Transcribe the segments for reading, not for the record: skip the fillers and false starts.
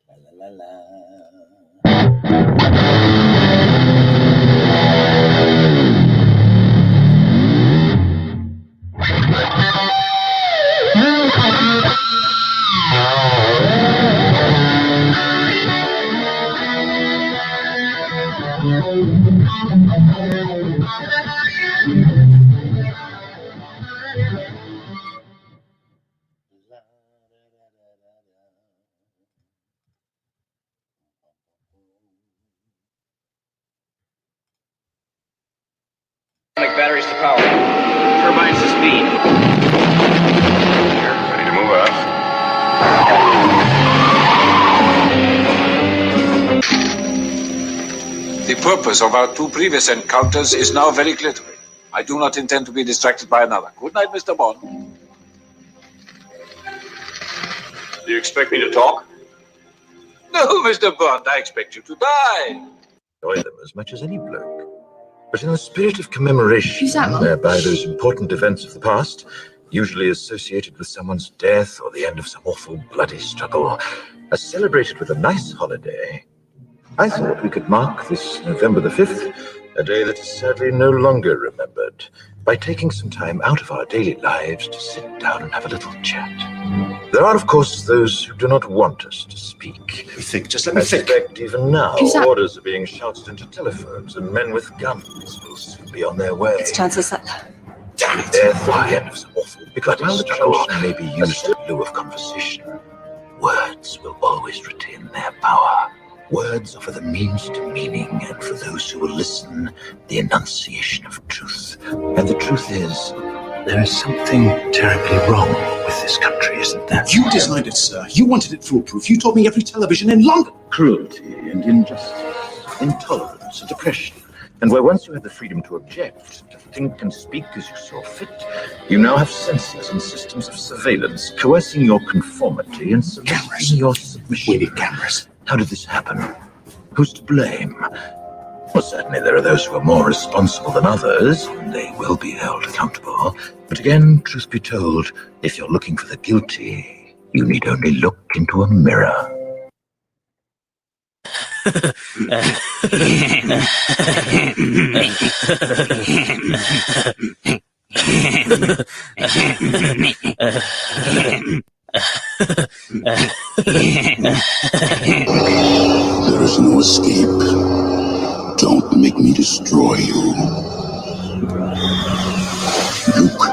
La, la, la. Batteries to power. Turbines to speed. Ready to move out. The purpose of our two previous encounters is now very clear to me. I do not intend to be distracted by another. Good night, Mr. Bond. Do you expect me to talk? No, Mr. Bond, I expect you to die. Enjoy them as much as any bloke. But in the spirit of commemoration, whereby those important events of the past, usually associated with someone's death or the end of some awful bloody struggle, are celebrated with a nice holiday, I thought we could mark this November the 5th, a day that is sadly no longer remembered, by taking some time out of our daily lives to sit down and have a little chat. There are, of course, those who do not want us to speak. Just let me think. I suspect even now, orders are being shouted into telephones, and men with guns will soon be on their way. It's Chancellor Sutler. Damn it! Death or the end of some awful bloody struggle may be used in lieu of conversation. Words will always retain their power. Words offer the means to meaning, and for those who will listen, the enunciation of truth. And the truth is, there is something terribly wrong with this country, isn't there? You designed it, sir. You wanted it foolproof. You told me every television in London. Cruelty and injustice, intolerance and oppression. And where once you had the freedom to object, to think and speak as you saw fit, you now have censors and systems of surveillance coercing your conformity and suppressing your submission. We need cameras. How did this happen? Who's to blame? Well, certainly there are those who are more responsible than others, and they will be held accountable. But again, truth be told, if you're looking for the guilty, you need only look into a mirror. There is no escape. Don't make me destroy you. Luke,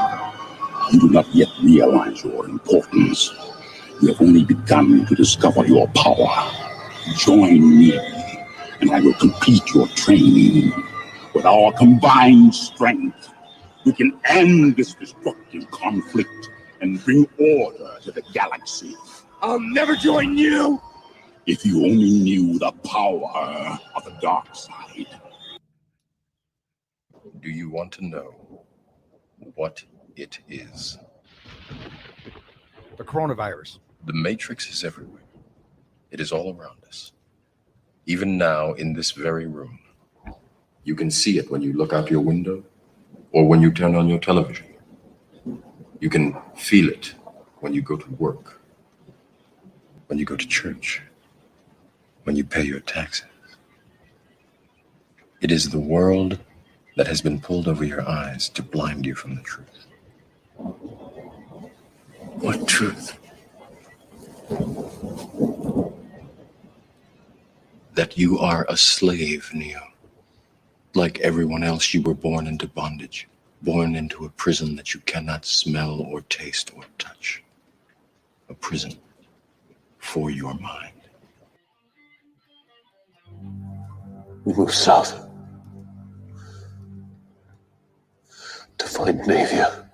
you do not yet realize your importance. You have only begun to discover your power. Join me, and I will complete your training. With our combined strength, we can end this destructive conflict and bring order to the galaxy. I'll never join you! If you only knew the power of the dark side. Do you want to know what it is? The coronavirus. The Matrix is everywhere. It is all around us. Even now, in this very room. You can see it when you look out your window or when you turn on your television. You can feel it when you go to work, when you go to church, when you pay your taxes. It is the world that has been pulled over your eyes to blind you from the truth. What truth? That you are a slave, Neo. Like everyone else, you were born into bondage, born into a prison that you cannot smell or taste or touch. A prison for your mind. We move south to find Navia.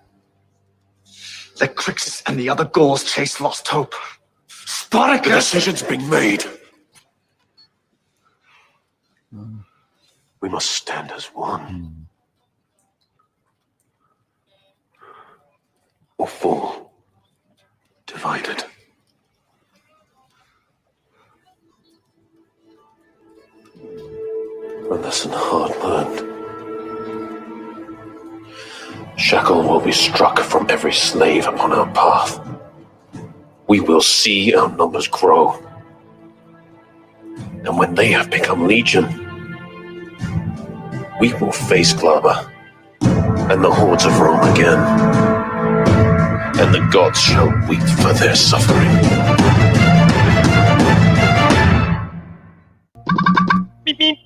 Let Crixus and the other Gauls chase lost hope. Spartacus! The decision's been made. We must stand as one. Or fall divided. shackle will be struck from every slave upon our path. We will see our numbers grow. And when they have become legion, we will face Glaber and the hordes of Rome again. And the gods shall weep for their suffering. Beep, beep.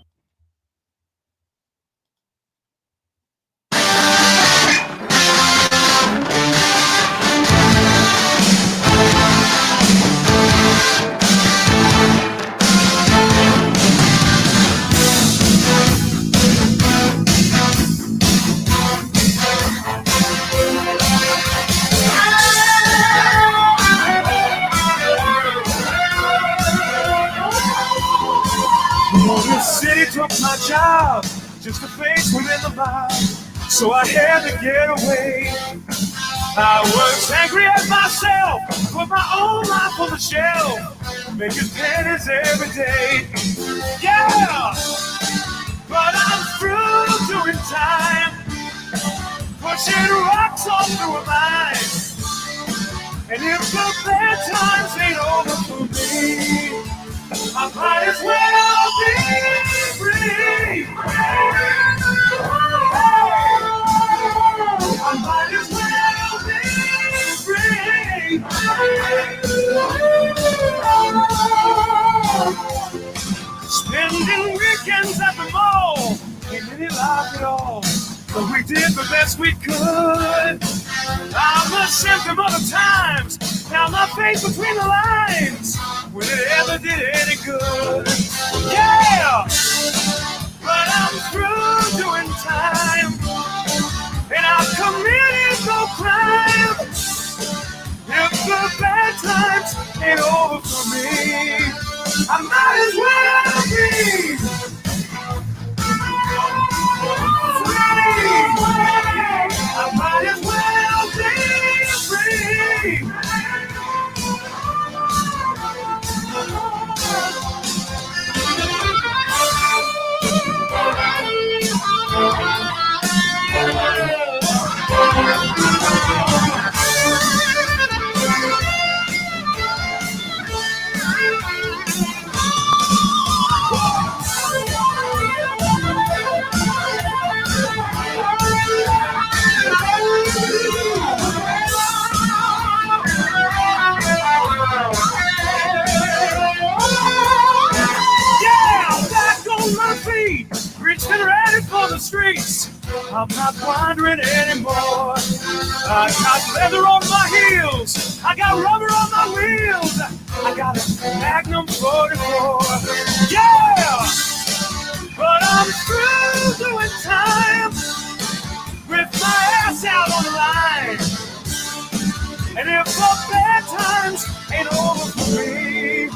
The city took my job, just a face within the mob, so I had to get away. I was angry at myself, put my own life on the shelf, making pennies every day. Yeah, but I'm through doing time, pushing rocks all through a mine. And if the bad times ain't over for me, I might as well be free. I might as well be free. Spending weekends at the mall, ain't really life at all, but we did the best we could. I'm a symptom of the times, now my face between the lines, when it ever did any good. Yeah, but I'm through doing time, and I've committed no crime. If the bad times ain't over for me, I might as well be free. I might as well be free. Reaching ready for the streets. I'm not wandering anymore. I got leather on my heels. I got rubber on my wheels. I got a Magnum 44. Yeah! But I'm through doing time with my ass out on the line. And if the bad times ain't over for me,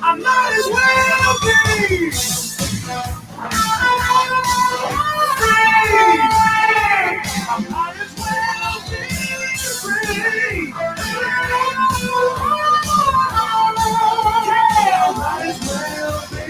I might as well be free. I might as well be free. Yeah, I might as well be.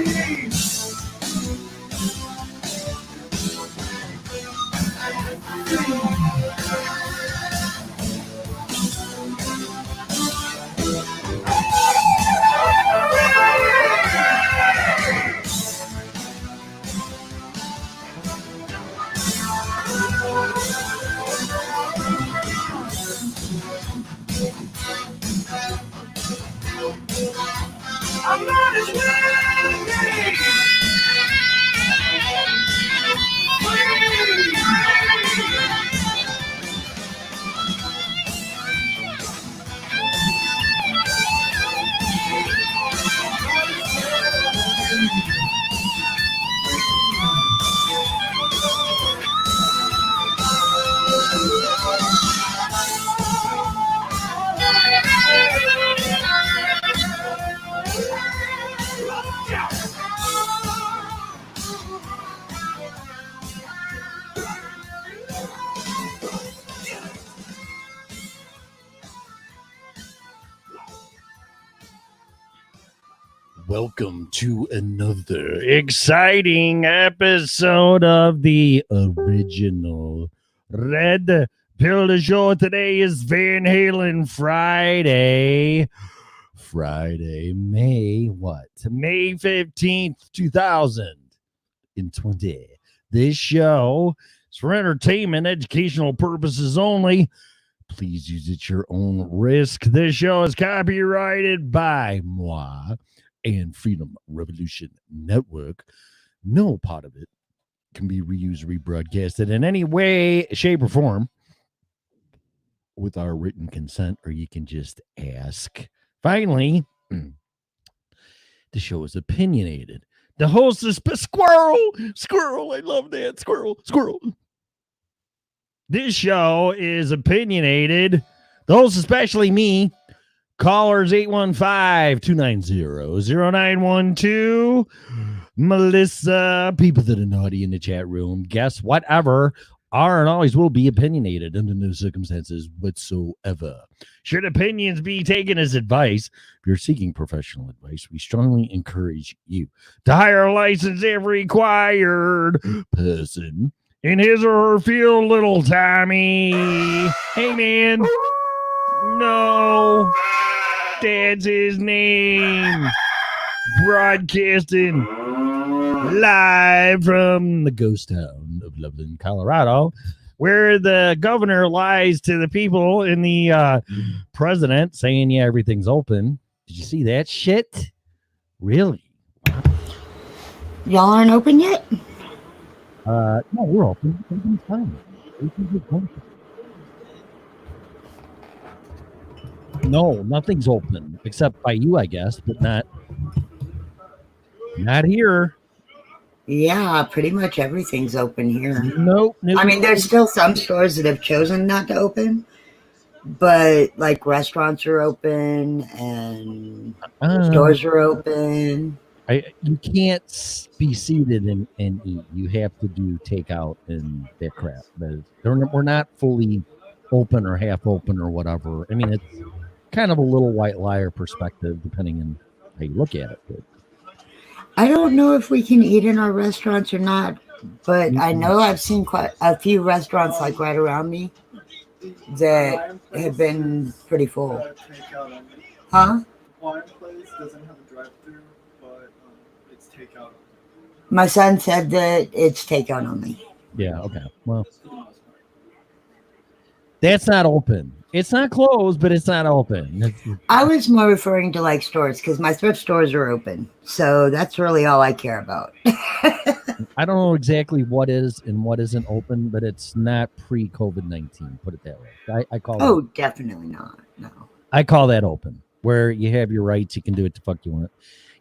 I might as well be. Welcome to another exciting episode of the original Red Pill de jour today is Van Halen Friday. May 15th, 2020. This show is for entertainment, educational purposes only. Please use it at your own risk. This show is copyrighted by moi and Freedom Revolution Network. No part of it can be reused or rebroadcasted in any way, shape, or form with our written consent, or you can just ask. Finally, the show is opinionated. The host is Squirrel. I love that. Squirrel. This show is opinionated. The host, especially me. Callers 815-290-0912. Melissa, people that are naughty in the chat room. Guess whatever. Are and always will be opinionated under no circumstances whatsoever. Should opinions be taken as advice? If you're seeking professional advice, we strongly encourage you to hire a licensed if required person in his or her field, little Tommy. Hey, man. No. That's his name. Broadcasting live from the ghost town of Loveland, Colorado, where the governor lies to the people and the president saying, yeah, everything's open. Did you see that shit? Really? Y'all aren't open yet? No, we're open. Everything's fine. Everything's open. No, nothing's open except by you, I guess, but not here. Yeah, pretty much everything's open here. Nope. I mean, there's still some stores that have chosen not to open, but like restaurants are open and stores are open. You can't be seated and eat. You have to do takeout and that crap. But we're not fully open or half open or whatever. I mean, it's kind of a little white liar perspective, depending on how you look at it. But I don't know if we can eat in our restaurants or not, but I know I've seen quite a few restaurants like right around me that have been pretty full. Huh? Wine place doesn't have a drive-through, but it's takeout. My son said that it's takeout only. yeah, okay. Well, that's not open. It's not closed, but it's not open. I was more referring to like stores because my thrift stores are open. So that's really all I care about. I don't know exactly what is and what isn't open, but it's not pre-COVID-19. Put it that way. I call Oh, definitely not. No. I call that open, where you have your rights. You can do what the fuck you want.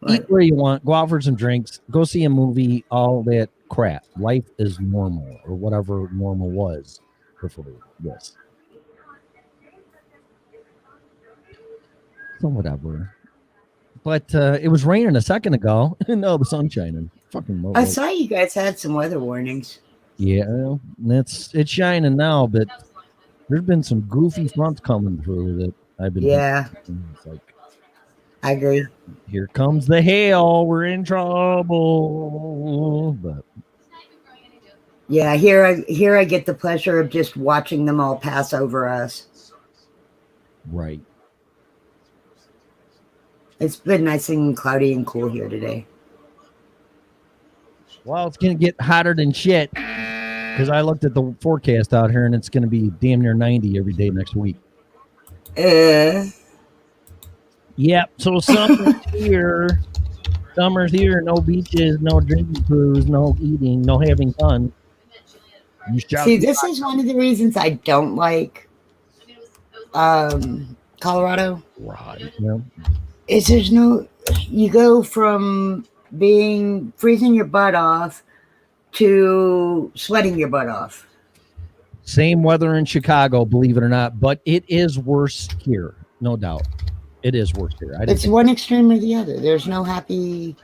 Right. Eat where you want. Go out for some drinks. Go see a movie. All that crap. Life is normal, or whatever normal was before this. So whatever. But it was raining a second ago. No, the sun's shining. Fucking I saw you guys had some weather warnings. Yeah, it's shining now, but there's been some goofy fronts coming through that I've been. Yeah. It's like, I agree. Here comes the hail. We're in trouble. But Yeah, here I get the pleasure of just watching them all pass over us. right. It's been nice and cloudy and cool here today. Well, it's gonna get hotter than shit because I looked at the forecast out here and it's gonna be damn near 90 every day next week. Yep. So summer's here. Summer's here. No beaches, no drinking cruise, no eating, no having fun. See, this is one of the reasons I don't like Colorado. Right. Yeah. Is there's no, you go from freezing your butt off to sweating your butt off. Same weather in Chicago, believe it or not, but it is worse here, no doubt. It is worse here. It's one extreme or the other. There's no happy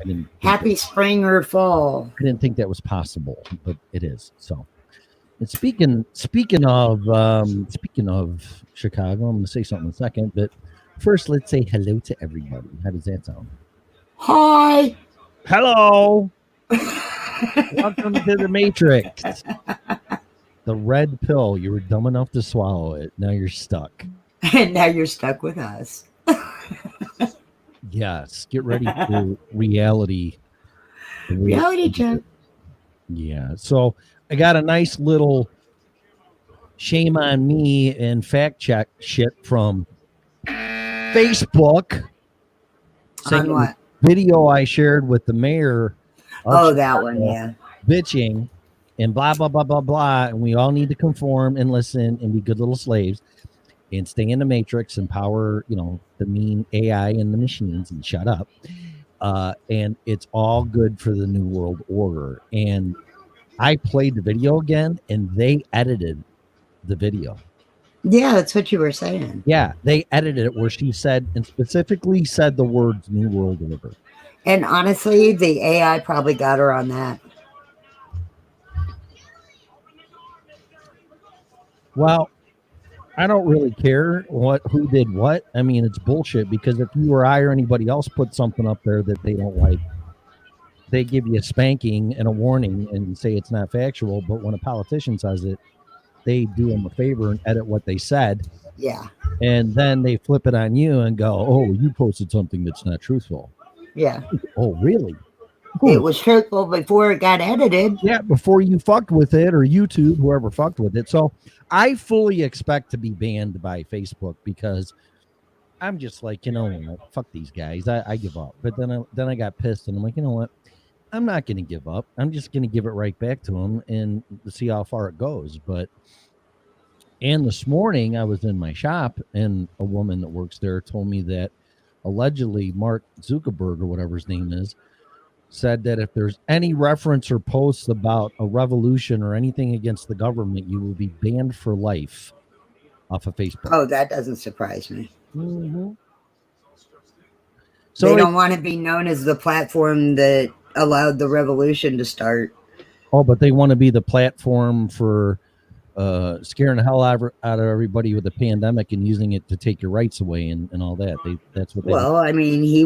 spring or fall. I didn't think that was possible, but it is. So, and speaking of Chicago, I'm going to say something in a second, but first, let's say hello to everybody. How does that sound? Hi. Hello. Welcome to the Matrix. The red pill. You were dumb enough to swallow it. Now you're stuck. And now you're stuck with us. Yes. Get ready for reality. Reality check. Yeah. So I got a nice little shame on me and fact check shit from Facebook. On what? Video I shared with the mayor. Oh, that one, yeah. Bitching and blah, blah, blah, blah, blah. And we all need to conform and listen and be good little slaves and stay in the matrix and power, the mean AI and the machines and shut up. And it's all good for the New World Order. And I played the video again and they edited the video. Yeah, that's what you were saying. Yeah, they edited it where she said and specifically said the words New World Order. And honestly, the AI probably got her on that. Well, I don't really care who did what. I mean, it's bullshit because if you or I or anybody else put something up there that they don't like, they give you a spanking and a warning and say it's not factual. But when a politician says it, they do them a favor and edit what they said. Yeah. And then they flip it on you and go, oh, you posted something that's not truthful. Yeah. Oh, really? It was truthful before it got edited. Yeah, before you fucked with it or YouTube, whoever fucked with it. So I fully expect to be banned by Facebook because I'm just like, fuck these guys. I give up. But then I got pissed and I'm like, you know what? I'm not going to give up. I'm just going to give it right back to them and see how far it goes. And this morning I was in my shop and a woman that works there told me that allegedly Mark Zuckerberg or whatever his name is said that if there's any reference or posts about a revolution or anything against the government, you will be banned for life off of Facebook. Oh, that doesn't surprise me. Mm-hmm. So they don't want to be known as the platform that allowed the revolution to start. Oh, but they want to be the platform for scaring the hell out of everybody with the pandemic and using it to take your rights away and all that. That's what they I mean, he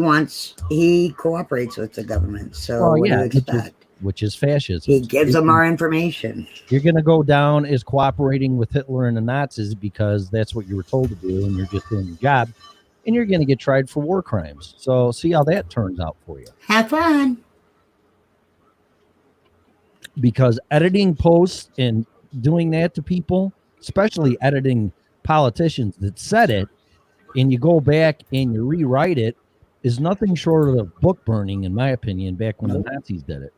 cooperates with the government. So what do you expect? Which is fascism. He gives them our information. You're going to go down as cooperating with Hitler and the Nazis because that's what you were told to do and you're just doing your job. And you're going to get tried for war crimes. So see how that turns out for you. Have fun. Because editing posts and doing that to people, especially editing politicians that said it, and you go back and you rewrite it, is nothing short of book burning, in my opinion, back when the Nazis did it.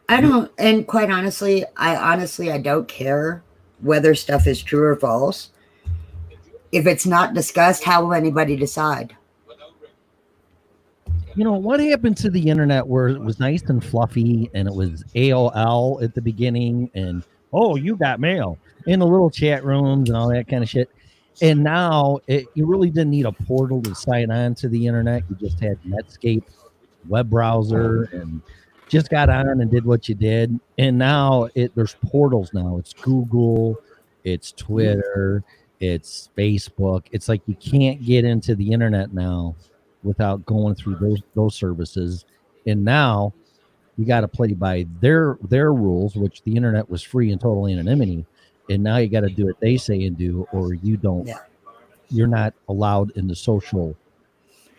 I don't, and quite honestly, I don't care whether stuff is true or false. If it's not discussed, how will anybody decide? What happened to the internet where it was nice and fluffy and it was AOL at the beginning and, oh, you got mail in the little chat rooms and all that kind of shit. And now you really didn't need a portal to sign on to the internet. You just had Netscape web browser and just got on and did what you did. And now there's portals now. It's Google, it's Twitter, it's Facebook. It's like you can't get into the internet now without going through those services. And now you got to play by their rules, which the internet was free and total anonymity. And now you got to do what they say and do, or you don't. Yeah. You're not allowed in the social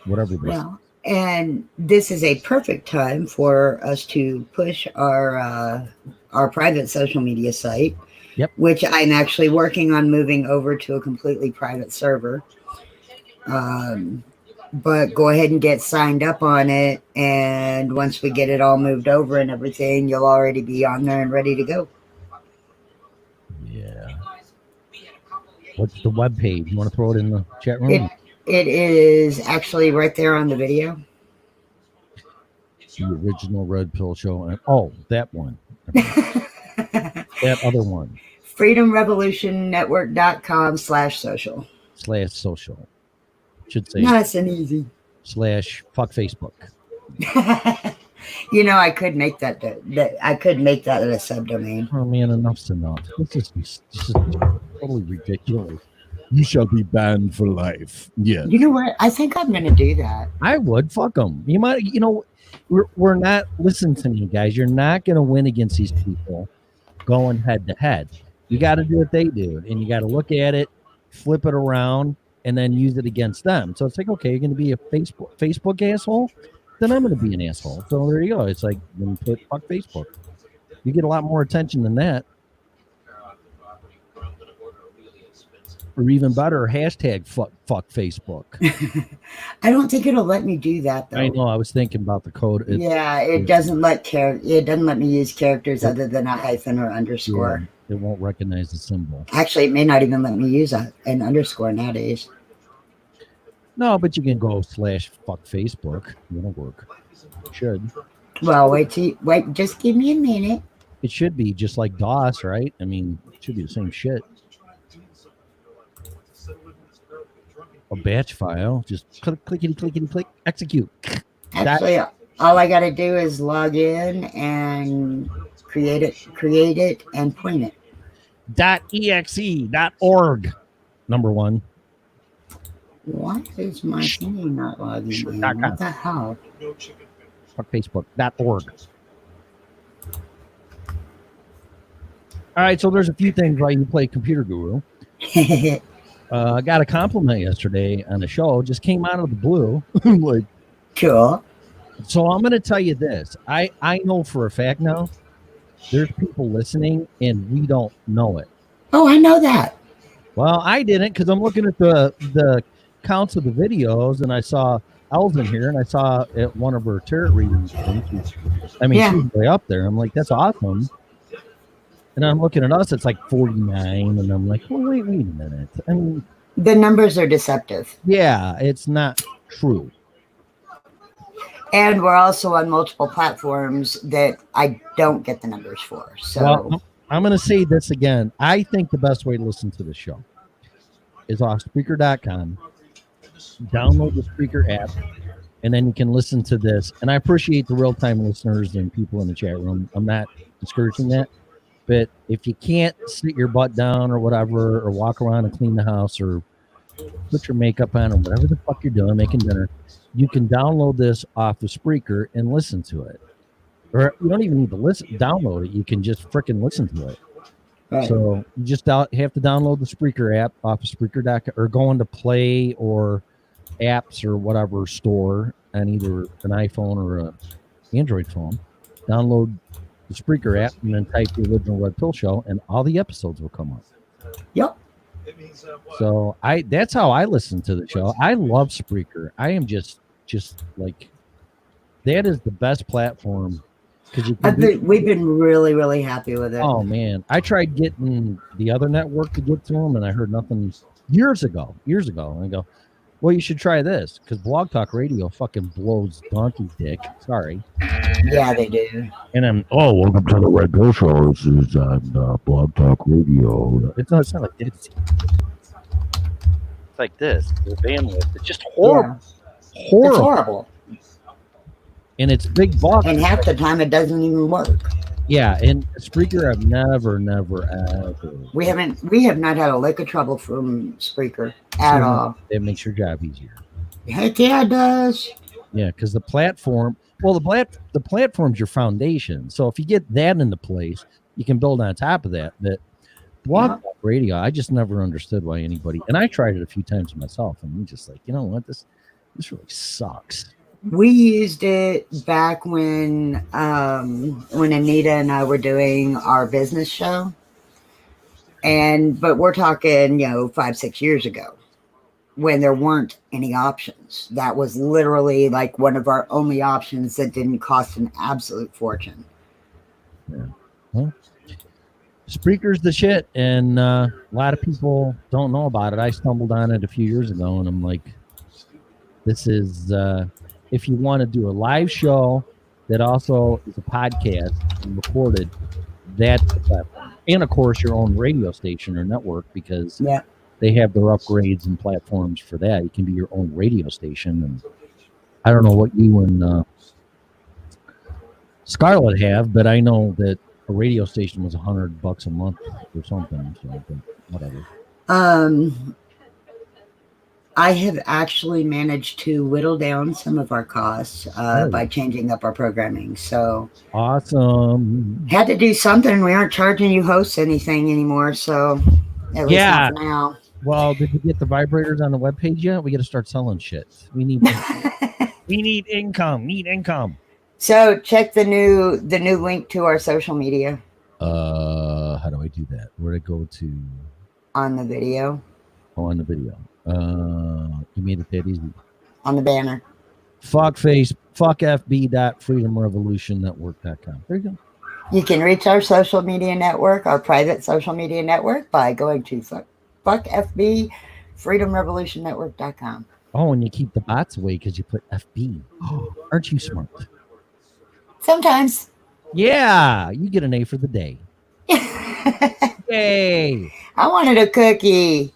whatever. Well, and this is a perfect time for us to push our private social media site. Yep. Which I'm actually working on moving over to a completely private server. But go ahead and get signed up on it. And once we get it all moved over and everything, you'll already be on there and ready to go. Yeah. What's the web page? You want to throw it in the chat room? It is actually right there on the video. The original Red Pill Show. Oh, that one. That other one. freedomrevolutionnetwork.com/social. /social. Should say nice and easy. /fuck Facebook. I could make that I could make that a subdomain. Oh man, enough's enough. This is totally ridiculous. You shall be banned for life. Yeah. You know what? I think I'm gonna do that. I would. Fuck them. You might. We're not. Listen to me, guys. You're not gonna win against these people. going head to head. You got to do what they do, and you got to look at it, flip it around, and then use it against them. So it's like, okay, you're going to be a Facebook asshole, then I'm going to be an asshole. So there you go. It's like, then put fuck Facebook. You get a lot more attention than that. Or even better, hashtag fuck Facebook. I don't think it'll let me do that though. I know. I was thinking about the code. It doesn't let it doesn't let me use characters other than a hyphen or underscore. Yeah, it won't recognize the symbol. Actually, it may not even let me use an underscore nowadays. No, but you can go /fuck Facebook. It'll work. It should. Well, wait, just give me a minute. It should be just like DOS, right? I mean, it should be the same shit. A batch file, just clickety click, execute. Actually, all I got to do is log in and create it, and point it. .exe.org, number one. What is my thing not logging in? What the hell? Fuck Facebook.org. All right, so there's a few things while you play Computer Guru. I got a compliment yesterday on the show. Just came out of the blue. Like, cool. So I'm going to tell you this. I know for a fact now, there's people listening and we don't know it. Oh, I know that. Well, I didn't because I'm looking at the counts of the videos and I saw Elvin here and I saw at one of her tarot readings. I mean, she's way up there. I'm like, that's awesome. And I'm looking at us, it's like 49, and I'm like, well, wait a minute. I mean, the numbers are deceptive. Yeah, it's not true. And we're also on multiple platforms that I don't get the numbers for. So well, I'm going to say this again. I think the best way to listen to the show is off Spreaker.com. Download the Spreaker app, and then you can listen to this. And I appreciate the real-time listeners and people in the chat room. I'm not discouraging that. But if you can't sit your butt down or whatever, or walk around and clean the house or put your makeup on or whatever the fuck you're doing, making dinner, you can download this off the Spreaker and listen to it. Or you don't even need to download it. You can just freaking listen to it. Right. So you just have to download the Spreaker app off of Spreaker.com or go into Play or apps or whatever store on either an iPhone or an Android phone. Download the Spreaker app and then type the original Red Pill Show and all the episodes will come up. Yep. So that's how I listen to the show. I love Spreaker. I am just like, that is the best platform because we've been really, really happy with it. Oh man, I tried getting the other network to get to them and I heard nothing years ago. And I go, well, you should try this because Blog Talk Radio fucking blows donkey dick. Sorry. Yeah, they do. And I'm, welcome to the Red Pill Show. This is on Blog Talk Radio. It's not like this. It's like this. The bandwidth. It's just horrible. Yeah. Horrible. It's horrible. And it's big bucks. And half the time it doesn't even work. Yeah, and Spreaker, I've never, ever. We have not had a lick of trouble from Spreaker at all. It makes your job easier. Heck yeah, it does. Yeah, because the platform, the platform's your foundation. So if you get that into place, you can build on top of that. But Blog Talk Radio, I just never understood why anybody, and I tried it a few times myself, and I'm just like, you know what, this really sucks. We used it back when Anita and I were doing our business show. But we're talking, 5-6 years ago when there weren't any options. That was literally like one of our only options that didn't cost an absolute fortune. Yeah. Well, Spreaker's the shit. And a lot of people don't know about it. I stumbled on it a few years ago and I'm like, this is, if you want to do a live show that also is a podcast and recorded, that's the platform. And of course, your own radio station or network because they have their upgrades and platforms for that. You can be your own radio station. And I don't know what you and Scarlett have, but I know that a radio station was $100 a month or something. So, but whatever. I have actually managed to whittle down some of our costs by changing up our programming. So awesome. Had to do something. We aren't charging you hosts anything anymore. So at least not for now. Well, did you get the vibrators on the webpage yet? We got to start selling shit. We need we need income. Need income. So check the new link to our social media. How do I do that? Where to go to? On the video. Oh, on the video. You made it that easy. On the banner. fuckfb.freedomrevolutionnetwork.com. There you go. You can reach our social media network, our private social media network, by going to fuckfb.freedomrevolutionnetwork.com. Oh, and you keep the bots away because you put FB. Aren't you smart? Sometimes. Yeah, you get an A for the day. Yay! I wanted a cookie.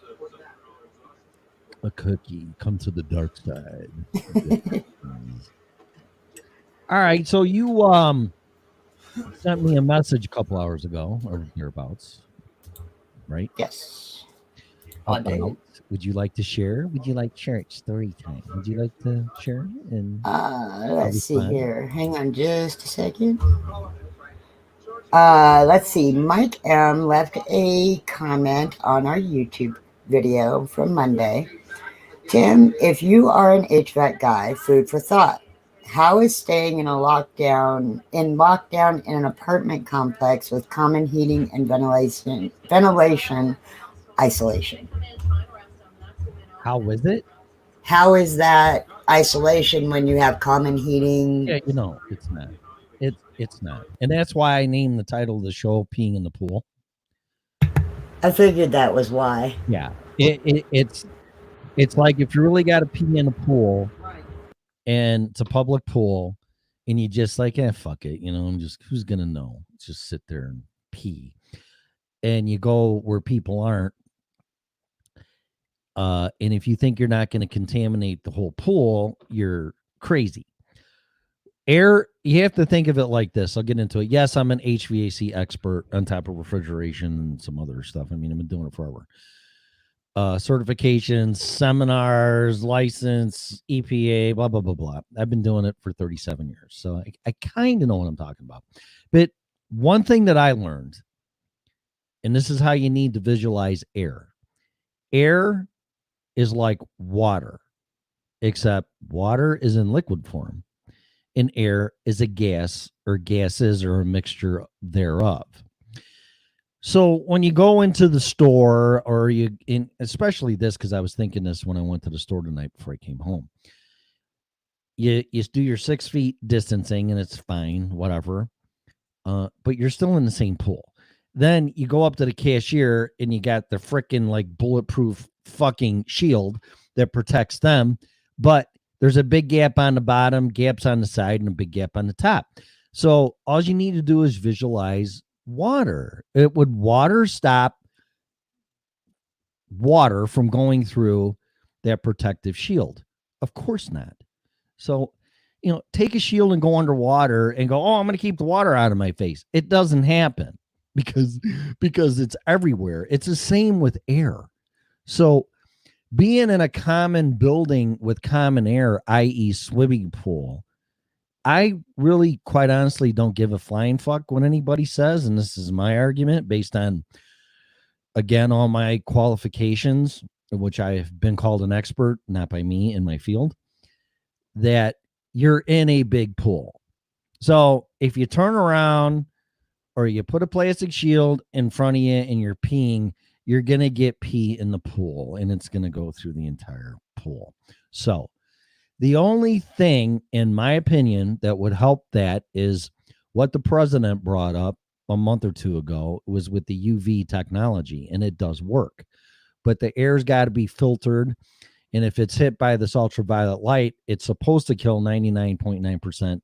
A cookie. Come to the dark side. All right, so you sent me a message a couple hours ago, or hereabouts, right? Yes. Okay. Would you like to share? Would you like church story time? Would you like to share? And let's see here. Hang on just a second. Let's see. Mike M left a comment on our YouTube video from Monday. Tim, if you are an HVAC guy, food for thought. How is staying in lockdown in an apartment complex with common heating and ventilation isolation? How is it? How is that isolation when you have common heating? Yeah, it's not. It's not. And that's why I named the title of the show Peeing in the Pool. I figured that was why. Yeah. It's like if you really got to pee in a pool and it's a public pool and you just like, fuck it, who's going to know? Just sit there and pee. And you go where people aren't. And if you think you're not going to contaminate the whole pool, you're crazy. Air, you have to think of it like this. I'll get into it. Yes, I'm an HVAC expert on top of refrigeration and some other stuff. I mean, I've been doing it forever. Certifications, seminars, license, EPA, blah, blah, blah, blah. I've been doing it for 37 years. So I kind of know what I'm talking about. But one thing that I learned, and this is how you need to visualize air. Air is like water, except water is in liquid form. And air is a gas or gases or a mixture thereof. So when you go into the store or especially this, because I was thinking this when I went to the store tonight before I came home, you do your 6 feet distancing and it's fine, whatever. But you're still in the same pool. Then you go up to the cashier and you got the freaking like bulletproof fucking shield that protects them. But there's a big gap on the bottom, gaps on the side, and a big gap on the top. So all you need to do is visualize water. Would water stop water from going through that protective shield? Of course not. So, take a shield and go underwater and go, I'm going to keep the water out of my face. It doesn't happen because it's everywhere. It's the same with air. So being in a common building with common air, i.e. swimming pool, I really, quite honestly, don't give a flying fuck what anybody says. And this is my argument based on, again, all my qualifications, which I have been called an expert, not by me in my field, that you're in a big pool. So if you turn around or you put a plastic shield in front of you and you're peeing, you're going to get pee in the pool and it's going to go through the entire pool. So the only thing, in my opinion, that would help that is what the president brought up a month or two ago. It was with the UV technology, and it does work. But the air's got to be filtered, and if it's hit by this ultraviolet light, it's supposed to kill 99.9%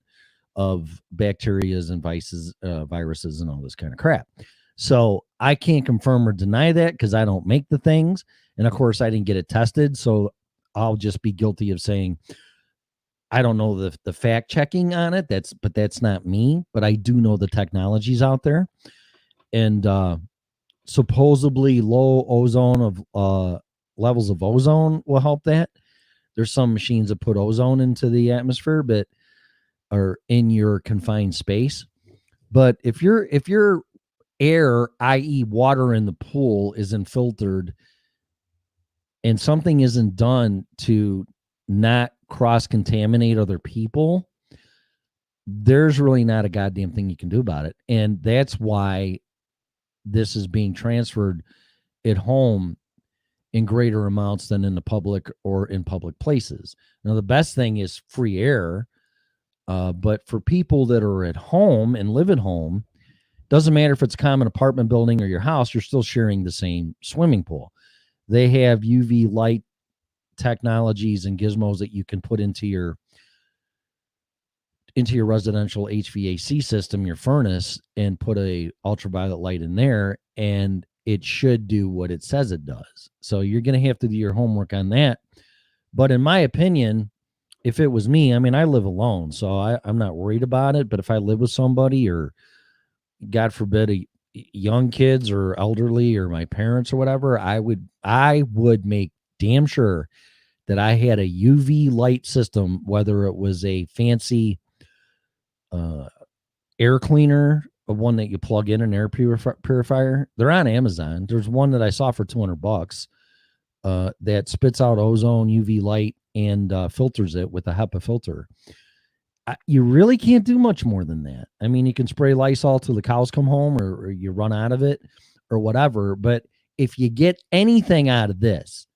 of bacteria and viruses and all this kind of crap. So I can't confirm or deny that because I don't make the things. And of course, I didn't get it tested. So I'll just be guilty of saying, I don't know the fact checking on it. But that's not me. But I do know the technologies out there. And supposedly low ozone of levels of ozone will help that. There's some machines that put ozone into the atmosphere, but are in your confined space. But if your air, i.e. water in the pool, isn't filtered and something isn't done to not cross-contaminate other people, there's really not a goddamn thing you can do about it. And that's why this is being transferred at home in greater amounts than in the public or in public places. Now, the best thing is free air. But for people that are at home and live at home, doesn't matter if it's a common apartment building or your house, you're still sharing the same swimming pool. They have UV light technologies and gizmos that you can put into your residential HVAC system, your furnace, and put a ultraviolet light in there, and it should do what it says it does. So you're going to have to do your homework on that. But in my opinion, if it was me, I mean, I live alone, so I'm not worried about it. But if I live with somebody, or God forbid, young kids or elderly or my parents or whatever, I would make damn sure that I had a UV light system, whether it was a fancy air cleaner, one that you plug in an air purifier. They're on Amazon. There's one that I saw for $200 that spits out ozone, UV light, and filters it with a HEPA filter. You really can't do much more than that. I mean, you can spray Lysol till the cows come home, or you run out of it or whatever. But if you get anything out of this,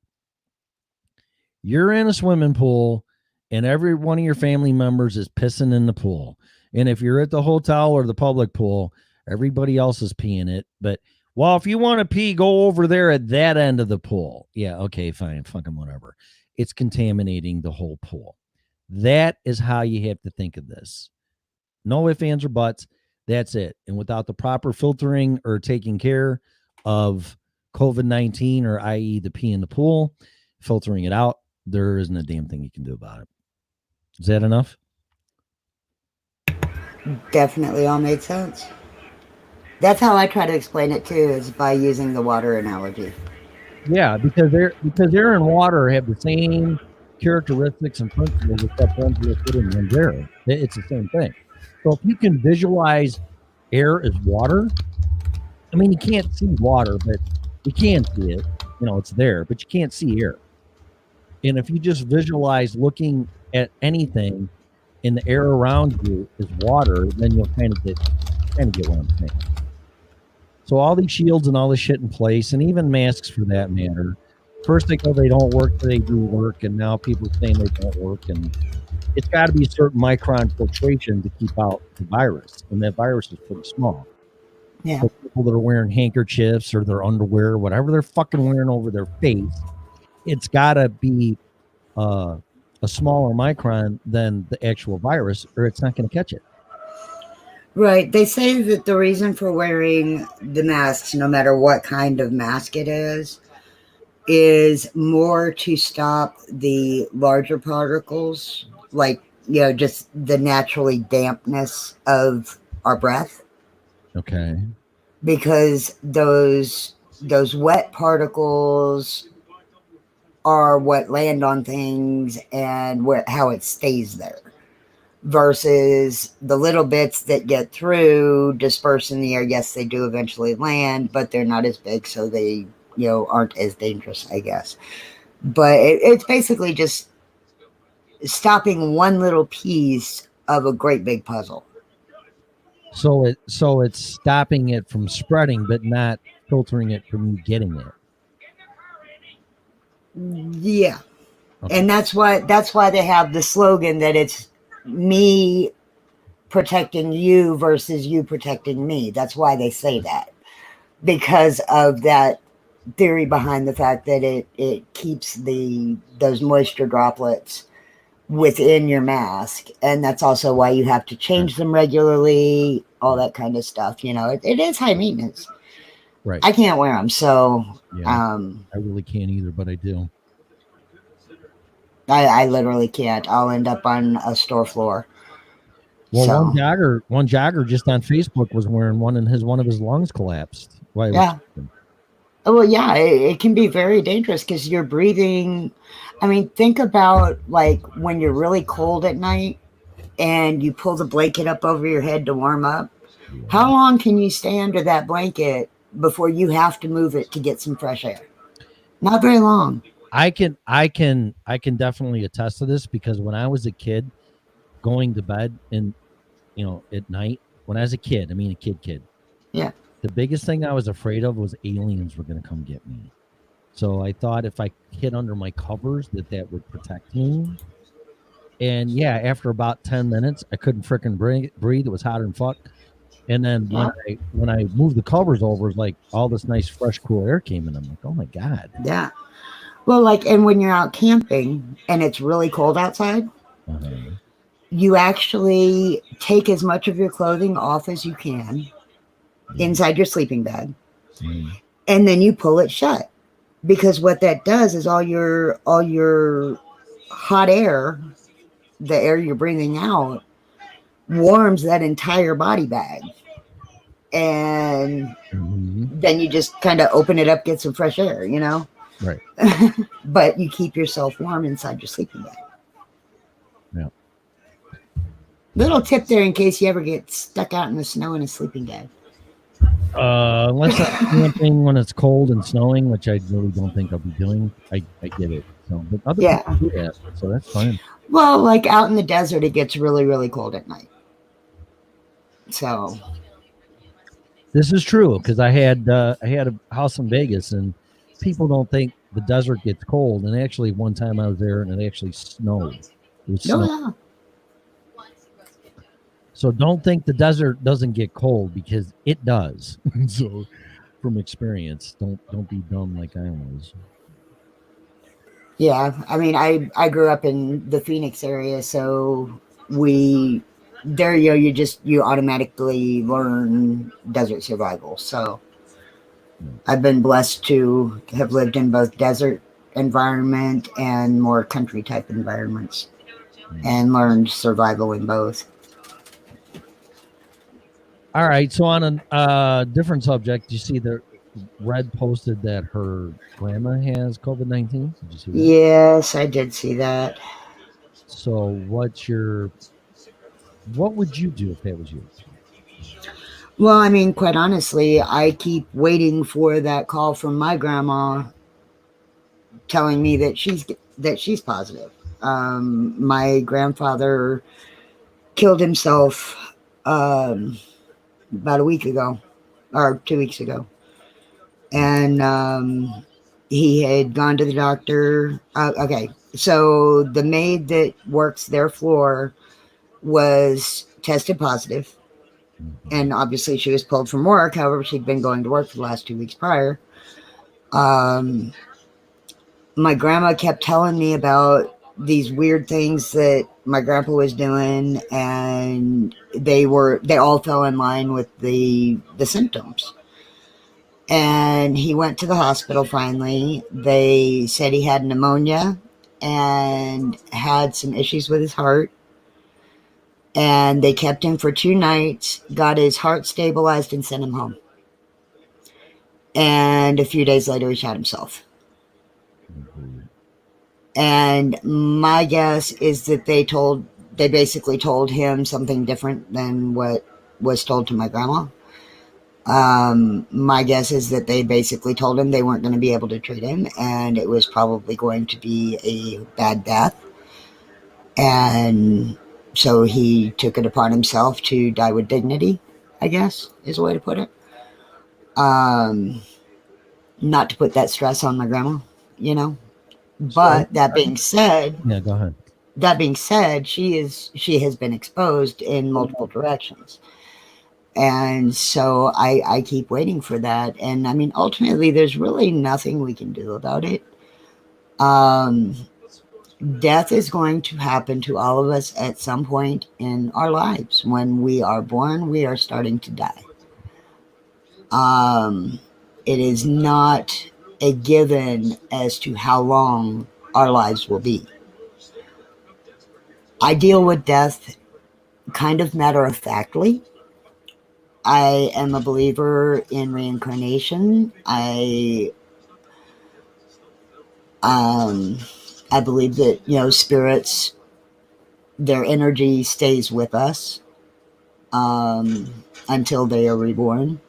you're in a swimming pool and every one of your family members is pissing in the pool. And if you're at the hotel or the public pool, everybody else is peeing it. But, well, if you want to pee, go over there at that end of the pool. Yeah, okay, fine, fucking whatever. It's contaminating the whole pool. That is how you have to think of this. No ifs, ands, or buts. That's it. And without the proper filtering or taking care of COVID-19, or i.e. the pee in the pool, filtering it out, there isn't a damn thing you can do about it. Is that enough? Definitely all made sense. That's how I try to explain it too, is by using the water analogy. Yeah, because air and water have the same characteristics and principles, except one's liquid and one's air. It's the same thing. So if you can visualize air as water, I mean, you can't see water, but you can see it. You know, it's there, but you can't see air. And if you just visualize looking at anything in the air around you is water, then you'll kind of get what I'm saying. So all these shields and all this shit in place, and even masks for that matter, first they go they don't work, they do work, and now people are saying they don't work, and it's got to be a certain micron filtration to keep out the virus, and that virus is pretty small. Yeah. So people that are wearing handkerchiefs or their underwear, or whatever they're fucking wearing over their face, it's got to be a smaller micron than the actual virus, or it's not going to catch it. Right. They say that the reason for wearing the masks, no matter what kind of mask it is more to stop the larger particles, like, you know, just the naturally dampness of our breath. Okay. Because those wet particles are what land on things and how it stays there, versus the little bits that get through, disperse in the air. Yes, they do eventually land, but they're not as big, so they, you know, aren't as dangerous, I guess. But it's basically just stopping one little piece of a great big puzzle. So it's stopping it from spreading, but not filtering it from you getting it. Yeah. Okay. And that's why they have the slogan that it's me protecting you versus you protecting me. That's why they say that, because of that theory behind the fact that it keeps those moisture droplets within your mask. And that's also why you have to change them regularly, all that kind of stuff. You know, it is high maintenance. Right. I can't wear them, so yeah, I really can't either, but I do. I literally can't. I'll end up on a store floor. Well, so. one jogger just on Facebook was wearing one, and one of his lungs collapsed. Why? Yeah. Well, yeah, it can be very dangerous because you're breathing. I mean, think about like when you're really cold at night and you pull the blanket up over your head to warm up. How long can you stay under that blanket before you have to move it to get some fresh air? Not very long. I can definitely attest to this because when I was a kid, going to bed and at night, when I was a kid, I mean a kid. Yeah. The biggest thing I was afraid of was aliens were going to come get me. So I thought if I hid under my covers that would protect me. And yeah, after about 10 minutes, I couldn't freaking breathe. It was hotter than fuck. And then when I moved the covers over, it's like all this nice, fresh, cool air came in. I'm like, oh my God. Yeah. Well, like, and when you're out camping and it's really cold outside, you actually take as much of your clothing off as you can inside your sleeping bag. And then you pull it shut. Because what that does is all your hot air, the air you're breathing out, warms that entire body bag. And then you just kind of open it up, get some fresh air, Right. But you keep yourself warm inside your sleeping bag. Yeah. Little tip there in case you ever get stuck out in the snow in a sleeping bag. Unless I'm camping when it's cold and snowing, which I really don't think I'll be doing, I get it. So, but other people do that, so that's fine. Well, like out in the desert, it gets really, really cold at night. So this is true because I had a house in Vegas, and people don't think the desert gets cold. And actually, one time I was there, and it actually snowed. It was snowing. So don't think the desert doesn't get cold because it does. So from experience, don't be dumb like I was. Yeah, I mean, I grew up in the Phoenix area, so you automatically learn desert survival. So I've been blessed to have lived in both desert environment and more country type environments and learned survival in both. All right, so on a different subject, you see the Red posted that her grandma has COVID-19. Did you see that? Yes, I did see that. So what would you do if that was you? Well, I mean, quite honestly, I keep waiting for that call from my grandma telling me that she's positive. My grandfather killed himself about a week ago or 2 weeks ago. And he had gone to the doctor. Okay. So the maid that works their floor was tested positive. And obviously she was pulled from work. However, she'd been going to work for the last 2 weeks prior. My grandma kept telling me about these weird things that my grandpa was doing, and they all fell in line with the symptoms. And he went to the hospital finally. They said he had pneumonia and had some issues with his heart. And they kept him for 2 nights, got his heart stabilized, and sent him home. And a few days later, he shot himself. And my guess is that they basically told him something different than what was told to my grandma. My guess is that they basically told him they weren't going to be able to treat him, and it was probably going to be a bad death. And so he took it upon himself to die with dignity, I guess, is a way to put it. Not to put that stress on my grandma, But that being said, yeah, go ahead. That being said, she has been exposed in multiple directions. And so I keep waiting for that. And I mean, ultimately, there's really nothing we can do about it. Death is going to happen to all of us at some point in our lives. When we are born, we are starting to die. It is not a given as to how long our lives will be. I deal with death kind of matter-of-factly. I am a believer in reincarnation. I I believe that, spirits, their energy stays with us until they are reborn.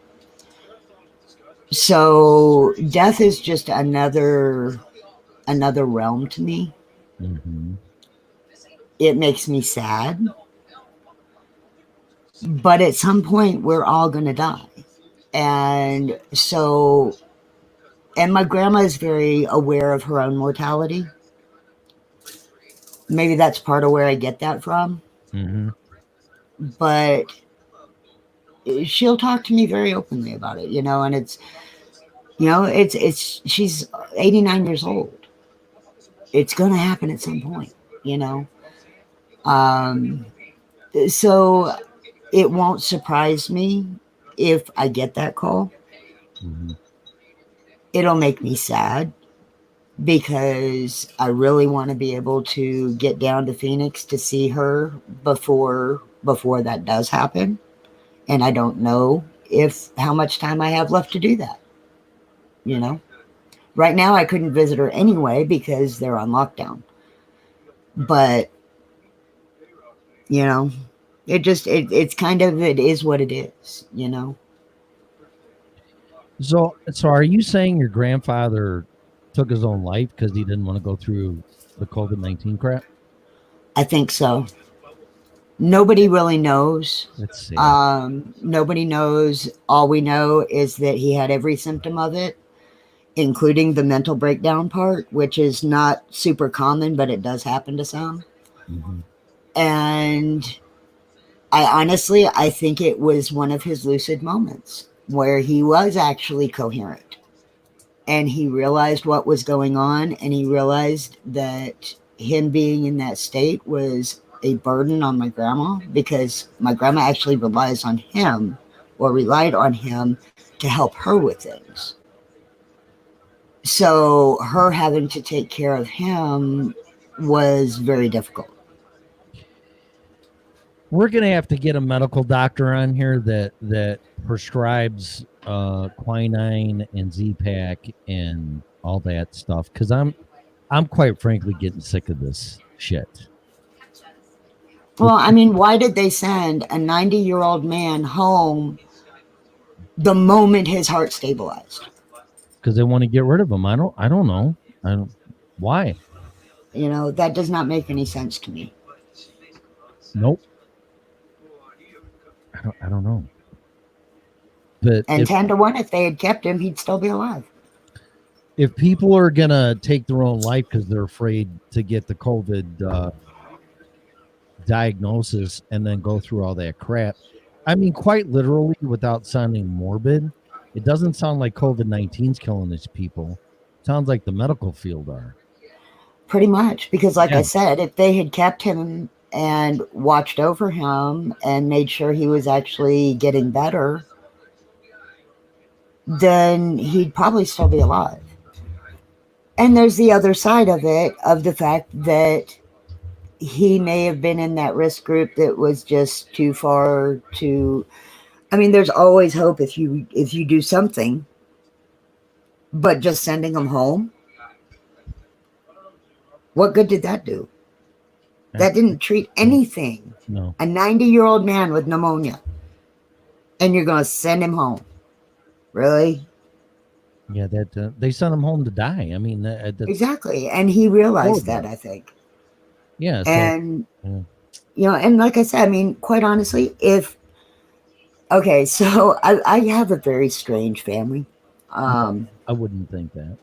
So death is just another realm to me. Mm-hmm. It makes me sad. But at some point, we're all going to die. And so, and my grandma is very aware of her own mortality. Maybe that's part of where I get that from. Mm-hmm. But she'll talk to me very openly about it, and it's, she's 89 years old. It's going to happen at some point, So it won't surprise me if I get that call. Mm-hmm. It'll make me sad because I really want to be able to get down to Phoenix to see her before that does happen. And I don't know how much time I have left to do that. Right now I couldn't visit her anyway because they're on lockdown. But, it's kind of, it is what it is, So are you saying your grandfather took his own life because he didn't want to go through the COVID-19 crap? I think so. Nobody really knows. Let's see. Nobody knows. All we know is that he had every symptom of it, including the mental breakdown part, which is not super common, but it does happen to some. Mm-hmm. And I think it was one of his lucid moments where he was actually coherent and he realized what was going on, and he realized that him being in that state was a burden on my grandma, because my grandma actually relied on him to help her with things. So her having to take care of him was very difficult. We're going to have to get a medical doctor on here that prescribes quinine and Z-Pak and all that stuff, because I'm quite frankly getting sick of this shit. Well, I mean, why did they send a 90-year-old man home the moment his heart stabilized? Because they want to get rid of him. I don't know. Why? That does not make any sense to me. Nope. I don't know. But 10 to 1, if they had kept him, he'd still be alive. If people are gonna take their own life because they're afraid to get the COVID diagnosis and then go through all that crap, I mean, quite literally, without sounding morbid, it doesn't sound like COVID-19's killing these people. It sounds like the medical field are. Pretty much, because like I said, if they had kept him and watched over him and made sure he was actually getting better, then he'd probably still be alive. And there's the other side of it, of the fact that he may have been in that risk group that was just too far to... I mean, there's always hope if you do something, but just sending him home, what good did that do? That didn't treat anything. No. A 90-year-old man with pneumonia, and you're going to send him home. Really? Yeah, that they sent him home to die. I mean, that's exactly. And he realized that, I think. Yeah. And, and like I said, I mean, quite honestly, okay, so I have a very strange family. I wouldn't think that.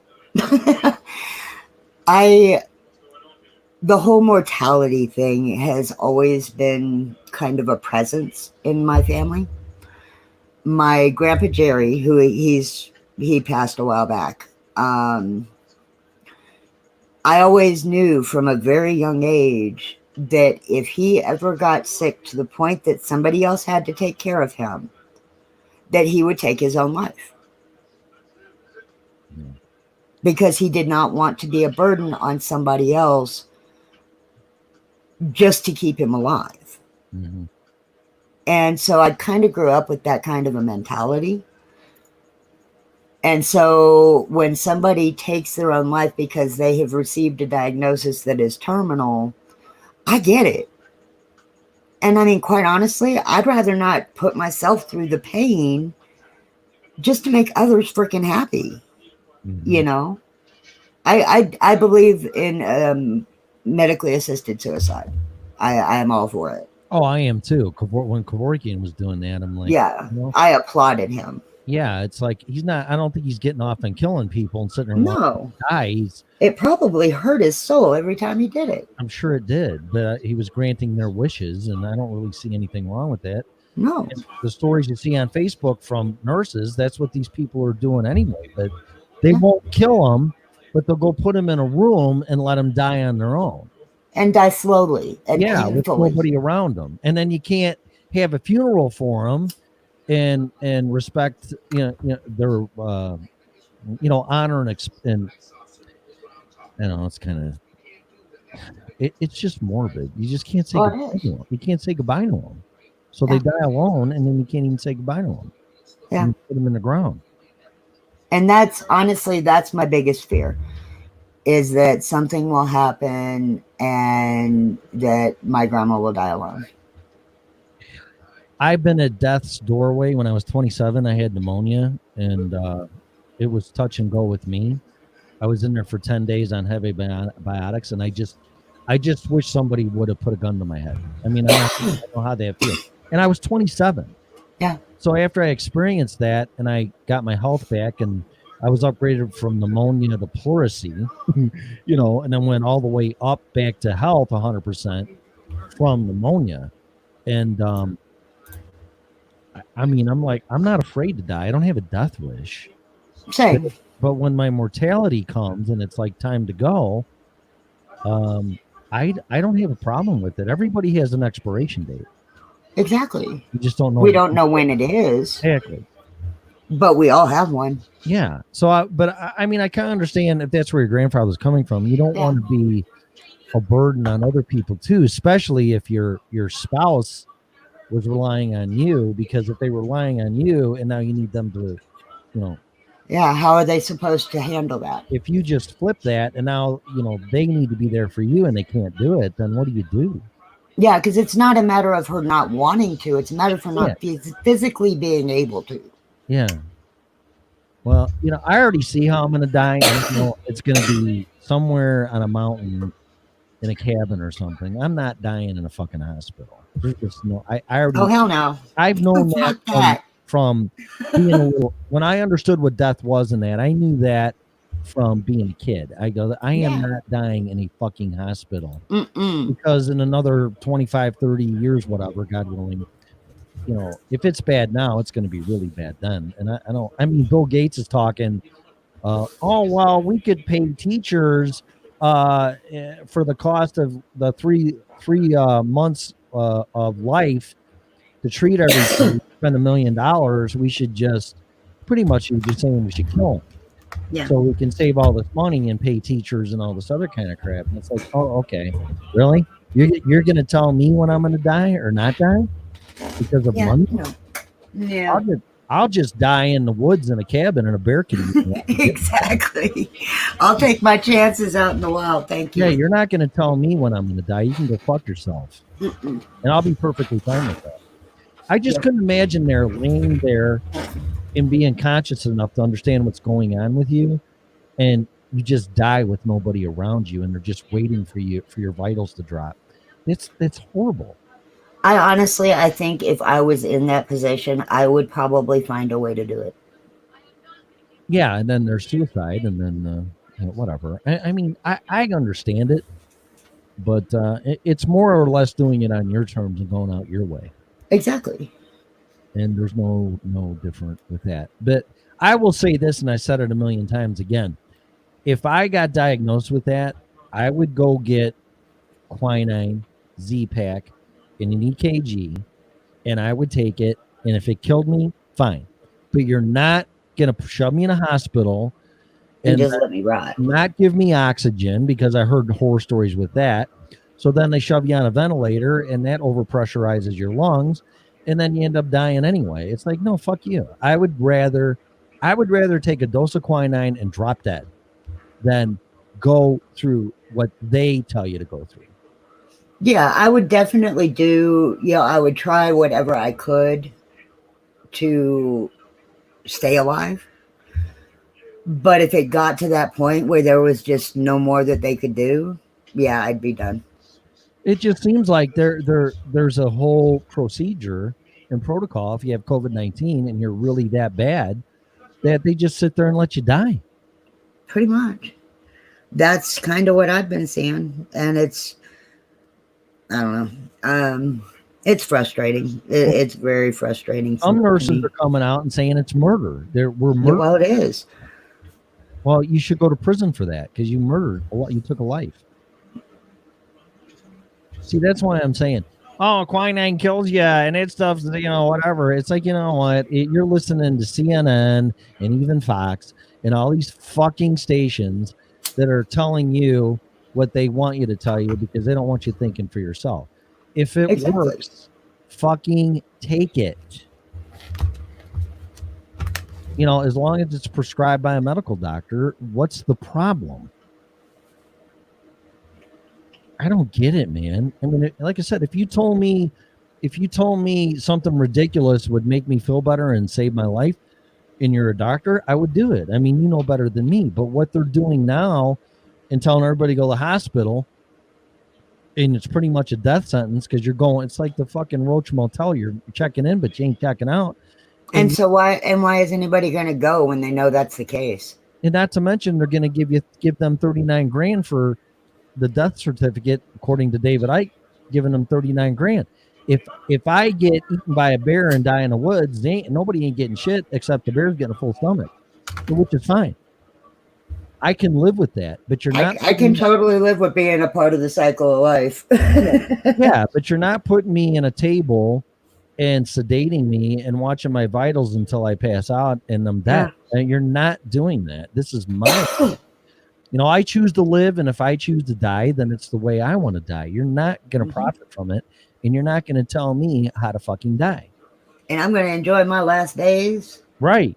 The whole mortality thing has always been kind of a presence in my family. My grandpa Jerry, who he passed a while back. I always knew from a very young age that if he ever got sick to the point that somebody else had to take care of him, that he would take his own life. Because he did not want to be a burden on somebody else just to keep him alive. Mm-hmm. And so I kind of grew up with that kind of a mentality. And so when somebody takes their own life because they have received a diagnosis that is terminal, I get it. And I mean, quite honestly, I'd rather not put myself through the pain just to make others freaking happy. You know, I believe in medically assisted suicide. I am all for it. Oh, I am too. When Kevorkian was doing that, I'm like, yeah, you know? I applauded him. Yeah, it's like he's not. I don't think he's getting off and killing people and sitting there. No, dies. It probably hurt his soul every time he did it. I'm sure it did, but he was granting their wishes, and I don't really see anything wrong with that. No, and the stories you see on Facebook from nurses, that's what these people are doing anyway. But they won't kill them, but they'll go put them in a room and let them die on their own. And die slowly and painfully. With nobody around them, and then you can't have a funeral for them and respect their honor and you know, it's kind of it's just morbid. You just can't say goodbye to them. You can't say goodbye to them, so they die alone, and then you can't even say goodbye to them. Yeah, put them in the ground. And that's honestly my biggest fear. Is that something will happen and that my grandma will die alone. I've been at death's doorway. When I was 27, I had pneumonia, and it was touch and go with me. I was in there for 10 days on heavy antibiotics, and I just wish somebody would have put a gun to my head. I mean, I don't know how they feel. And I was 27. Yeah. So after I experienced that, and I got my health back, and I was upgraded from pneumonia to pleurisy, and then went all the way up back to health 100% from pneumonia. And I mean, I'm not afraid to die. I don't have a death wish. Same. But when my mortality comes and it's like time to go, I don't have a problem with it. Everybody has an expiration date. Exactly. You just don't know. We don't know when it is. Exactly. But we all have one. Yeah. So, I mean, I kind of understand if that's where your grandfather was coming from. You don't want to be a burden on other people too, especially if your spouse was relying on you, because if they were relying on you and now you need them to, Yeah, how are they supposed to handle that? If you just flip that and now, they need to be there for you and they can't do it, then what do you do? Yeah, because it's not a matter of her not wanting to. It's a matter of her not physically being able to. Yeah. Well, I already see how I'm going to die. And, it's going to be somewhere on a mountain in a cabin or something. I'm not dying in a fucking hospital. There's just I already. Oh, hell no. I've known that from being a little. When I understood what death was and that, I knew that from being a kid. I go, I am not dying in a fucking hospital. Because in another 25, 30 years, whatever, God willing, if it's bad now, it's going to be really bad then. And I mean, Bill Gates is talking, well, we could pay teachers for the cost of the three months of life to treat everything, spend $1 million. We should just pretty much, you're just saying we should kill them. Yeah. So we can save all this money and pay teachers and all this other kind of crap. And it's like, oh, okay, really? You're going to tell me when I'm going to die or not die because of money? No. Yeah. I'll just die in the woods in a cabin and a bear can eat me. Exactly. I'll take my chances out in the wild. Thank you. Yeah, you're not going to tell me when I'm going to die. You can go fuck yourself. And I'll be perfectly fine with that. I just couldn't imagine they're laying there and being conscious enough to understand what's going on with you, and you just die with nobody around you, and they're just waiting for your vitals to drop. It's horrible. I think if I was in that position, I would probably find a way to do it. Yeah, and then there's suicide, and then whatever. I mean, I understand it, but it's more or less doing it on your terms and going out your way. Exactly. And there's no different with that. But I will say this, and I said it a million times again. If I got diagnosed with that, I would go get quinine, Z-Pack, and an EKG, and I would take it. And if it killed me, fine. But you're not going to shove me in a hospital and just let me rot. Not give me oxygen, because I heard horror stories with that. So then they shove you on a ventilator, and that overpressurizes your lungs. And then you end up dying anyway. It's like, no, fuck you. I would rather I would rather take a dose of quinine and drop dead than go through what they tell you to go through. Yeah, I would definitely do, I would try whatever I could to stay alive. But if it got to that point where there was just no more that they could do, yeah, I'd be done. It just seems like there's a whole procedure and protocol if you have COVID-19 and you're really that bad that they just sit there and let you die. Pretty much. That's kind of what I've been seeing. And it's, I don't know. It's frustrating. It's very frustrating. Some nurses are coming out and saying it's murder. We're murder. Well, it is. Well, you should go to prison for that because you murdered. You took a life. See, that's why I'm saying, oh, quinine kills you and it stuff's, whatever. It's like, you know what? You're listening to CNN and even Fox and all these fucking stations that are telling you what they want you to tell you because they don't want you thinking for yourself. If it works, fucking take it. As long as it's prescribed by a medical doctor, what's the problem? I don't get it, man. I mean, like I said, if you told me something ridiculous would make me feel better and save my life, and you're a doctor, I would do it. I mean, you know better than me. But what they're doing now and telling everybody to go to the hospital, and it's pretty much a death sentence because it's like the fucking Roach Motel. You're checking in, but you ain't checking out. And so why is anybody going to go when they know that's the case? And not to mention, they're going to give them $39,000 for the death certificate, according to David Icke, giving them $39,000. If I get eaten by a bear and die in the woods, nobody ain't getting shit except the bear's getting a full stomach, which is fine. I can live with that, but you're not. I can totally live with being a part of the cycle of life. Yeah, but you're not putting me in a table and sedating me and watching my vitals until I pass out and I'm dead. Yeah. And you're not doing that. This is my. I choose to live, and if I choose to die, then it's the way I want to die. You're not going to profit from it, and you're not going to tell me how to fucking die. And I'm going to enjoy my last days. Right.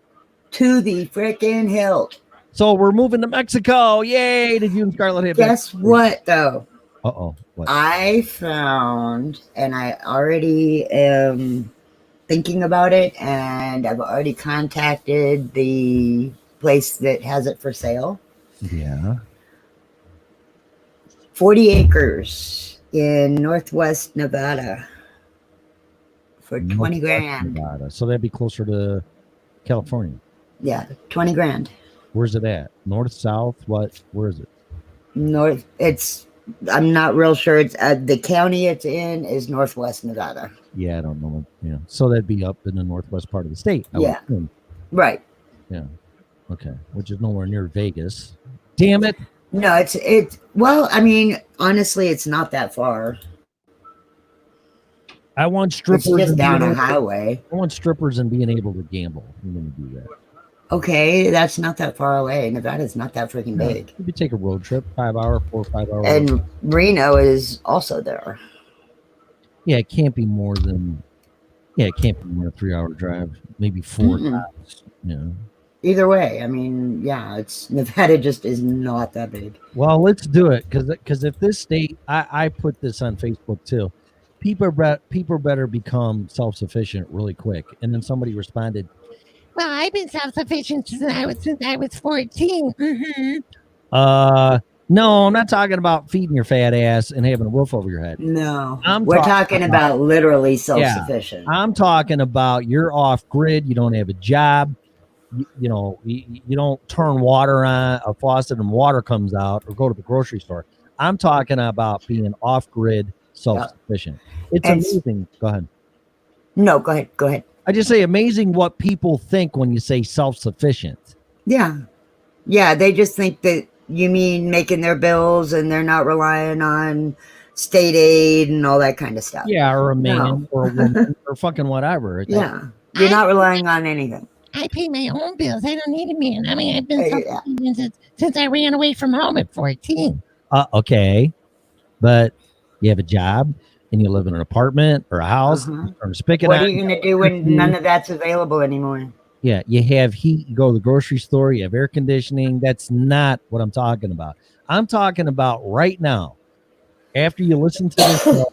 To the freaking hilt. So we're moving to Mexico. Yay! Did you and Scarlett have? Guess what, though? Uh-oh. What? I found, and I already am thinking about it, and I've already contacted the place that has it for sale. Yeah. 40 acres in Northwest Nevada for 20 grand. Nevada. So that'd be closer to California. Yeah, 20 grand. Where's it at? North, south? What? Where is it? North. I'm not real sure. It's the county it's in is Northwest Nevada. Yeah, I don't know. Yeah. So that'd be up in the northwest part of the state. Yeah. Right. Yeah. Okay. Which is nowhere near Vegas. Damn it. No, it's well, I mean, honestly, it's not that far. I want strippers. It's just down a highway. I want strippers and being able to gamble. I'm going to do that. Okay, that's not that far away. Nevada's not that freaking big. You could take a road trip, 5 hour, 4 or 5 hour. And Reno is also there. Yeah, it can't be more than. Yeah, it can't be more than a 3 hour drive. Maybe 4 times. Yeah. Either way, I mean, yeah, Nevada just is not that big. Well, let's do it because if this state, I put this on Facebook too. People better become self-sufficient really quick. And then somebody responded, well, I've been self-sufficient since I was 14. Mm-hmm. No, I'm not talking about feeding your fat ass and having a roof over your head. No, we're talking about literally self-sufficient. Yeah, I'm talking about you're off grid. You don't have a job. You don't turn water on a faucet and water comes out, or go to the grocery store. I'm talking about being off grid, self-sufficient. It's amazing. Go ahead. No, go ahead. I just say amazing what people think when you say self-sufficient. Yeah. They just think that you mean making their bills and they're not relying on state aid and all that kind of stuff. Yeah, or a man or a woman or fucking whatever. Yeah, you're not relying on anything. I pay my own bills. I don't need a man. I mean, I've been self-sufficient since I ran away from home at 14. Okay, but you have a job and you live in an apartment or a house or a spigot. What are you going to do when none of that's available anymore? Yeah, you have heat, you go to the grocery store, you have air conditioning. That's not what I'm talking about. I'm talking about right now. After you listen to this show,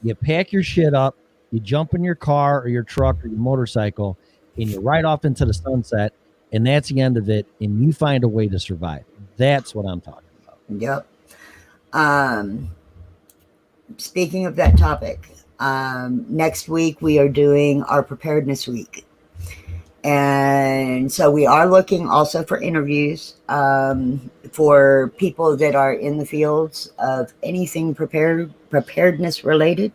you pack your shit up, you jump in your car or your truck or your motorcycle, and you ride off into the sunset, and that's the end of it, and you find a way to survive. That's what I'm talking about. Yep. Speaking of that topic, next week we are doing our preparedness week. And so we are looking also for interviews for people that are in the fields of anything preparedness related.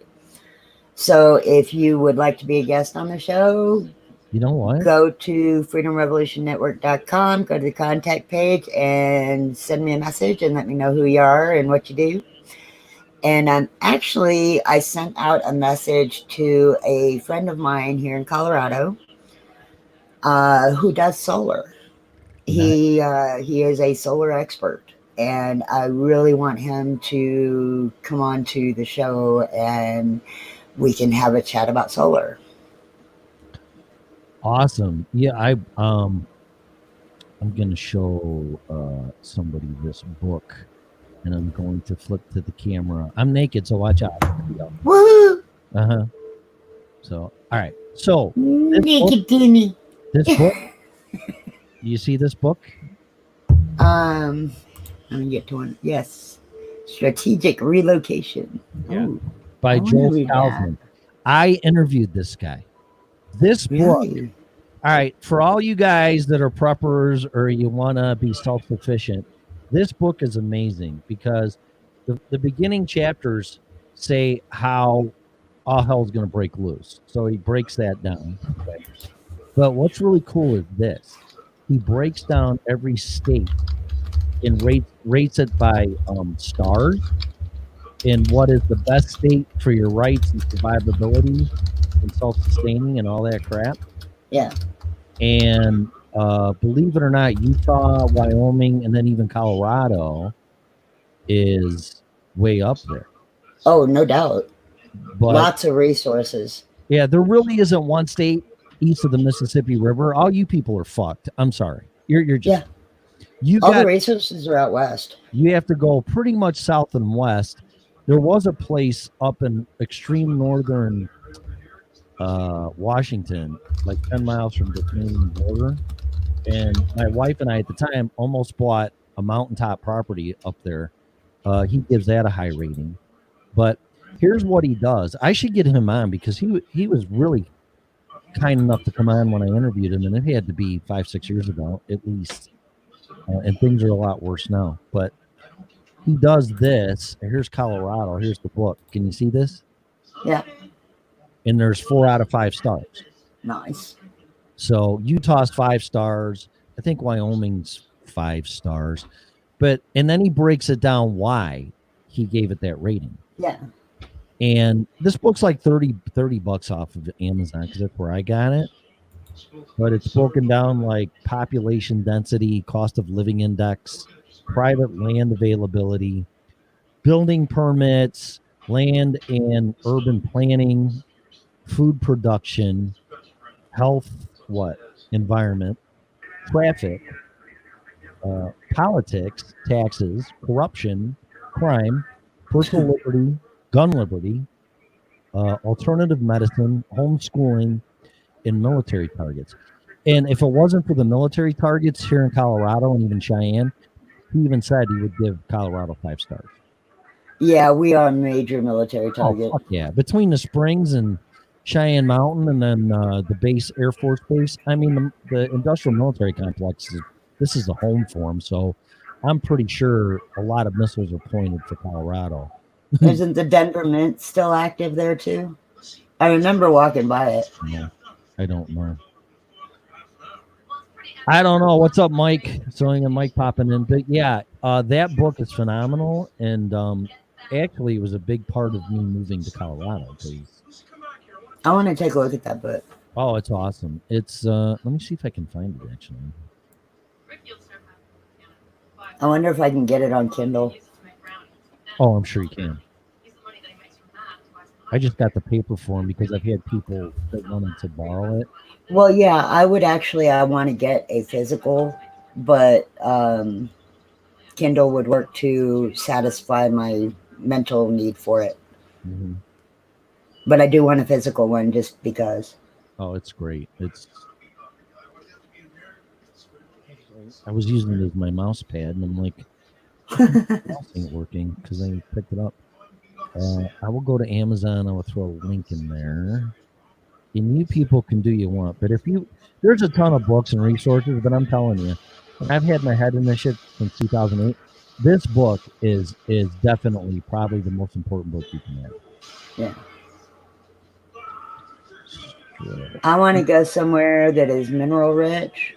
So if you would like to be a guest on the show, you know what? Go to freedomrevolutionnetwork.com, go to the contact page and send me a message and let me know who you are and what you do. And I sent out a message to a friend of mine here in Colorado who does solar. He is a solar expert, and I really want him to come on to the show and we can have a chat about solar. Awesome. Yeah, I'm going to show somebody this book, and I'm going to flip to the camera. I'm naked, so watch out. Woo! Uh-huh. So, all right. So, naked Timmy. This book. You see this book? Let me get to one. Yes. Strategic Relocation. Yeah. By Joel Kaufman. I interviewed this guy. This book. All right, for all you guys that are preppers or you want to be self-sufficient, this book is amazing because the beginning chapters say how all hell's going to break loose. So he breaks that down. Okay? But what's really cool is this. He breaks down every state and rates it by stars and what is the best state for your rights and survivability and self-sustaining and all that crap. Yeah. And believe it or not, Utah, Wyoming, and then even Colorado is way up there. Oh, no doubt. But, lots of resources. Yeah, there really isn't one state east of the Mississippi River. All you people are fucked. I'm sorry. You're just the resources are out west. You have to go pretty much south and west. There was a place up in extreme northern Washington, like 10 miles from the Canadian border. And my wife and I at the time almost bought a mountaintop property up there. He gives that a high rating. But here's what he does. I should get him on because he was really kind enough to come on when I interviewed him, and it had to be 5-6 years ago at least. And things are a lot worse now. But he does this. Here's Colorado. Here's the book. Can you see this? Yeah. And there's 4 out of 5 stars. Nice. So Utah's 5 stars. I think Wyoming's 5 stars. And then he breaks it down why he gave it that rating. Yeah. And this book's like $30 off of Amazon because that's where I got it. But it's broken down like population density, cost of living index, private land availability, building permits, land and urban planning, food production, health, environment, traffic, politics, taxes, corruption, crime, personal liberty, gun liberty, alternative medicine, homeschooling, and military targets. And if it wasn't for the military targets here in Colorado and even Cheyenne, he even said he would give Colorado 5 stars. Yeah, we are a major military target. Oh, fuck yeah. Between the Springs and Cheyenne Mountain and then the base, Air Force Base, I mean, the industrial military complex, this is the home for them. So I'm pretty sure a lot of missiles are pointed for Colorado. Isn't the Denver Mint still active there too? I remember walking by it. No, I don't know. I don't know. What's up, Mike? So Mike popping in. But yeah, that book is phenomenal. And actually, it was a big part of me moving to Colorado. I want to take a look at that book. Oh, it's awesome. It's let me see if I can find it actually. I wonder if I can get it on Kindle. Oh, I'm sure you can. I just got the paper for him because I've had people that wanted to borrow it. Well, yeah, I would actually. I want to get a physical, but Kindle would work to satisfy my mental need for it. Mhm. But I do want a physical one just because. Oh, it's great. I was using it as my mouse pad, and I'm like, mouse ain't working because I picked it up. I will go to Amazon. I will throw a link in there. And you people can do you want, but there's a ton of books and resources, but I'm telling you, and I've had my head in this shit since 2008. This book is definitely probably the most important book you can have. Yeah. I want to go somewhere that is mineral rich.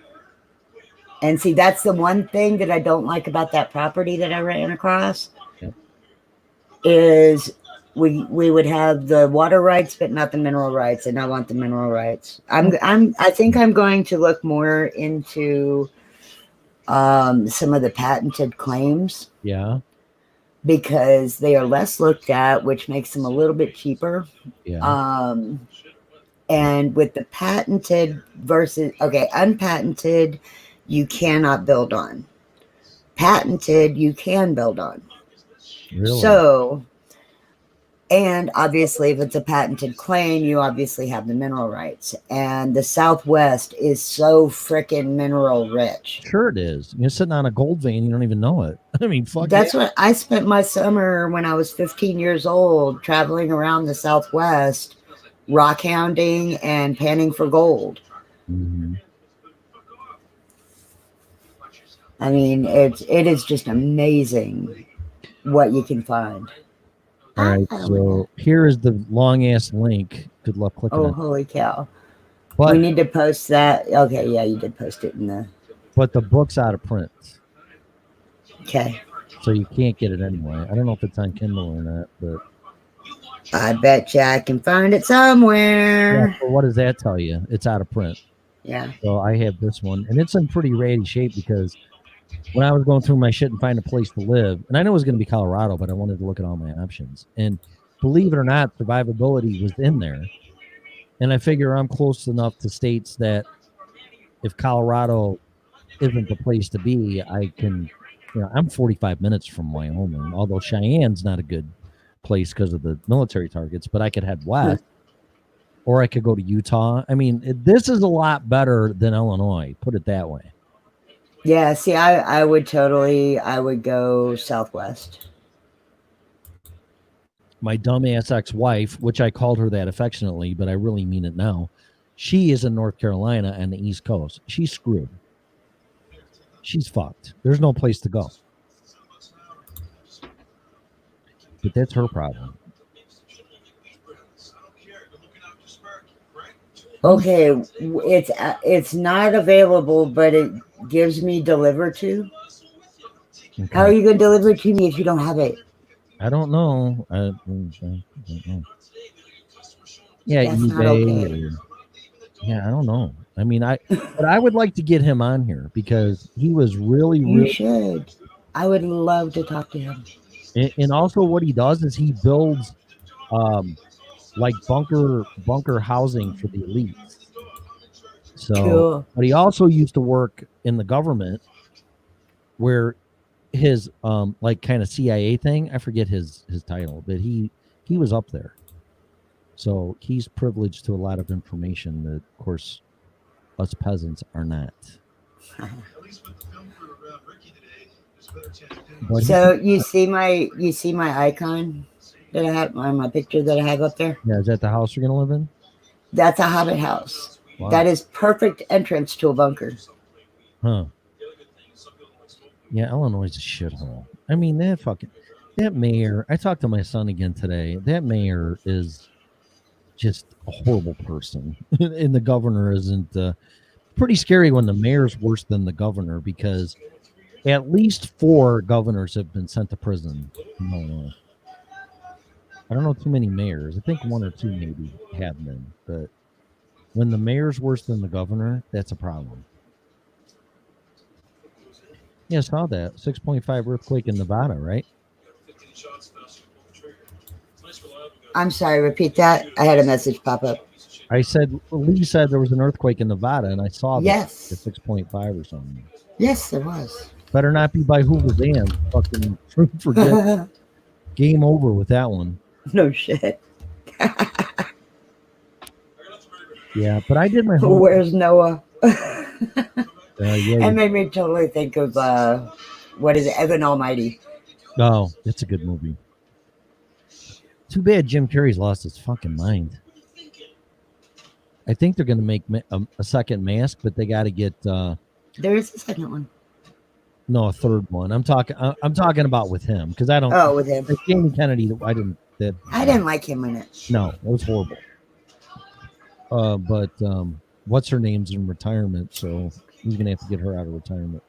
And see, that's the one thing that I don't like about that property that I ran across. Yep. Is we would have the water rights, but not the mineral rights, and I want the mineral rights. I think I'm going to look more into some of the patented claims. Yeah. Because they are less looked at, which makes them a little bit cheaper. Yeah. And with the patented versus unpatented, you cannot build on. Patented, you can build on. Really? So, and obviously, if it's a patented claim, you obviously have the mineral rights. And the Southwest is so freaking mineral rich. Sure it is. You're sitting on a gold vein, you don't even know it. I mean, fuck. That's what I spent my summer when I was 15 years old, traveling around the Southwest, rock hounding and panning for gold. Mm-hmm. I mean, it is just amazing what you can find. All right, so here is the long ass link. Good luck clicking it. Holy cow. But we need to post that. Okay, yeah, you did post it in the. But the book's out of print. Okay. So you can't get it anyway. I don't know if it's on Kindle or not, but I bet you I can find it somewhere. Yeah, so what does that tell you? It's out of print. Yeah. So I have this one, and it's in pretty ratty shape because when I was going through my shit and find a place to live, and I know it was going to be Colorado, but I wanted to look at all my options. And believe it or not, survivability was in there. And I figure I'm close enough to states that if Colorado isn't the place to be, I can, I'm 45 minutes from Wyoming, although Cheyenne's not a good place because of the military targets, but I could head west or I could go to Utah. I mean, this is a lot better than Illinois, put it that way. Yeah, see, I would go Southwest. My dumbass ex-wife, which I called her that affectionately, but I really mean it now, she is in North Carolina on the East Coast. She's screwed. She's fucked. There's no place to go. But that's her problem. Okay, it's not available, but it gives me deliver to. Okay. How are you going to deliver to me if you don't have it? I don't know. I don't know. Yeah, that's eBay. Not okay. Yeah, I don't know. I mean, but I would like to get him on here because he was really. You should. I would love to talk to him. And also, what he does is he builds, like bunker housing for the elites. So, cool. But he also used to work in the government, where his like kind of CIA thing. I forget his title, but he was up there. So he's privileged to a lot of information that, of course, us peasants are not. So you see my icon that I have, my picture that I have up there? Yeah, is that the house you're gonna live in? That's a Hobbit house. Wow. That is perfect entrance to a bunker. Huh. Yeah, Illinois is a shithole. I mean, that mayor, I talked to my son again today. That mayor is just a horrible person. And the governor isn't. Pretty scary when the mayor's worse than the governor, because at least 4 governors have been sent to prison in Illinois. I don't know too many mayors. I think 1 or 2 maybe have been. But when the mayor's worse than the governor, that's a problem. Yeah, I saw that. 6.5 earthquake in Nevada, right? I'm sorry, repeat that. I had a message pop up. I said, Lee said there was an earthquake in Nevada, and I saw that. Yes. At 6.5 or something. Yes, there was. Better not be by Hoover Dam. Fucking forget. Game over with that one. No shit. Yeah, but I did my homework. Where's Noah? Yeah, That made me totally think of what is it, Evan Almighty. Oh, it's a good movie. Too bad Jim Carrey's lost his fucking mind. I think they're going to make a second Mask, but they got to get. There is a second one. No, a third one. I'm talking about with him because I don't. Oh, with him. Jamie Kennedy. I didn't like him in it. No, it was horrible. But what's her name's in retirement, so he's gonna have to get her out of retirement.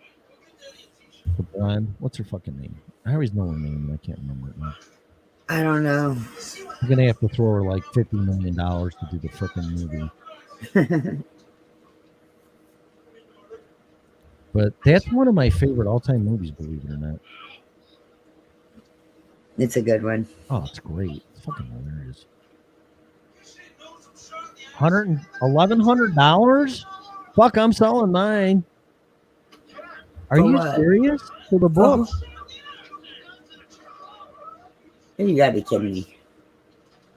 The blonde. What's her fucking name? I always know her name, and I can't remember it now. I don't know. I'm gonna have to throw her like $50 million to do the freaking movie. But that's one of my favorite all-time movies, believe it or not. It's a good one. Oh, it's great. It's fucking hilarious. $1,100? Fuck, I'm selling mine. Are you serious? For the book? You gotta be kidding me.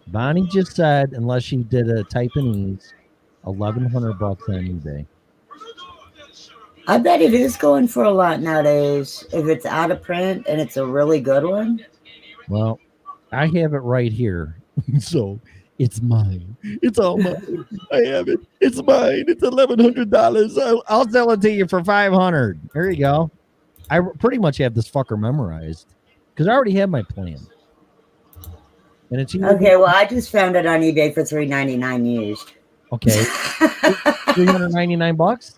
Bonnie just said, unless she did a type in ease, $1,100 on eBay. I bet it is going for a lot nowadays. If it's out of print and it's a really good one. Well, I have it right here. So it's mine. It's all mine. I have it. It's mine. It's $1,100. I'll sell it to you for $500. There you go. I pretty much have this fucker memorized because I already have my plan. And it's okay. Well, I just found it on eBay for $3.99 used. Okay. $399?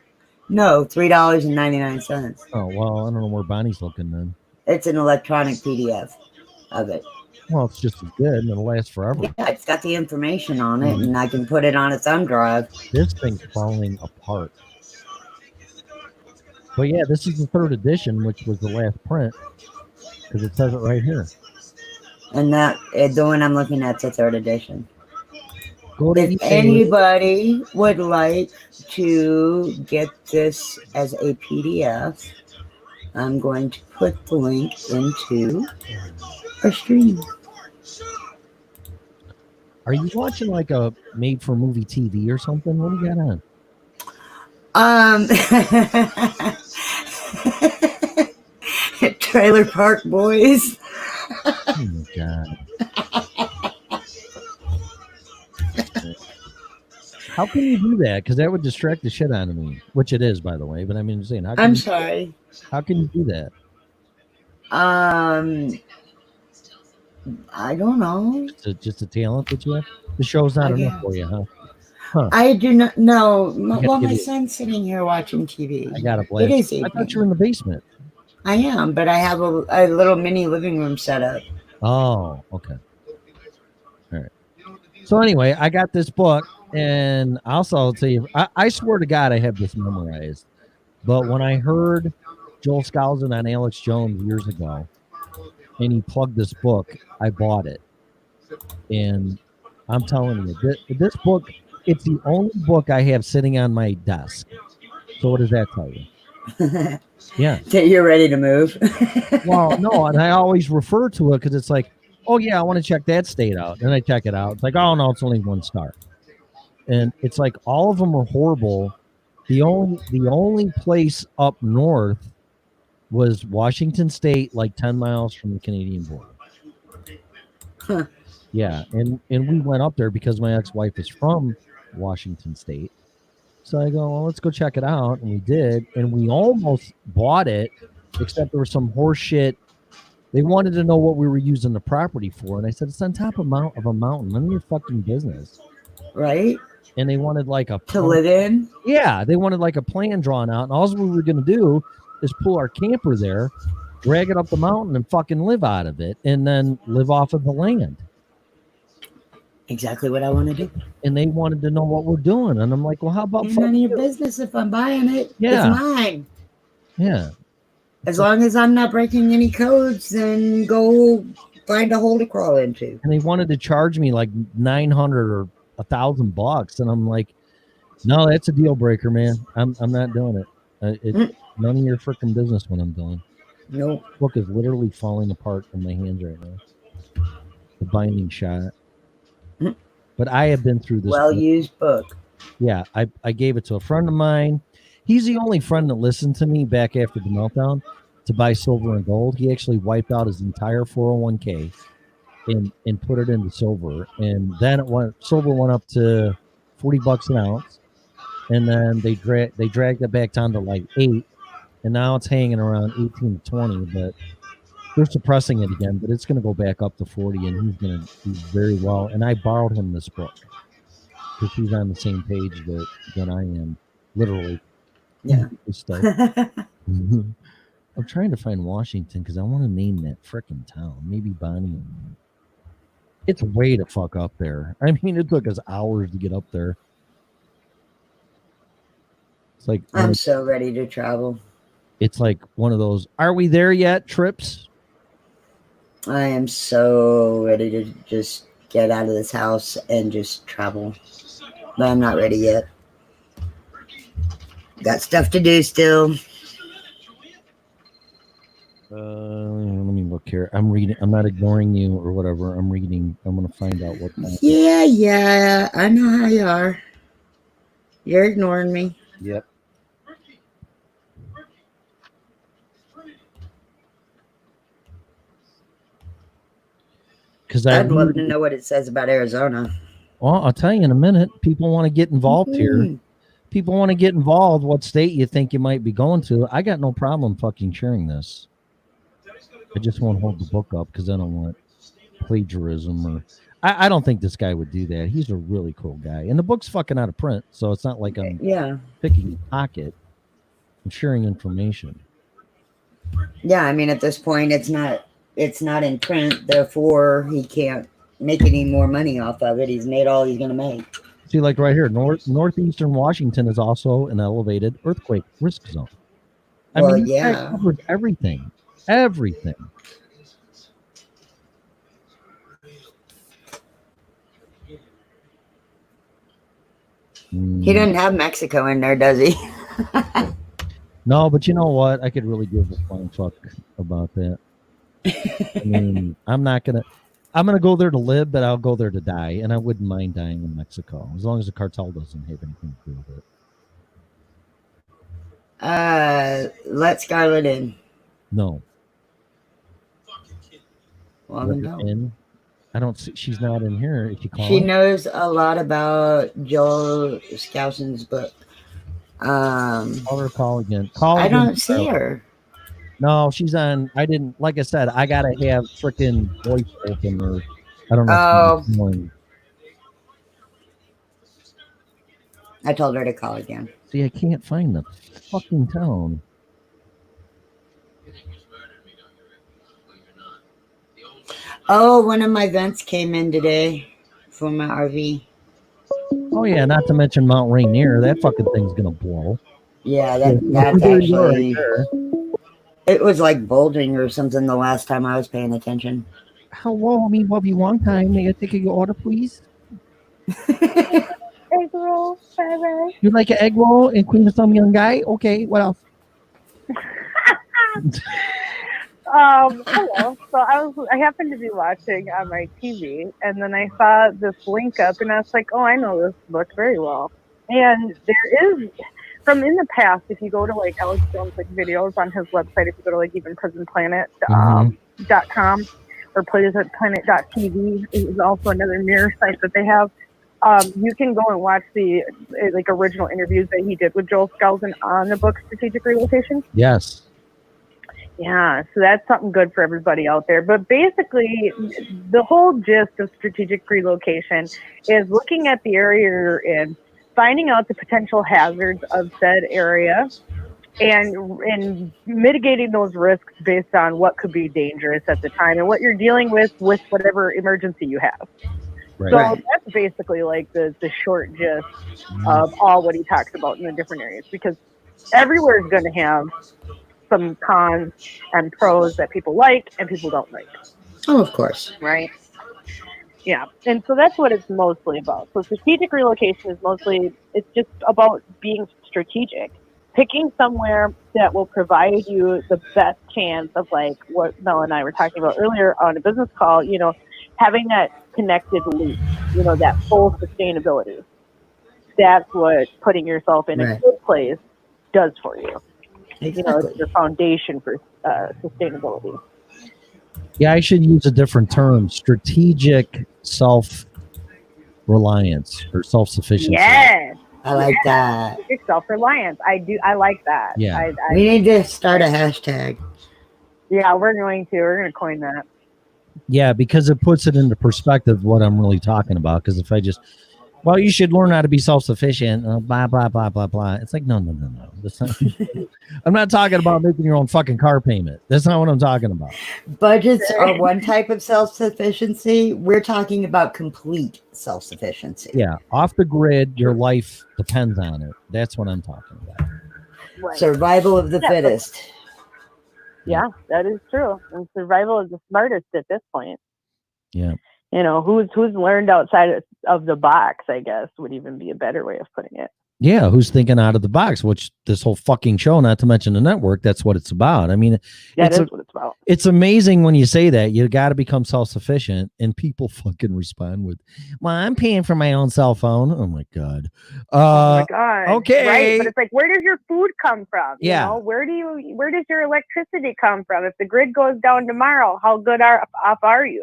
No, $3.99. Oh well, I don't know where Bonnie's looking then. It's an electronic PDF of it. Well, it's just as good and it'll last forever. Yeah, it's got the information on it, and I can put it on a thumb drive. This thing's falling apart. But yeah, this is the 3rd edition, which was the last print, because it says it right here. And that the one I'm looking at is the 3rd edition. If anybody would like to get this as a PDF, I'm going to put the link into our stream. Are you watching like a made-for-movie TV or something? What do you got on? Trailer Park Boys. Oh my god. How can you do that? Because that would distract the shit out of me, which it is, by the way. But I mean, I'm saying, I'm sorry. How can you do that? I don't know. Just a talent that you have. The show's not enough for you, huh? I do not know. Well, my son's sitting here watching TV. I got to blame. It is. I thought you were in the basement. I am, but I have a little mini living room set up. Oh, okay. All right. So anyway, I got this book, and also I'll tell you, I swear to God I have this memorized. But when I heard Joel Skousen on Alex Jones years ago, and he plugged this book, I bought it. And I'm telling you, this book, it's the only book I have sitting on my desk. So what does that tell you? Yeah. That you're ready to move. Well, no, and I always refer to it because it's like, oh yeah, I want to check that state out. And I check it out. It's like, oh no, it's only 1 star. And it's like all of them are horrible. The only place up north was Washington State, like 10 miles from the Canadian border. Huh. Yeah, and we went up there because my ex-wife is from Washington State. So I go, well, let's go check it out. And we did. And we almost bought it, except there was some horse shit. They wanted to know what we were using the property for. And I said, it's on top of a mountain. None of your fucking business. Right? And they wanted like to live in? Yeah, they wanted like a plan drawn out. And all we were going to do is pull our camper there, drag it up the mountain, and fucking live out of it. And then live off of the land. Exactly what I want to do. And they wanted to know what we're doing. And I'm like, well, how about none of your business if I'm buying it? Yeah. It's mine. Yeah. As long as I'm not breaking any codes, then go find a hole to crawl into. And they wanted to charge me like $900 or $1,000, and I'm like, no, that's a deal breaker, man. I'm not doing it. It's none of your freaking business when I'm done. Nope. The book is literally falling apart in my hands right now. The binding shot. But I have been through this. Well-used book. Yeah, I gave it to a friend of mine. He's the only friend that listened to me back after the meltdown to buy silver and gold. He actually wiped out his entire 401k and put it into silver. And then silver went up to $40 an ounce. And then they dragged it back down to like 8. And now it's hanging around 18 to 20, but they're suppressing it again, but it's going to go back up to 40, and he's going to do very well. And I borrowed him this book because he's on the same page that I am, literally. Yeah. Stuff. I'm trying to find Washington because I want to name that frickin' town. Maybe Bonnie. It's way to fuck up there. I mean, it took us hours to get up there. It's like I'm so ready to travel. It's like one of those, are we there yet trips? I am so ready to just get out of this house and just travel. But I'm not ready yet. Got stuff to do still. Let me look here. I'm reading. I'm not ignoring you or whatever. I'm reading. I'm going to find out what. Yeah. I know how you are. You're ignoring me. Yep. I'd love to know what it says about Arizona. Well, I'll tell you in a minute. People want to get involved here. People want to get involved. What state you think you might be going to? I got no problem fucking sharing this. I just won't hold the book up because I don't want plagiarism or. I don't think this guy would do that. He's a really cool guy, and the book's fucking out of print, so it's not like I'm picking his pocket. I'm sharing information. Yeah, I mean, at this point, it's not in print, therefore he can't make any more money off of it. He's made all he's going to make. See, like right here, northeastern Washington is also an elevated earthquake risk zone. I mean, yeah, covered everything. He doesn't have Mexico in there, does he? No, but you know what? I could really give a flying fuck about that. I mean, I'm going to go there to live, but I'll go there to die. And I wouldn't mind dying in Mexico as long as the cartel doesn't have anything to do with it. Let Scarlett in. No. Well, no. I don't see, she's not in here. If you call she her. knows a lot about Joel Skousen's book. Call her again. I don't see her. No, she's on. I didn't, like I said, I gotta have freaking voice open or I don't know. I told her to call again. See, I can't find the fucking tone. Oh, one of my vents came in today for my RV. Oh yeah, not to mention Mount Rainier. That fucking thing's gonna blow. Yeah, that's actually. It was like bulging or something the last time I was paying attention. Hello, me Bobby one time. May I take your order, please? Egg roll, bye-bye. You like an egg roll and cream of some young guy? Okay, what else? Hello. So I happened to be watching on my TV, and then I saw this link up, and I was like, "Oh, I know this book very well." And there is, from in the past, if you go to like Alex Jones like videos on his website, if you go to like even prisonplanet.com or prisonplanet.tv, is also another mirror site that they have. You can go and watch the like original interviews that he did with Joel Skousen on the book Strategic Relocation. Yes. Yeah, so that's something good for everybody out there. But basically, the whole gist of strategic relocation is looking at the area you're in, finding out the potential hazards of said area, and mitigating those risks based on what could be dangerous at the time and what you're dealing with whatever emergency you have. Right. So that's basically like the short gist of all what he talks about in the different areas, because everywhere is going to have some cons and pros that people like and people don't like. Oh, of course. right? Yeah, and so that's what it's mostly about. So strategic relocation is mostly, it's just about being strategic, picking somewhere that will provide you the best chance of, like what Mel and I were talking about earlier on a business call, you know, having that connected loop, you know, that full sustainability. That's what putting yourself in a Right. good place does for you. You know, Exactly. it's your foundation for sustainability. Yeah, I should use a different term: strategic self-reliance or self-sufficiency. Yes. I like that. Self-reliance. I like that. Yeah. We need to start a hashtag. Yeah, we're going to coin that. Yeah, because it puts it into perspective what I'm really talking about. Because if I just, well, you should learn how to be self-sufficient, blah, blah, blah, blah, blah. It's like, no. That's not, I'm not talking about making your own fucking car payment. That's not what I'm talking about. Budgets are one type of self-sufficiency. We're talking about complete self-sufficiency. Yeah, off the grid, your life depends on it. That's what I'm talking about. Right. Survival of the fittest. Yeah, that is true. And survival is the smartest at this point. Yeah. You know, who's learned outside of the box, I guess, would even be a better way of putting it. Yeah, who's thinking out of the box, which this whole fucking show, not to mention the network, that's what it's about. I mean, That is what it's about. It's amazing when you say that. You got to become self-sufficient, and people fucking respond with, well, I'm paying for my own cell phone. Oh, my God. Oh, my God. Okay. Right, but it's like, where does your food come from? Yeah. You know, where does your electricity come from? If the grid goes down tomorrow, how good off are you?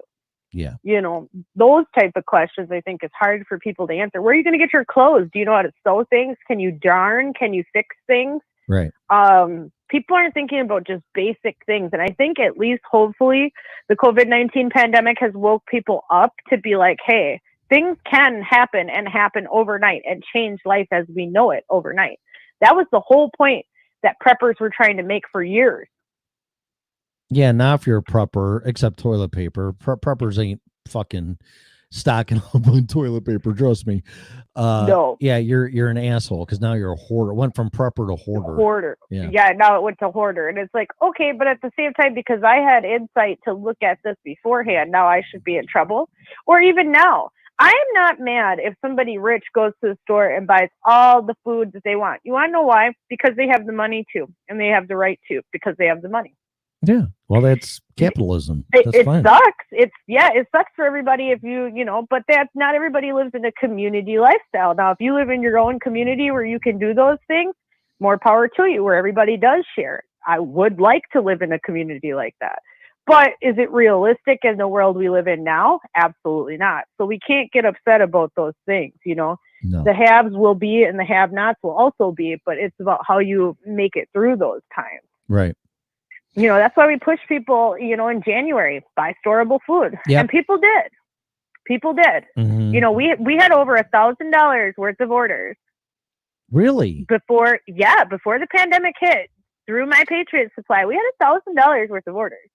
Yeah. You know, those type of questions, I think, is hard for people to answer. Where are you going to get your clothes? Do you know how to sew things? Can you darn? Can you fix things? Right. People aren't thinking about just basic things. And I think at least, hopefully, the COVID-19 pandemic has woke people up to be like, hey, things can happen and happen overnight and change life as we know it overnight. That was the whole point that preppers were trying to make for years. Yeah, now if you're a prepper, except toilet paper, preppers ain't fucking stocking up on toilet paper. Trust me. No. Yeah, you're an asshole because now you're a hoarder. Went from prepper to hoarder. Yeah, now it went to hoarder. And it's like, okay, but at the same time, because I had insight to look at this beforehand, now I should be in trouble. Or even now, I am not mad if somebody rich goes to the store and buys all the food that they want. You want to know why? Because they have the money to, and they have the right to, because they have the money. Yeah. Well, that's capitalism. That's It fine. sucks. It sucks for everybody if you know, but that's not everybody lives in a community lifestyle. Now, if you live in your own community where you can do those things, more power to you, where everybody does share. I would like to live in a community like that. But is it realistic in the world we live in now? Absolutely not. So we can't get upset about those things, you know. No. The haves will be and the have-nots will also be, but it's about how you make it through those times. Right. You know, that's why we push people, you know, in January, buy storable food. Yep. And people did. Mhm. You know, we had over $1,000 worth of orders Really? before the pandemic hit. Through My Patriot Supply, we had $1,000 worth of orders.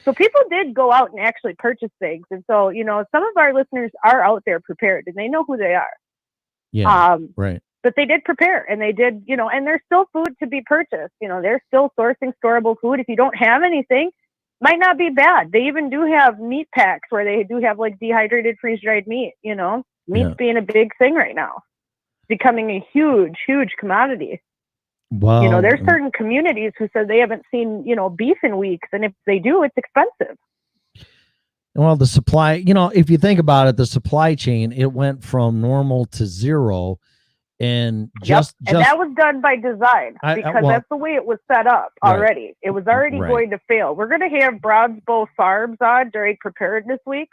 So people did go out and actually purchase things. And so, you know, some of our listeners are out there prepared and they know who they are. Yeah. Right. But they did prepare and they did, you know, and there's still food to be purchased. You know, they're still sourcing storable food. If you don't have anything, might not be bad. They even do have meat packs where they do have like dehydrated, freeze-dried meat, you know, meat's being a big thing right now, becoming a huge, huge commodity. Wow. You know, there's certain communities who said they haven't seen, you know, beef in weeks. And if they do, it's expensive. Well, the supply, you know, if you think about it, the supply chain, it went from normal to zero. And And that was done by design because well, that's the way it was set up Right. already. It was already Right. going to fail. We're going to have Broadsbow Farms on during Preparedness Week.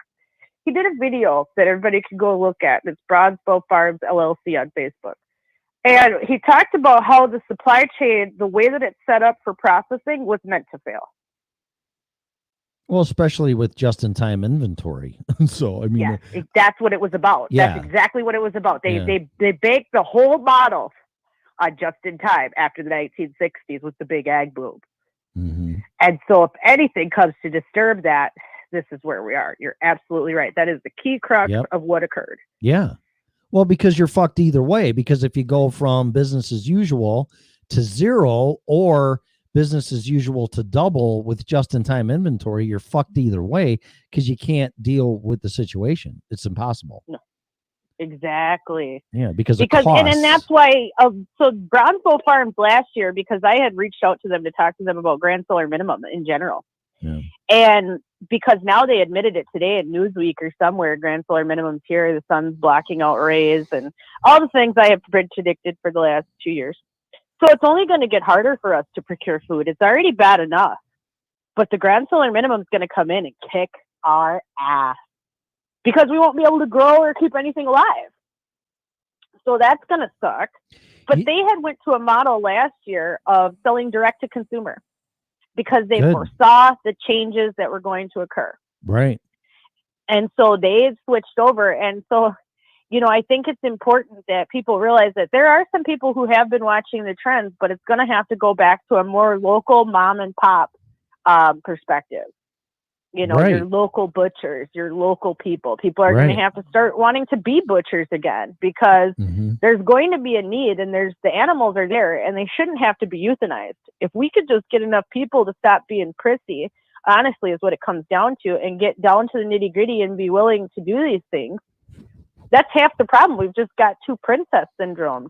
He did a video that everybody can go look at. It's Broadsbow Farms LLC on Facebook. And he talked about how the supply chain, the way that it's set up for processing, was meant to fail. well, especially with just-in-time inventory. So, I mean, That's what it was about. Yeah. That's exactly what it was about. They Yeah. they baked the whole model on just in time after the 1960s with the big ag boom. Mhm. And so if anything comes to disturb that, this is where we are. You're absolutely right. That is the key crux Yep. of what occurred. Yeah. Well, because you're fucked either way. Because if you go from business as usual to zero or business as usual to double with just-in-time inventory, you're fucked either way because you can't deal with the situation. It's impossible. No. Exactly. Yeah, because and that's why. So Brownsville Farms last year, because I had reached out to them to talk to them about Grand Solar Minimum in general, and because now they admitted it today in Newsweek or somewhere, Grand Solar Minimum's here, the sun's blocking out rays, and all the things I have predicted for the last 2 years. So it's only going to get harder for us to procure food. It's already bad enough, but the Grand Solar Minimum is going to come in and kick our ass, because we won't be able to grow or keep anything alive. So that's going to suck. But they had went to a model last year of selling direct to consumer because they foresaw the changes that were going to occur. Right. And so they had switched over. And so, you know, I think it's important that people realize that there are some people who have been watching the trends, but it's going to have to go back to a more local mom and pop perspective. You know, your local butchers, your local people. People are going to have to start wanting to be butchers again, because there's going to be a need, and the animals are there, and they shouldn't have to be euthanized. If we could just get enough people to stop being prissy, honestly, is what it comes down to, and get down to the nitty gritty and be willing to do these things, that's half the problem. We've just got too princess syndromed.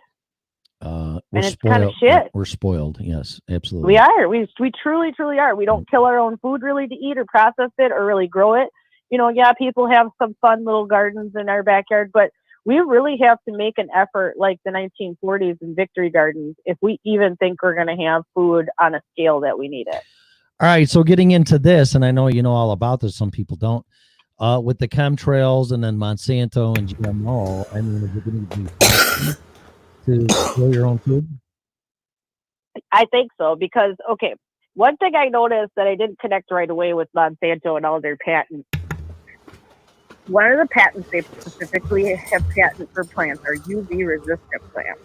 We're it's spoiled. kind of shit. We're spoiled. Yes, absolutely. We are. We truly, truly are. We don't kill our own food really to eat or process it or really grow it. You know, yeah, people have some fun little gardens in our backyard, but we really have to make an effort like the 1940s in Victory Gardens if we even think we're going to have food on a scale that we need it. All right. So getting into this, and I know you know all about this, some people don't, with the chemtrails and then Monsanto and GMO, I mean, is it going to be to grow your own food? I think so, because, okay, one thing I noticed that I didn't connect right away with Monsanto and all their patents. One of the patents they specifically have patent for plants are UV resistant plants.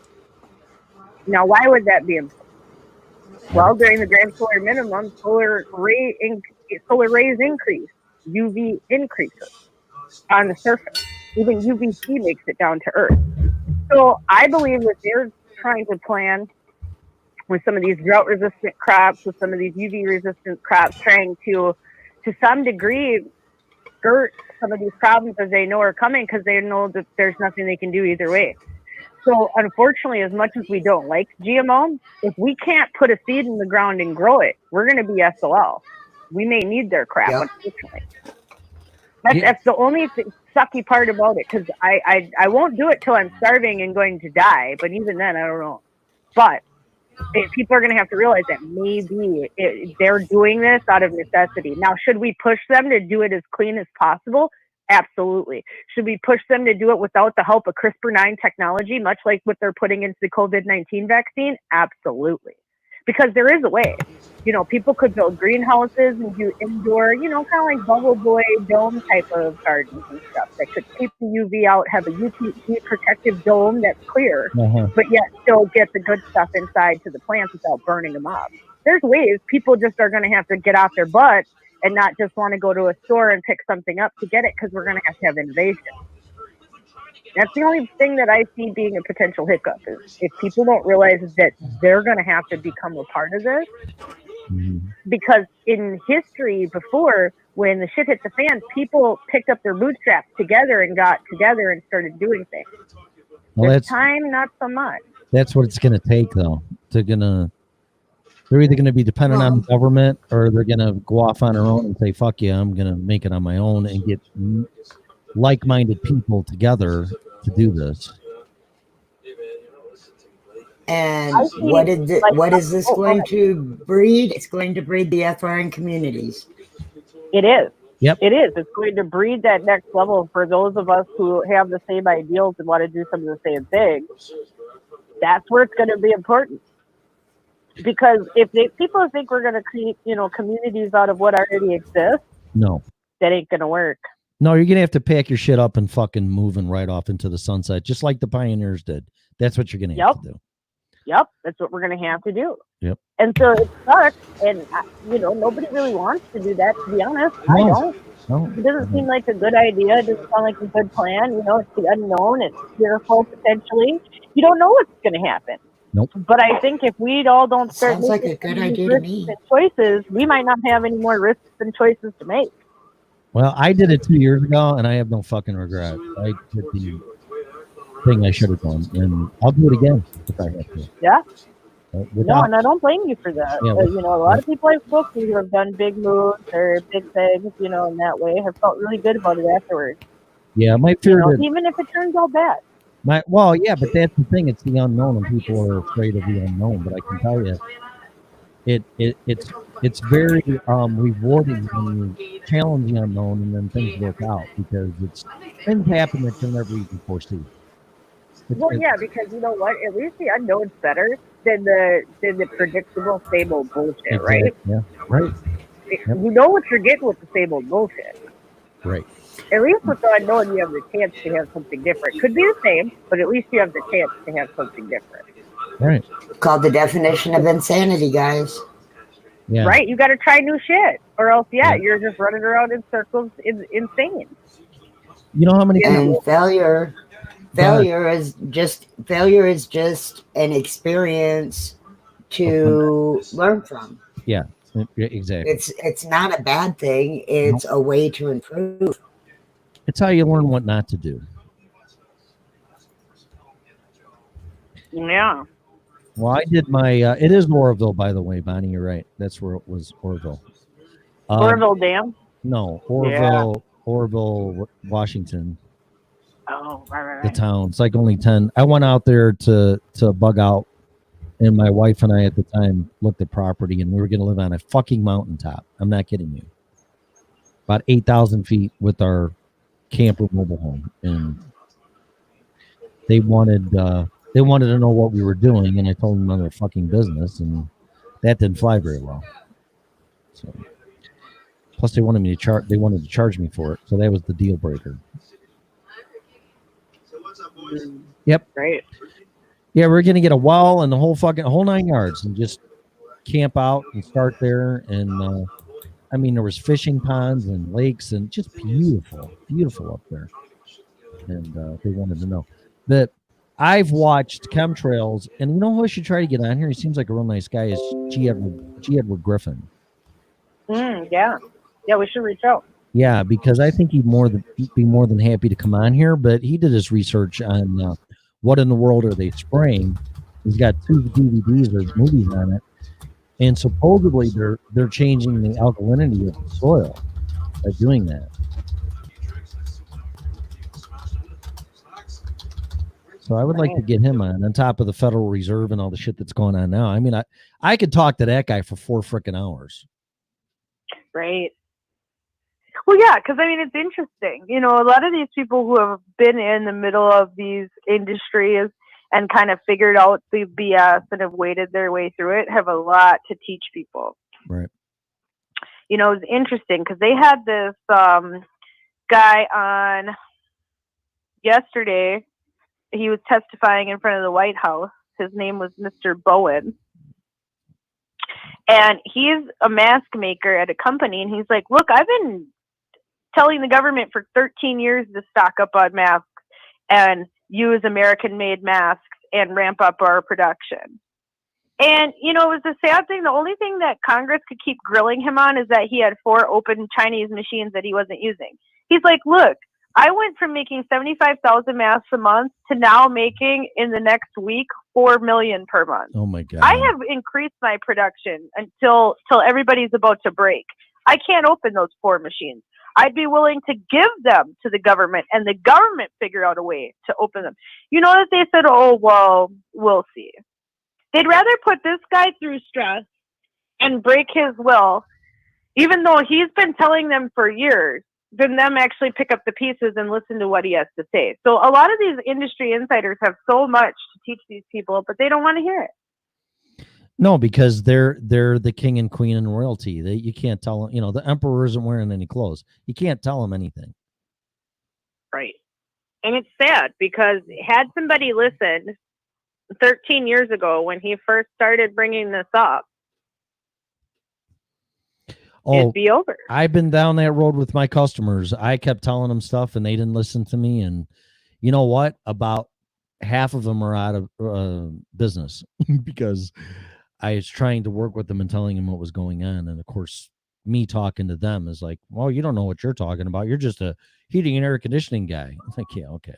Now, why would that be important? Well, during the Grand Solar Minimum, solar rays increase, UV increases on the surface. Even UVC makes it down to Earth. So I believe that they're trying to plan with some of these drought-resistant crops, with some of these UV-resistant crops, trying to some degree, skirt some of these problems as they know are coming, because they know that there's nothing they can do either way. So unfortunately, as much as we don't like GMO, if we can't put a seed in the ground and grow it, we're going to be SOL. We may need their crap, unfortunately. That's the only sucky part about it, because I won't do it till I'm starving and going to die, but even then, I don't know. But people are going to have to realize that maybe they're doing this out of necessity. Now, should we push them to do it as clean as possible? Absolutely. Should we push them to do it without the help of CRISPR-9 technology, much like what they're putting into the COVID-19 vaccine? Absolutely. Because there is a way. You know, people could build greenhouses and do indoor, you know, kind of like Bubble Boy dome type of gardens and stuff that could keep the UV out, have a UV protective dome that's clear, but yet still get the good stuff inside to the plants without burning them up. There's ways. People just are going to have to get off their butt and not just want to go to a store and pick something up to get it, because we're going to have innovation. That's the only thing that I see being a potential hiccup, is if people don't realize that they're going to have to become a part of this. Because in history before, when the shit hit the fan, people picked up their bootstraps together and got together and started doing things. Well, this time, not so much. That's what it's going to take, though. They're either going to be dependent on the government, or they're going to go off on their own and say, fuck yeah, I'm going to make it on my own and get like-minded people together to do this. And what is this going to breed? It's going to breed the FRN communities. It is. Yep. It is. It's going to breed that next level for those of us who have the same ideals and want to do some of the same things. That's where it's going to be important. Because if people think we're going to create, you know, communities out of what already exists, no, that ain't going to work. No, you're going to have to pack your shit up and fucking moving right off into the sunset, just like the pioneers did. That's what you're going to have to do. Yep, that's what we're going to have to do. Yep. And so it sucks, and you know, nobody really wants to do that, to be honest. No. I don't. No. It doesn't seem like a good idea. It doesn't sound like a good plan. You know, it's the unknown. It's fearful, potentially. You don't know what's going to happen. Nope. But I think if we all don't start Sounds like making a good these idea to risks me. and choices, we might not have any more risks and choices to make. Well, I did it 2 years ago, and I have no fucking regret. I did the thing I should have done, and I'll do it again if I have to. Yeah. No, Without, and I don't blame you for that. Yeah, You know, a lot of people I've spoken to who have done big moves or big things, you know, in that way, have felt really good about it afterwards. yeah, my You fear know, that even if it turns out bad. well, yeah, but that's the thing. It's the unknown, and people are afraid of the unknown. But I can tell you, it's very rewarding when you challenge the unknown and then things work out, because things happen that you'll never even foresee. Well, yeah, because you know what? At least the unknown's better than the predictable, same old bullshit, right? Yeah, right. You know what you're getting with the same old bullshit. Right. At least with the unknown, you have the chance to have something different. Could be the same, but at least you have the chance to have something different. Right. Called the definition of insanity, guys. Yeah. Right? You got to try new shit, or else, you're just running around in circles, insane. You know how many people? And failure is just an experience to learn from. Yeah, exactly. It's not a bad thing. It's a way to improve. It's how you learn what not to do. Yeah. Well, I did my. It is Oroville, by the way, Bonnie. You're right. That's where it was, Oroville. Oroville Dam? No, Oroville, Washington. Oh, right. The town. It's like only 10. I went out there to bug out, and my wife and I at the time looked at property, and we were going to live on a fucking mountaintop. I'm not kidding you. About 8,000 feet with our camper mobile home, and they wanted to know what we were doing, and I told them none of their fucking business, and that didn't fly very well. So, plus they wanted to charge me for it, so that was the deal breaker. Yep. Great. Yeah, we're gonna get a well and the whole 9 yards, and just camp out and start there. And I mean, there was fishing ponds and lakes, and just beautiful up there. And they wanted to know that I've watched chemtrails, and you know who I should try to get on here? He seems like a real nice guy. Is G. Edward Griffin. Yeah, we should reach out. Yeah, because I think he'd be more than happy to come on here. But he did his research on what in the world are they spraying. He's got 2 DVDs or movies on it, and supposedly they're changing the alkalinity of the soil by doing that. So I would like to get him on top of the Federal Reserve and all the shit that's going on now. I mean, I could talk to that guy for 4 freaking hours. Right. Well, yeah, because I mean, it's interesting. You know, a lot of these people who have been in the middle of these industries and kind of figured out the BS and have waded their way through it have a lot to teach people. Right. You know, it's interesting because they had this guy on yesterday. He was testifying in front of the White House. His name was Mr. Bowen. And he's a mask maker at a company. And he's like, look, I've been telling the government for 13 years to stock up on masks and use American-made masks and ramp up our production. And, you know, it was a sad thing. The only thing that Congress could keep grilling him on is that he had 4 open Chinese machines that he wasn't using. He's like, look, I went from making 75,000 masks a month to now making in the next week 4 million per month. Oh my God. I have increased my production until everybody's about to break. I can't open those 4 machines. I'd be willing to give them to the government and the government figure out a way to open them. You know that they said, oh, well, we'll see. They'd rather put this guy through stress and break his will, even though he's been telling them for years, than them actually pick up the pieces and listen to what he has to say. So a lot of these industry insiders have so much to teach these people, but they don't want to hear it. No, because they're the king and queen and royalty. You can't tell them, you know, the emperor isn't wearing any clothes. You can't tell them anything. Right. And it's sad because had somebody listened 13 years ago when he first started bringing this up, it'd be over. I've been down that road with my customers. I kept telling them stuff and they didn't listen to me. And you know what? About half of them are out of business because I was trying to work with them and telling them what was going on. And of course, me talking to them is like, well, you don't know what you're talking about. You're just a heating and air conditioning guy. I'm like, yeah, okay.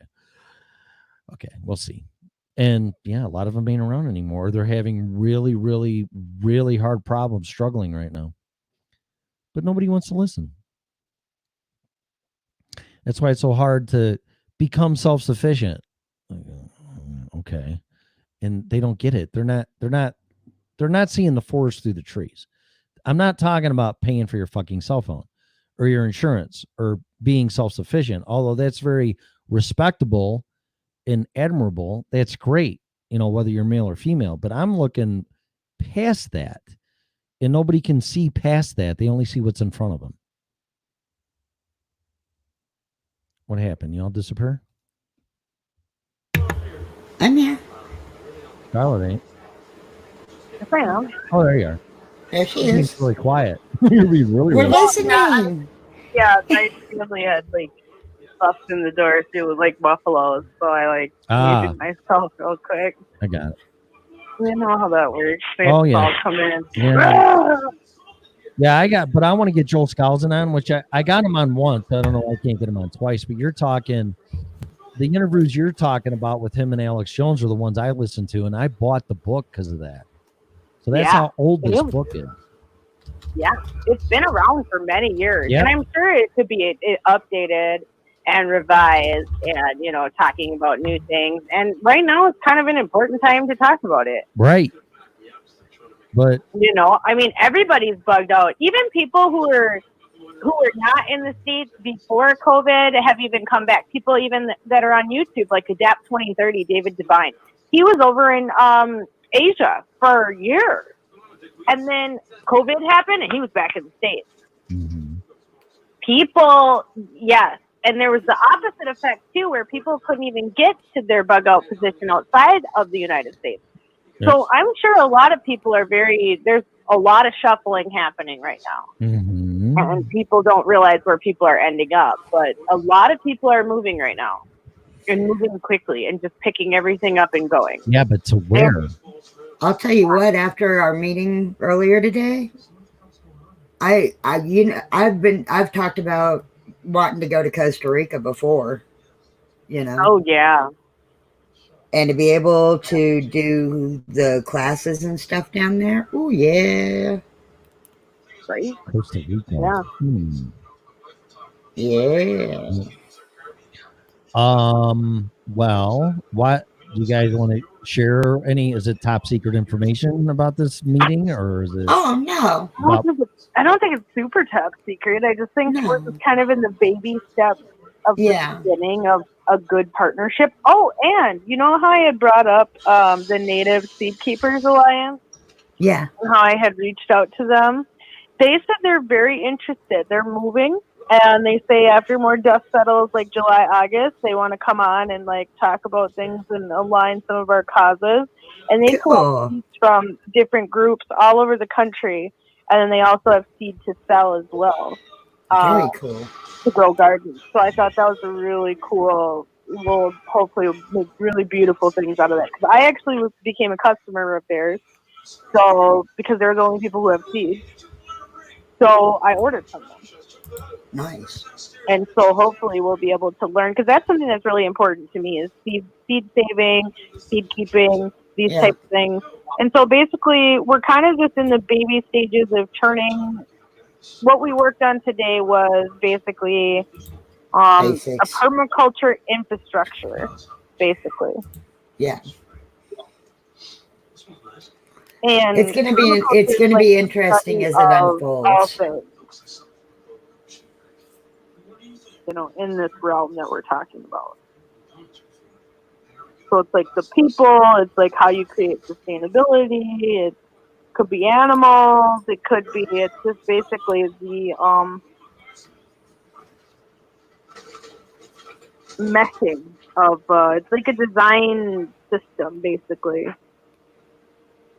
Okay, we'll see. And yeah, a lot of them ain't around anymore. They're having really, really, really hard problems struggling right now. But nobody wants to listen. That's why it's so hard to become self-sufficient. Okay. And they don't get it. They're not seeing the forest through the trees. I'm not talking about paying for your fucking cell phone or your insurance or being self-sufficient, although that's very respectable and admirable. That's great, whether you're male or female, but I'm looking past that, and nobody can see past that. They only see what's in front of them. What happened? Y'all disappear? I'm here. Charlotte ain't. Yes, I am. Oh, there you are. There she It's is. really quiet. You're being really We're loud. listening. Yeah, I usually had stuff in the door too with buffaloes, so I muted myself real quick. I got it. You know how that works. They Oh, yeah. all come in. Yeah. Yeah, but I want to get Joel Skousen on, which I got him on once. I don't know why I can't get him on twice, but the interviews you're talking about with him and Alex Jones are the ones I listened to, and I bought the book because of that. So that's how old this book is. Yeah, it's been around for many years, Yeah. and I'm sure it could be updated and revised, and talking about new things. And right now, it's kind of an important time to talk about it. Right. But everybody's bugged out. Even people who were not in the States before COVID have even come back. People even that are on YouTube, like Adapt 2030, David Devine. He was over in Asia for years. And then COVID happened and he was back in the States. Mm-hmm. People, yes. And there was the opposite effect too, where people couldn't even get to their bug out position outside of the United States. Yes. So I'm sure a lot of people there's a lot of shuffling happening right now. Mm-hmm. And people don't realize where people are ending up. But a lot of people are moving right now and moving quickly and just picking everything up and going. Yeah, but to where? I'll tell you what, after our meeting earlier today, I've talked about wanting to go to Costa Rica before, Oh yeah. And to be able to do the classes and stuff down there. Oh yeah. Right. Costa Rica. Yeah. Yeah. Well, what do you guys want to share? Is it top secret information about this meeting, or is it? Oh no. I don't think it's super top secret. I just think we're just kind of in the baby steps of the beginning of a good partnership. Oh, and you know how I had brought up the Native Seed Keepers Alliance? Yeah. And how I had reached out to them. They said they're very interested. They're moving, and they say after more dust settles, like July, August, they want to come on and talk about things and align some of our causes. And they collect seeds from different groups all over the country, and then they also have seed to sell as well. Very cool. To grow gardens. So I thought that was a really cool. We'll hopefully make really beautiful things out of that. Because I actually became a customer of theirs. So because they're the only people who have seeds. So I ordered from them. Nice. And so hopefully we'll be able to learn, because that's something that's really important to me, is seed saving, seed keeping, these types of things. And so basically we're kind of just in the baby stages of turning. What we worked on today was basically a permaculture infrastructure, basically. Yeah. And it's gonna be interesting as it unfolds. In this realm that we're talking about. So it's like the people, it's like how you create sustainability, it could be animals, it's just basically the meshing of it's like a design system basically.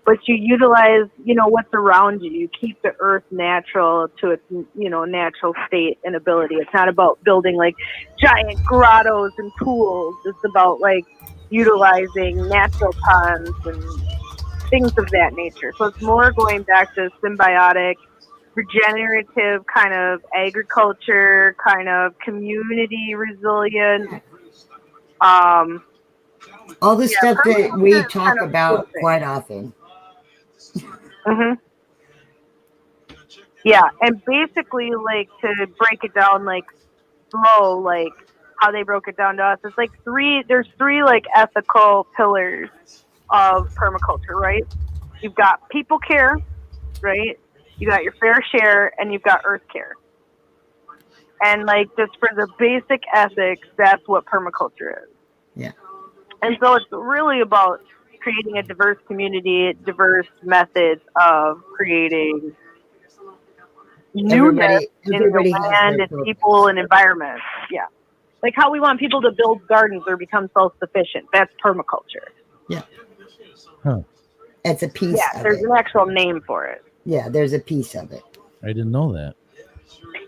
But you utilize, what's around you. You keep the earth natural to its, natural state and ability. It's not about building giant grottos and pools. It's about utilizing natural ponds and things of that nature. So it's more going back to symbiotic, regenerative kind of agriculture, kind of community resilient. All the stuff that we permaculture is talk kind of about cool thing. quite often. Mm-hmm. Yeah, and basically, like, to break it down, like, slow, like, how they broke it down to us, it's like there's three, like, ethical pillars of permaculture, right? You've got people care, right? You got your fair share, and you've got earth care. And, like, just for the basic ethics, that's what permaculture is. Yeah. And so it's really about creating a diverse community, diverse methods of creating newness in everybody the has land their and purpose. people and environment. Yeah. Like how we want people to build gardens or become self-sufficient. That's permaculture. Yeah. Huh. It's a piece Yeah, of there's it. an actual name for it. Yeah, there's a piece of it. I didn't know that.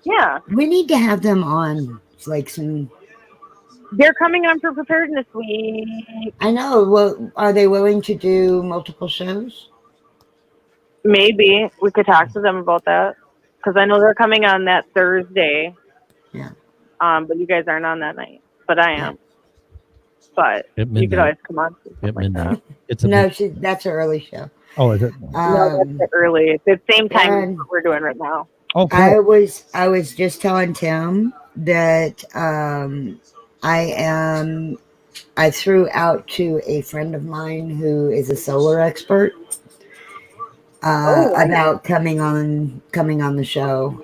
Yeah. We need to have them on, like, some. They're coming on for Preparedness Week. I know. Well, are they willing to do multiple shows? Maybe we could talk to them about that because I know they're coming on that Thursday. Yeah. But you guys aren't on that night, but I am. But At you could midnight. always come on. At midnight. It's a No, big- that's an early show. Oh, is it? No, that's early. It's the same time as and what we're doing right now. Oh, cool. I was just telling Tim that I threw out to a friend of mine who is a solar expert about coming on the show.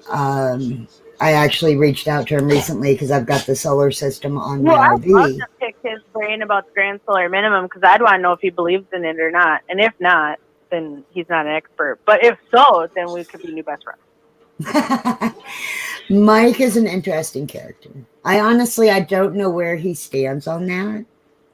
I actually reached out to him recently because I've got the solar system on Well, my I'd love RV. to pick his brain about the Grand Solar Minimum because I'd want to know if he believes in it or not. And if not, then he's not an expert. But if so, then we could be new best friends. Mike is an interesting character. I don't know where he stands on that.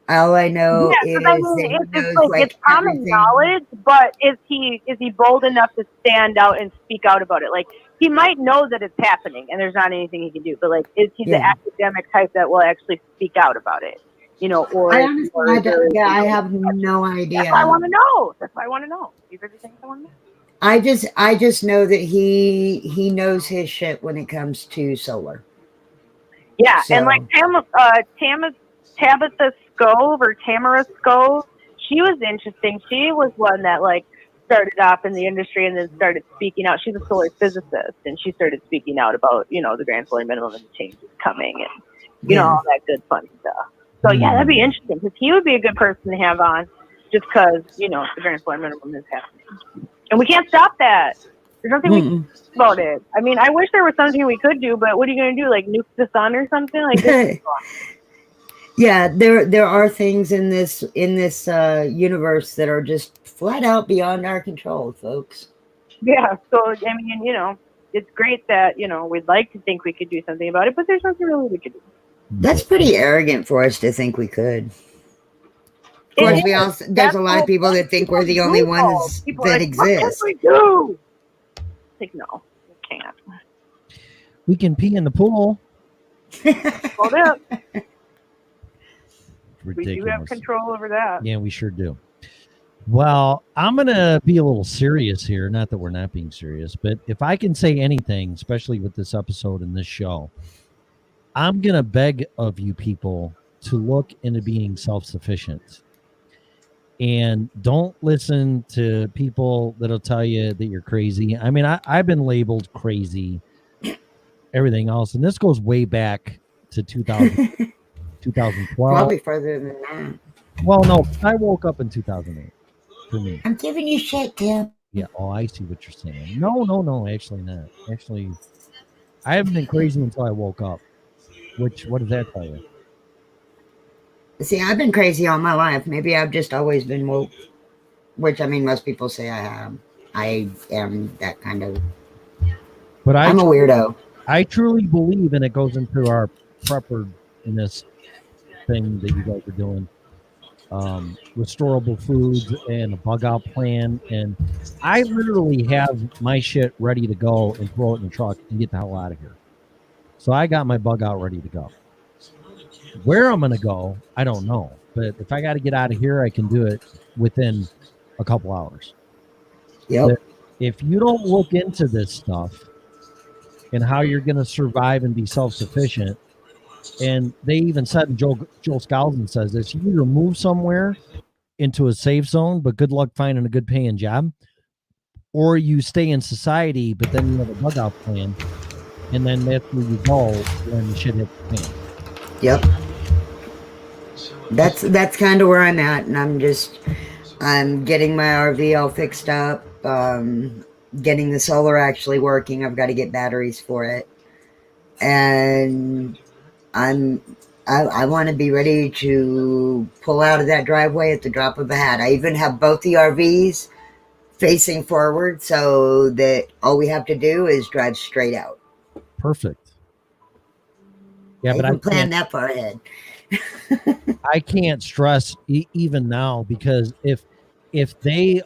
All I know Yeah, is 'cause I mean, that he it's knows, just like, like, it's common everything. knowledge, but is he bold enough to stand out and speak out about it? Like, he might know that it's happening and there's not anything he can do, but like, is he the Yeah. academic type that will actually speak out about it? You know, or I honestly, or I don't. Yeah, I have no idea. That's why I want to know. That's why I want to know. These are the things I want to know. I just know that he knows his shit when it comes to solar. Yeah, So- and like Tabitha Scove or Tamara Scove, she was interesting. She was one that like started off in the industry and then started speaking out. She's a solar physicist, and she started speaking out about, you know, the Grand Solar Minimum and the changes coming and, you know, all that good fun stuff. So yeah, that'd be interesting because he would be a good person to have on just because, you know, the Grand Solar Minimum is happening. And we can't stop that. There's nothing we can do about it. I mean, I wish there was something we could do, but what are you going to do? Like nuke the sun or something? Like this is Yeah, there are things in this universe that are just flat out beyond our control, folks. Yeah, so I mean, you know, it's great that, you know, we'd like to think we could do something about it, but there's nothing really we could do. That's pretty arrogant for us to think we could. Of course, we also there's a lot of people that think we're the only ones People are that like, what can exist. we do? Like, no, we can't. We can pee in the pool. Hold up. We do have Ridiculous. control over that. Yeah, we sure do. Well, I'm going to be a little serious here. Not that we're not being serious, but if I can say anything, especially with this episode and this show, I'm going to beg of you people to look into being self-sufficient. And don't listen to people that'll tell you that you're crazy. I mean, I've been labeled crazy, everything else. And this goes way back to 2000, 2012. Probably further than that. Well, no, I woke up in 2008 for me. I'm giving you shit, Tim. Yeah. Oh, I see what you're saying. No, actually not. Actually, I haven't been crazy until I woke up. Which, what does that tell you? See, I've been crazy all my life. Maybe I've just always been woke, which I mean, most people say I have. I am that kind of. But I'm a weirdo. I truly believe, and it goes into our preparedness thing that you guys are doing. Restorable foods and a bug out plan, and I literally have my shit ready to go and throw it in the truck and get the hell out of here. So I got my bug out ready to go. Where I'm going to go, I don't know. But if I got to get out of here, I can do it within a couple hours. Yep. But if you don't look into this stuff and how you're going to survive and be self-sufficient, and they even said, and Joel Skousen says this, you either move somewhere into a safe zone, but good luck finding a good paying job, or you stay in society, but then you have a dugout plan, and then that's where you go when the shit hits the fan. Yep. That's kind of where I'm at, and I'm getting my RV all fixed up, getting the solar actually working. I've got to get batteries for it, and I want to be ready to pull out of that driveway at the drop of a hat. I even have both the RVs facing forward so that all we have to do is drive straight out. Perfect. Yeah, but I plan that far ahead. I can't stress even now, because if they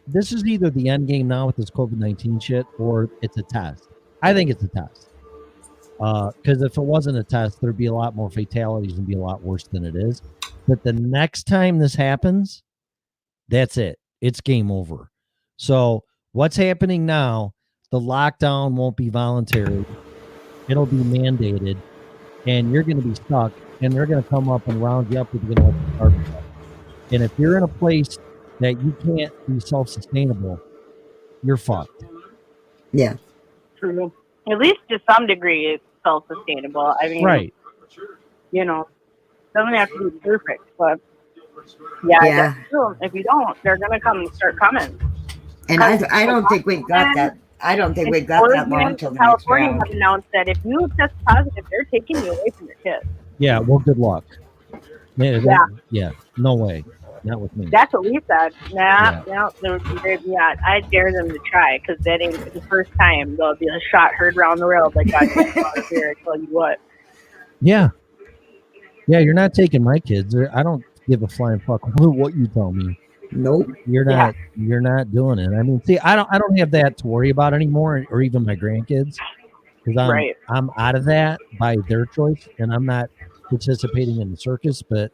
this is either the end game now with this COVID-19 shit, or it's a test. I think it's a test. Because if it wasn't a test, there'd be a lot more fatalities and be a lot worse than it is. But the next time this happens, that's it. It's game over. So what's happening now, the lockdown won't be voluntary. It'll be mandated, and you're going to be stuck, and they're going to come up and round you up with the garbage. And if you're in a place that you can't be self-sustainable, you're fucked. Yeah. True. At least to some degree, it's self-sustainable. I mean, right. You know, doesn't have to be perfect, but yeah. That's true. If you don't, they're gonna come and start coming. And I don't think we've got that. I don't think we've got that long until the next California round. have announced that if you test positive, they're taking you away from your kids. Yeah, well, good luck. Yeah, no way. Not with me. That's what we said. I dare them to try, because that ain't the first time there'll be a shot heard around the world like I here. I tell you what. Yeah, you're not taking my kids. I don't give a flying fuck what you tell me. Nope. You're not. You're not doing it. I mean, see, I don't have that to worry about anymore, or even my grandkids, because I'm out of that by their choice, and I'm not participating in the circus. But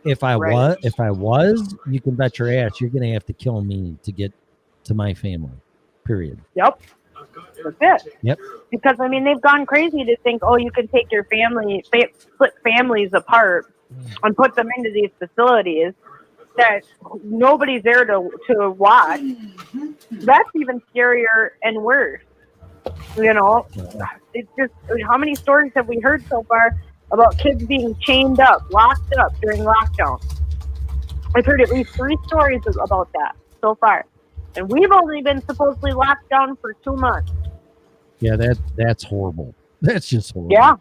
if I was, you can bet your ass you're gonna have to kill me to get to my family. Period. Yep. That's it. Yep. Because I mean, they've gone crazy to think, oh, you can take your family, split families apart, and put them into these facilities that nobody's there to watch. That's even scarier and worse. You know, it's just, how many stories have we heard so far about kids being chained up, locked up during lockdown? I've heard at least 3 stories about that so far. And we've only been supposedly locked down for 2 months. Yeah, that's horrible. That's just horrible. Yeah.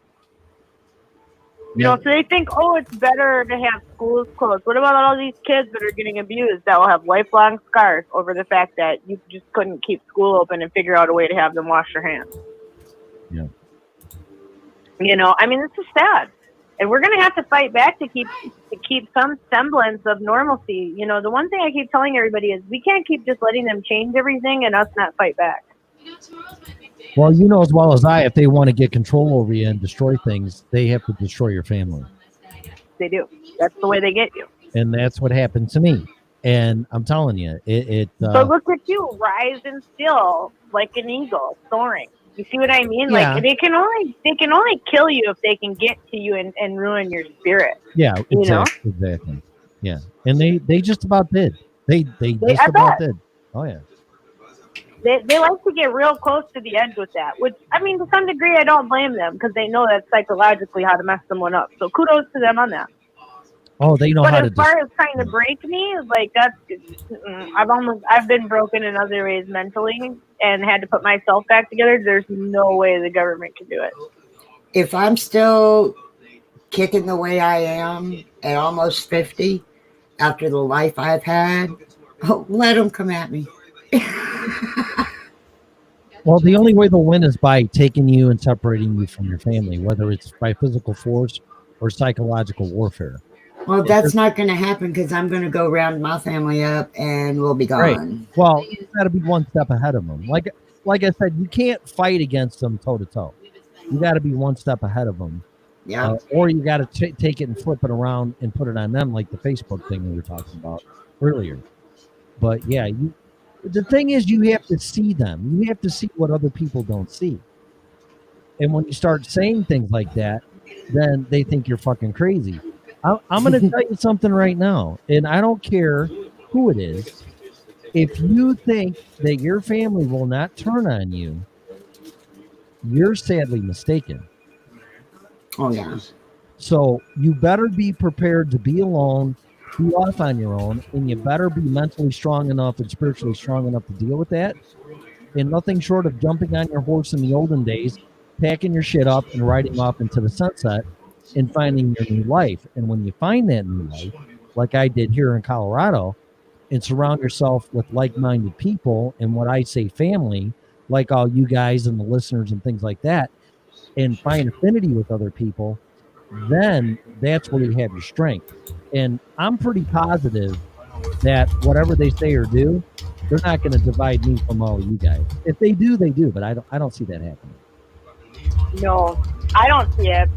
You know, so they think, oh, it's better to have schools closed. What about all these kids that are getting abused that will have lifelong scars over the fact that you just couldn't keep school open and figure out a way to have them wash their hands? Yeah. You know, I mean, this is sad. And we're going to have to fight back to keep some semblance of normalcy. You know, the one thing I keep telling everybody is we can't keep just letting them change everything and us not fight back. Well, you know as well as I, if they want to get control over you and destroy things, they have to destroy your family. They do. That's the way they get you. And that's what happened to me. And I'm telling you, so look at you, rise and still like an eagle soaring. You see what I mean? Yeah. Like they can only kill you if they can get to you and ruin your spirit. Yeah, you know? Exactly. Yeah. And they just about did. They just I about bet. did. Oh yeah. They like to get real close to the edge with that, which, I mean, to some degree, I don't blame them, because they know that's psychologically how to mess someone up. So kudos to them on that. Oh, they know but how to. But as far as trying to break me, like that's, I've been broken in other ways mentally and had to put myself back together. There's no way the government can do it. If I'm still kicking the way I am at almost 50, after the life I've had, let them come at me. Well, the only way they'll win is by taking you and separating you from your family, whether it's by physical force or psychological warfare. Well, that's not going to happen, because I'm going to go round my family up and we'll be gone. Right. Well, you got to be one step ahead of them. Like I said, you can't fight against them toe to toe. You got to be one step ahead of them. Yeah. Or you got to take it and flip it around and put it on them, like the Facebook thing we were talking about earlier. But yeah, the thing is, you have to see them. You have to see what other people don't see. And when you start saying things like that, then they think you're fucking crazy. I'm going to tell you something right now, and I don't care who it is. If you think that your family will not turn on you, you're sadly mistaken. Oh, yeah. So you better be prepared to be alone, be off on your own, and you better be mentally strong enough and spiritually strong enough to deal with that. And nothing short of jumping on your horse in the olden days, packing your shit up and riding off into the sunset and finding your new life. And when you find that new life, like I did here in Colorado, and surround yourself with like-minded people and what I say family, like all you guys and the listeners and things like that, and find affinity with other people, then that's where you have your strength. And I'm pretty positive that whatever they say or do, they're not going to divide me from all of you guys. If they do, they do, but I don't see that happening. No, I don't see it.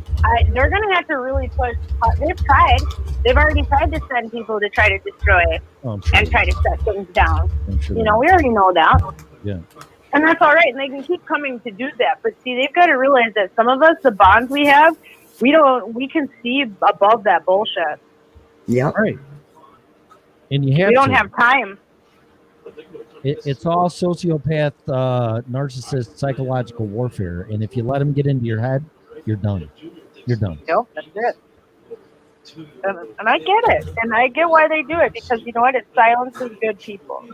They're going to have to really push. They've tried. They've already tried to send people to try to destroy it and try to shut things down. Sure we already know that. Yeah. And that's all right. And they can keep coming to do that. But see, they've got to realize that some of us, the bonds we have, we can see above that bullshit. Yeah. Right. And you have We don't to. have time. It's all sociopath, narcissist, psychological warfare. And if you let them get into your head, you're done. You're done. Nope, that's it. And I get it. And I get why they do it. Because you know what? It silences good people.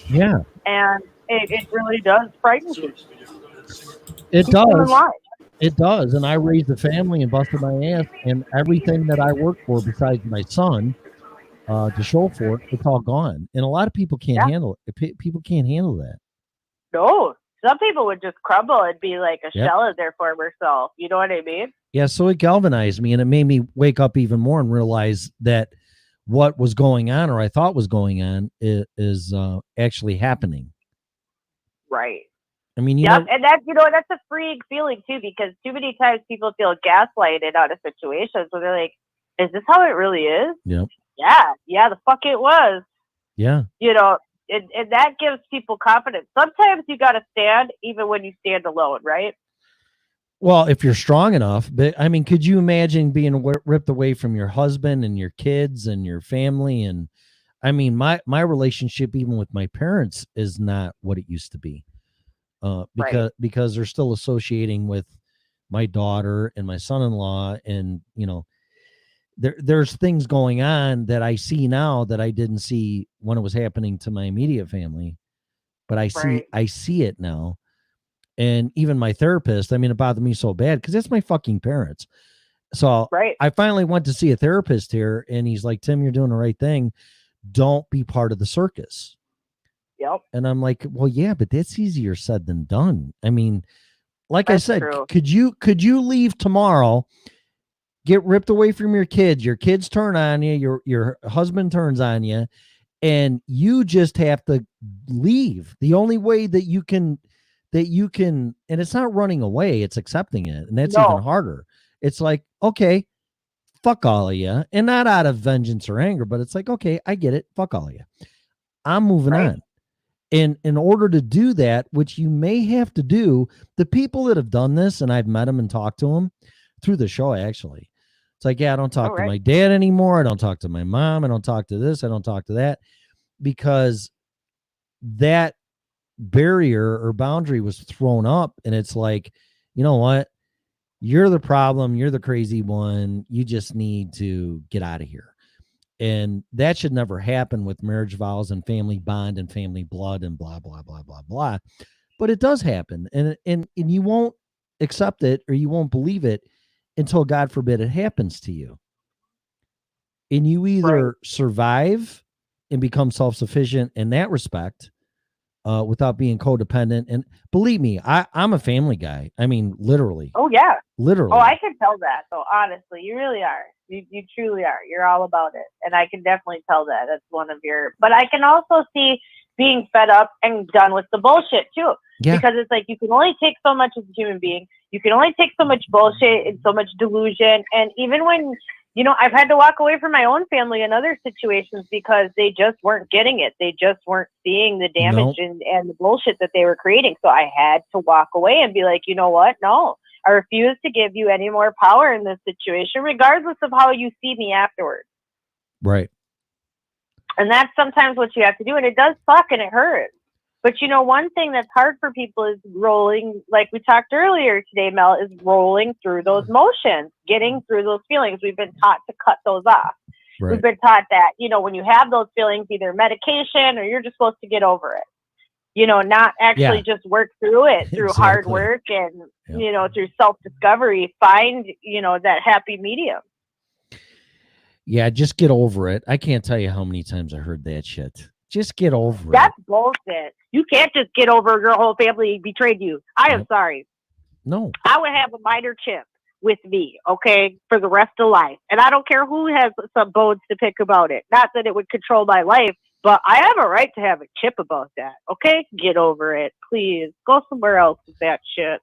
Yeah. And it really does frighten you. It Keep them does. alive. It does. And I raised a family and busted my ass. And everything that I worked for besides my son, to show for it, it's all gone. And a lot of people can't handle it. People can't handle that. No. Some people would just crumble and be like a Yep. shell of their former self. You know what I mean? Yeah, so it galvanized me and it made me wake up even more and realize that what was going on, or I thought was going on, is actually happening. Right. I mean, Yep. And that, that's a freeing feeling too, because too many times people feel gaslighted out of situations where they're like, is this how it really is? Yep. Yeah, the fuck it was. Yeah. And that gives people confidence. Sometimes you got to stand even when you stand alone, right? Well, if you're strong enough, but I mean, could you imagine being ripped away from your husband and your kids and your family? And I mean, my relationship, even with my parents, is not what it used to be, because they're still associating with my daughter and my son-in-law, and there's things going on that I see now that I didn't see when it was happening to my immediate family, but I see it now. And even my therapist, I mean, it bothered me so bad because it's my fucking parents. So I finally went to see a therapist here, and he's like, Tim, you're doing the right thing. Don't be part of the circus. Yep. And I'm like, well, yeah, but that's easier said than done. I mean, like I said, could you leave tomorrow, get ripped away from your kids turn on you, your husband turns on you, and you just have to leave. The only way that you can, and it's not running away, it's accepting it. And that's even harder. It's like, okay, fuck all of you. And not out of vengeance or anger, but it's like, okay, I get it. Fuck all of you. I'm moving on. And in order to do that, which you may have to do, the people that have done this, and I've met them and talked to them through the show, actually. It's like, yeah, I don't talk to my dad anymore. I don't talk to my mom. I don't talk to this. I don't talk to that, because that barrier or boundary was thrown up. And it's like, you know what? You're the problem. You're the crazy one. You just need to get out of here. And that should never happen with marriage vows and family bond and family blood and blah, blah, blah, blah, blah. But it does happen. And you won't accept it, or you won't believe it until, God forbid, it happens to you. And you either survive and become self-sufficient in that respect, without being codependent. And believe me, I'm a family guy. I mean, literally. Oh, yeah. Literally. Oh, I can tell that. So honestly, you really are. You truly are. You're all about it. And I can definitely tell that. That's one of your, but I can also see being fed up and done with the bullshit too. Yeah. Because it's like, you can only take so much as a human being. You can only take so much bullshit and so much delusion. And even when, you know, I've had to walk away from my own family in other situations because they just weren't getting it. They just weren't seeing the damage and the bullshit that they were creating. So I had to walk away and be like, you know what? No, I refuse to give you any more power in this situation, regardless of how you see me afterwards. Right. And that's sometimes what you have to do. And it does suck and it hurts. But, you know, one thing that's hard for people is rolling, like we talked earlier today, Mel, is rolling through those motions, getting through those feelings. We've been taught to cut those off. Right. We've been taught that, you know, when you have those feelings, either medication or you're just supposed to get over it. You know, not actually just work through it through hard work and, you know, through self-discovery, find, you know, that happy medium. Yeah, just get over it. I can't tell you how many times I heard that shit. Just get over it. That's bullshit. You can't just get over your whole family betrayed you. I am sorry. No. I would have a minor chip with me, okay, for the rest of life. And I don't care who has some bones to pick about it. Not that it would control my life, but I have a right to have a chip about that, okay? Get over it, please. Go somewhere else with that shit.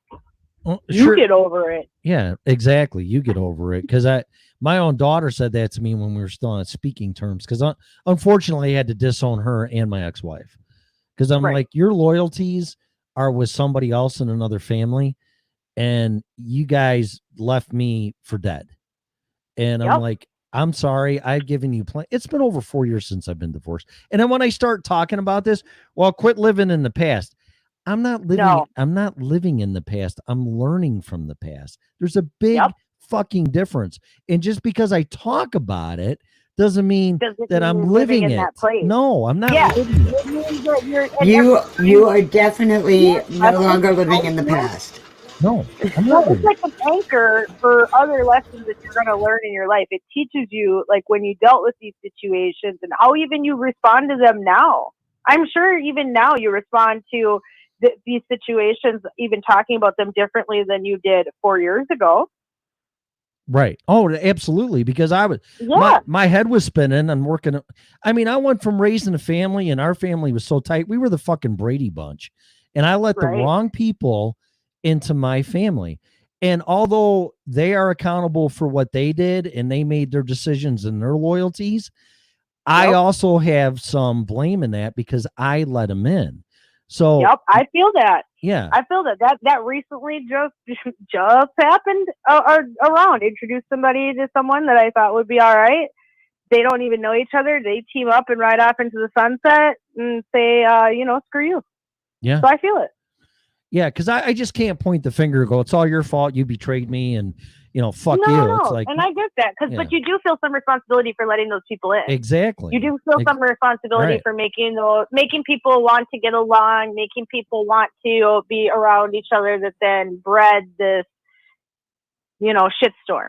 Well, you get over it. Yeah, exactly. You get over it. Because my own daughter said that to me when we were still on speaking terms. Because unfortunately, I had to disown her and my ex-wife. Because I'm like, your loyalties are with somebody else in another family, and you guys left me for dead. And I'm like, I'm sorry. I've given you plenty. It's been over 4 years since I've been divorced. And then when I start talking about this, well, quit living in the past. I'm not living. I'm not living in the past. I'm learning from the past. There's a big fucking difference. And just because I talk about it doesn't mean that I'm living it. No, I'm not living it. You are definitely no longer living in the past. No, I'm not. It's like an anchor for other lessons that you're going to learn in your life. It teaches you, like, when you dealt with these situations and how even you respond to them now. I'm sure even now you respond to these situations, even talking about them differently than you did 4 years ago. Right. Oh, absolutely. Because I was, my head was spinning. I'm working. I mean, I went from raising a family, and our family was so tight. We were the fucking Brady Bunch, and I let the wrong people into my family. And although they are accountable for what they did and they made their decisions and their loyalties, I also have some blame in that because I let them in. So I feel that. Yeah, I feel that recently just happened around. Introduced somebody to someone that I thought would be all right. They don't even know each other. They team up and ride off into the sunset and say, you know, screw you. Yeah. So I feel it. Yeah, because I just can't point the finger and go, it's all your fault. You betrayed me, and you know, fuck you. No, it's like, and I get that, but you do feel some responsibility for letting those people in. Exactly. You do feel some responsibility for making people want to get along, making people want to be around each other. That then bred this, you know, shitstorm.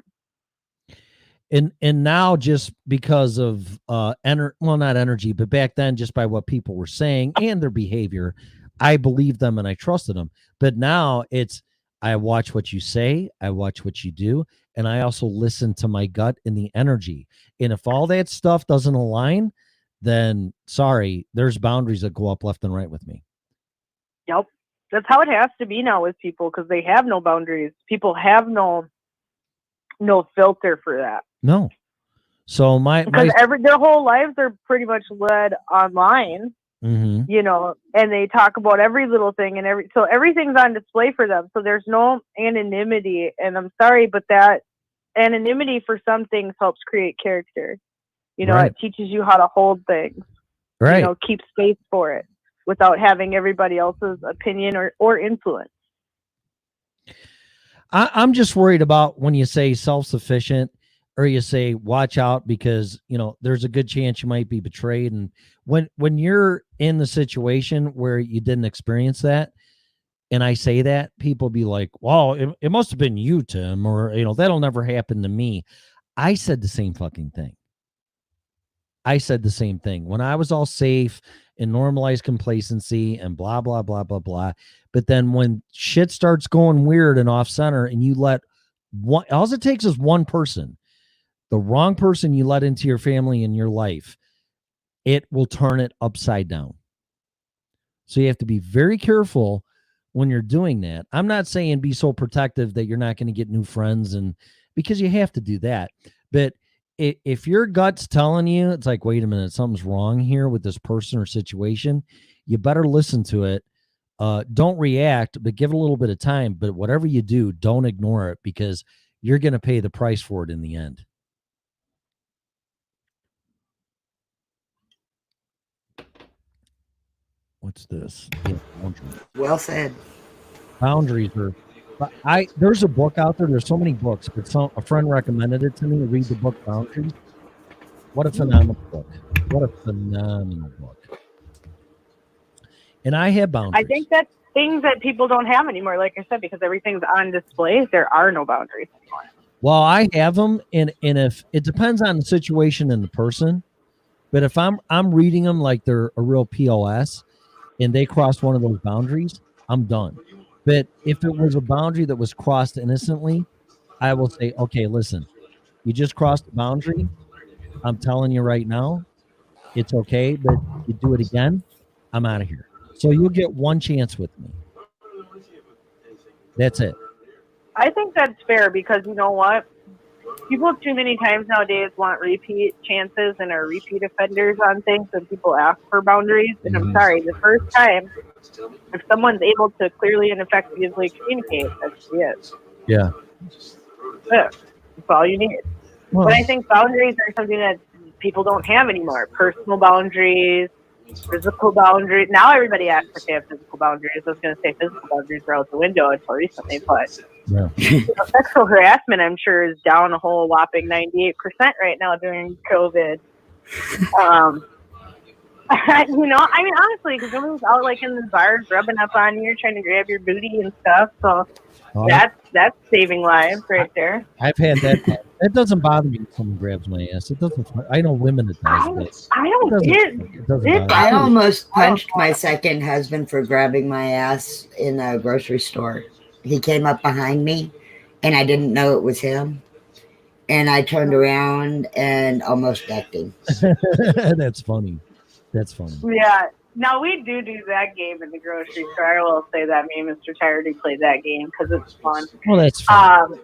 And now, just because of not energy, but back then, just by what people were saying and their behavior, I believed them and I trusted them. But now it's, I watch what you say, I watch what you do, and I also listen to my gut and the energy. And if all that stuff doesn't align, then sorry, there's boundaries that go up left and right with me. Yep. That's how it has to be now with people, because they have no boundaries. People have no filter for that. No. So their whole lives are pretty much led online. Mm-hmm. You know, and they talk about every little thing and so everything's on display for them. So there's no anonymity, and I'm sorry, but that anonymity for some things helps create character. You know, it teaches you how to hold things. Right. You know, keep space for it without having everybody else's opinion or influence. I'm just worried about when you say self-sufficient, or you say, watch out, because, you know, there's a good chance you might be betrayed. And when you're in the situation where you didn't experience that, and I say that, people be like, well, it must have been you, Tim, or, you know, that'll never happen to me. I said the same fucking thing. I said the same thing when I was all safe and normalized complacency and blah, blah, blah, blah, blah. But then when shit starts going weird and off center, and you let one, all it takes is one person, the wrong person you let into your family and your life, it will turn it upside down. So you have to be very careful when you're doing that. I'm not saying be so protective that you're not going to get new friends, and because you have to do that. But if your gut's telling you, it's like, wait a minute, something's wrong here with this person or situation, you better listen to it. Don't react, but give it a little bit of time. But whatever you do, don't ignore it, because you're going to pay the price for it in the end. What's this? Well said. Boundaries are. There's a book out there. There's so many books, but a friend recommended it to me to read the book Boundaries. What a phenomenal book! What a phenomenal book! And I have boundaries. I think that's things that people don't have anymore. Like I said, because everything's on display, there are no boundaries anymore. Well, I have them, and if it depends on the situation and the person, but if I'm reading them like they're a real POS, and they cross one of those boundaries, I'm done. But if it was a boundary that was crossed innocently, I will say, okay, listen, you just crossed the boundary. I'm telling you right now, it's okay, but you do it again, I'm out of here. So you'll get one chance with me. That's it. I think that's fair, because you know what? People too many times nowadays want repeat chances and are repeat offenders on things, and people ask for boundaries. And I'm sorry, the first time, if someone's able to clearly and effectively communicate, that's it. Yeah. That's all you need. Well, but I think boundaries are something that people don't have anymore. Personal boundaries, physical boundaries. Now everybody asks if they have physical boundaries. I was going to say physical boundaries were out the window until recently, but sexual harassment, I'm sure, is down a whole whopping 98% right now during COVID. You know, I mean, honestly, because someone's out like in the bars rubbing up on you, trying to grab your booty and stuff. So that's saving lives right there. I've had that. It doesn't bother me if someone grabs my ass. It doesn't. I know women it does. I don't get. I almost punched my second husband for grabbing my ass in a grocery store. He came up behind me, and I didn't know it was him. And I turned around and almost decked him. That's funny. That's funny. Yeah. Now, we do that game in the grocery store. I will say that me and Mr. Tyreedy play that game because it's fun. Well, that's fun.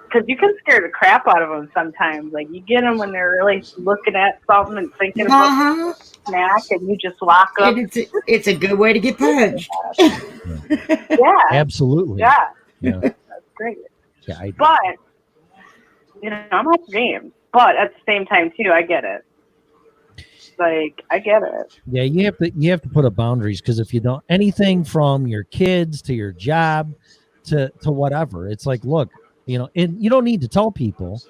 Because you can scare the crap out of them sometimes. Like, you get them when they're really looking at something and thinking about a snack, and you just lock up. It's a good way to get punched. Yeah. Absolutely. Yeah. Yeah. That's great. Yeah. But, you know, I'm not games. But at the same time, too, I get it. Like, I get it. Yeah, you have to put up boundaries, because if you don't, anything from your kids to your job to whatever, it's like, look, you know, and you don't need to tell people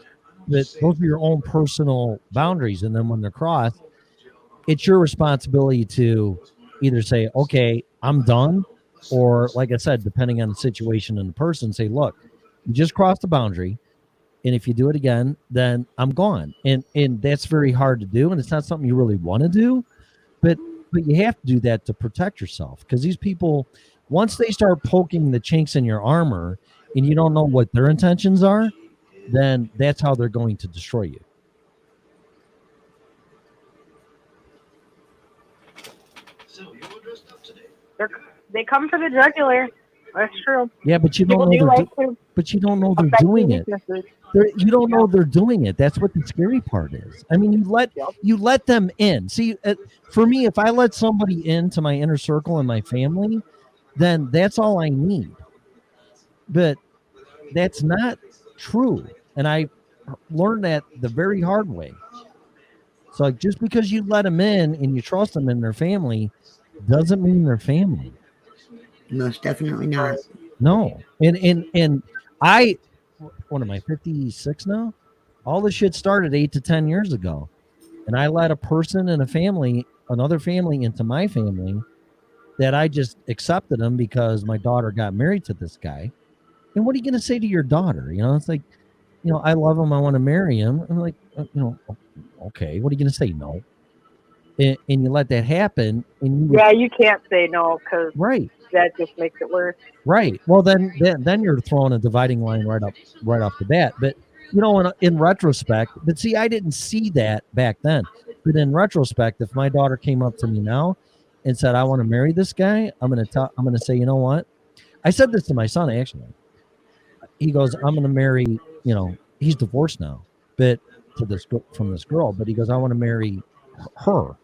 that those are your own personal boundaries, and then when they're crossed, it's your responsibility to either say, okay, I'm done, or like I said, depending on the situation and the person, say, look, you just crossed the boundary, and if you do it again, then I'm gone. And that's very hard to do, and it's not something you really want to do, but you have to do that to protect yourself, because these people, once they start poking the chinks in your armor and you don't know what their intentions are, then that's how they're going to destroy you. They come for the jugular. That's true. Yeah, but you don't know they're doing it. You don't know they're doing it. That's what the scary part is. I mean, you let them in. See, for me, if I let somebody into my inner circle and my family, then that's all I need. But that's not true, and I learned that the very hard way. So, like, just because you let them in and you trust them in their family, doesn't mean they're family. Most definitely not. No, and I. What am I, 56 now? All this shit started 8 to 10 years ago. And I let a person and a family, another family, into my family that I just accepted them because my daughter got married to this guy. And what are you going to say to your daughter? You know, it's like, you know, I love him. I want to marry him. I'm like, you know, okay, what are you going to say? No. And you let that happen. And you can't say no, because that just makes it worse. Right. Well, then you're throwing a dividing line right off the bat. But, you know, in retrospect, but see, I didn't see that back then. But in retrospect, if my daughter came up to me now and said, I want to marry this guy, I'm going to say, you know what? I said this to my son, actually. He goes, I'm going to marry, you know, he's divorced now, but from this girl, but he goes, I want to marry her.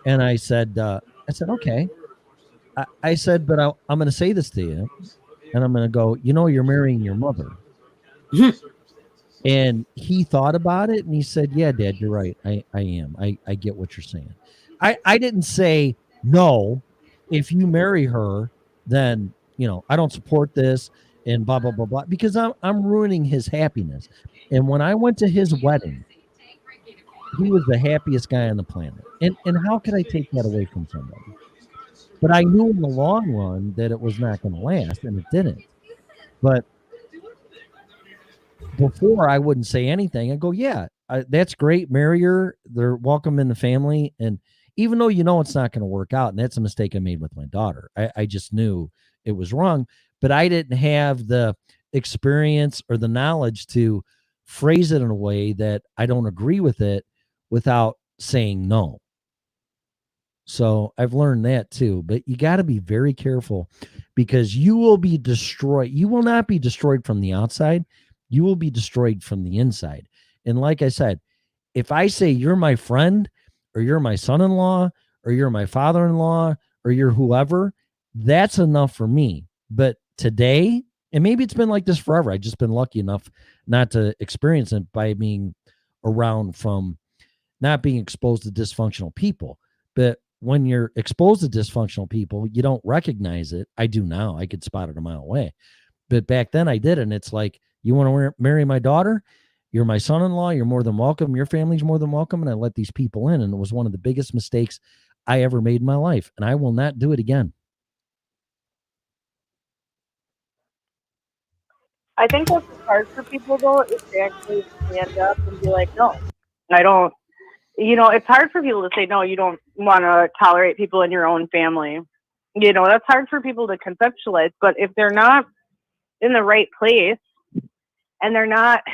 And I said, okay. I said, but I'm going to say this to you, and I'm going to go, you know, you're marrying your mother. And he thought about it, and he said, yeah, Dad, you're right. I am. I get what you're saying. I didn't say, no, if you marry her, then, you know, I don't support this and blah, blah, blah, blah, because I'm ruining his happiness. And when I went to his wedding, he was the happiest guy on the planet. And how could I take that away from somebody? But I knew in the long run that it was not going to last, and it didn't. But before, I wouldn't say anything. I'd go, yeah, that's great. Marry her. They're welcome in the family. And even though you know it's not going to work out, and that's a mistake I made with my daughter, I just knew it was wrong. But I didn't have the experience or the knowledge to phrase it in a way that I don't agree with it without saying no. So I've learned that too. But you got to be very careful, because you will be destroyed. You will not be destroyed from the outside. You will be destroyed from the inside. And like I said, if I say you're my friend, or you're my son-in-law, or you're my father-in-law, or you're whoever, that's enough for me. But today, and maybe it's been like this forever, I've just been lucky enough not to experience it by being around from not being exposed to dysfunctional people. But when you're exposed to dysfunctional people, you don't recognize it. I do now. I could spot it a mile away. But back then I did. And it's like, you want to marry my daughter? You're my son-in-law. You're more than welcome. Your family's more than welcome. And I let these people in. And it was one of the biggest mistakes I ever made in my life. And I will not do it again. I think what's hard for people, though, is to actually stand up and be like, no, I don't. You know, it's hard for people to say, no, you don't want to tolerate people in your own family. You know, that's hard for people to conceptualize. But if they're not in the right place, and they're not,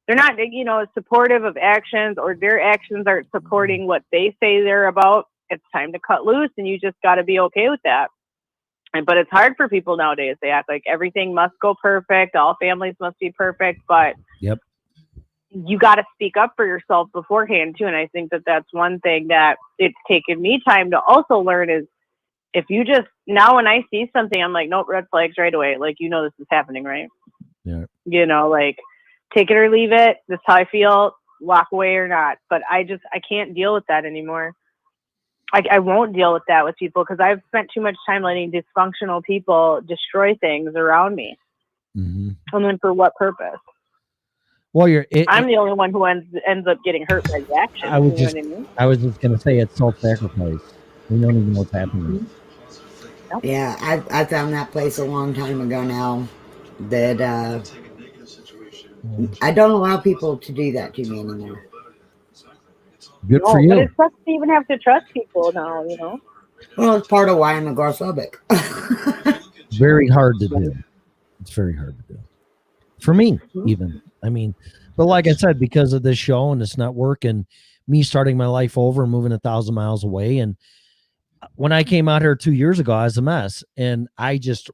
you know, supportive of actions, or their actions aren't supporting what they say they're about, it's time to cut loose, and you just got to be okay with that. But it's hard for people nowadays. They act like everything must go perfect. All families must be perfect. But yep, you got to speak up for yourself beforehand too. And I think that that's one thing that it's taken me time to also learn is, if you just, now when I see something, I'm like, nope, red flags right away. Like, you know, this is happening, right? Yeah. You know, like, take it or leave it. This is how I feel. Walk away or not. But I can't deal with that anymore. I won't deal with that with people, because I've spent too much time letting dysfunctional people destroy things around me. Mm-hmm. And then for what purpose? Well, I'm the only one who ends up getting hurt by the action. I was just going to say it's self-sacrifice. We don't even know what's happening. Yeah, I found that place a long time ago now, that I don't allow people to do that to me anymore. Good for you. But it sucks to even have to trust people now, you know? Well, it's part of why I'm agoraphobic. Very hard to do. It's very hard to do. For me, even. I mean, but like I said, because of this show and this network and me starting my life over and moving 1,000 miles away. And when I came out here 2 years ago, I was a mess. And I just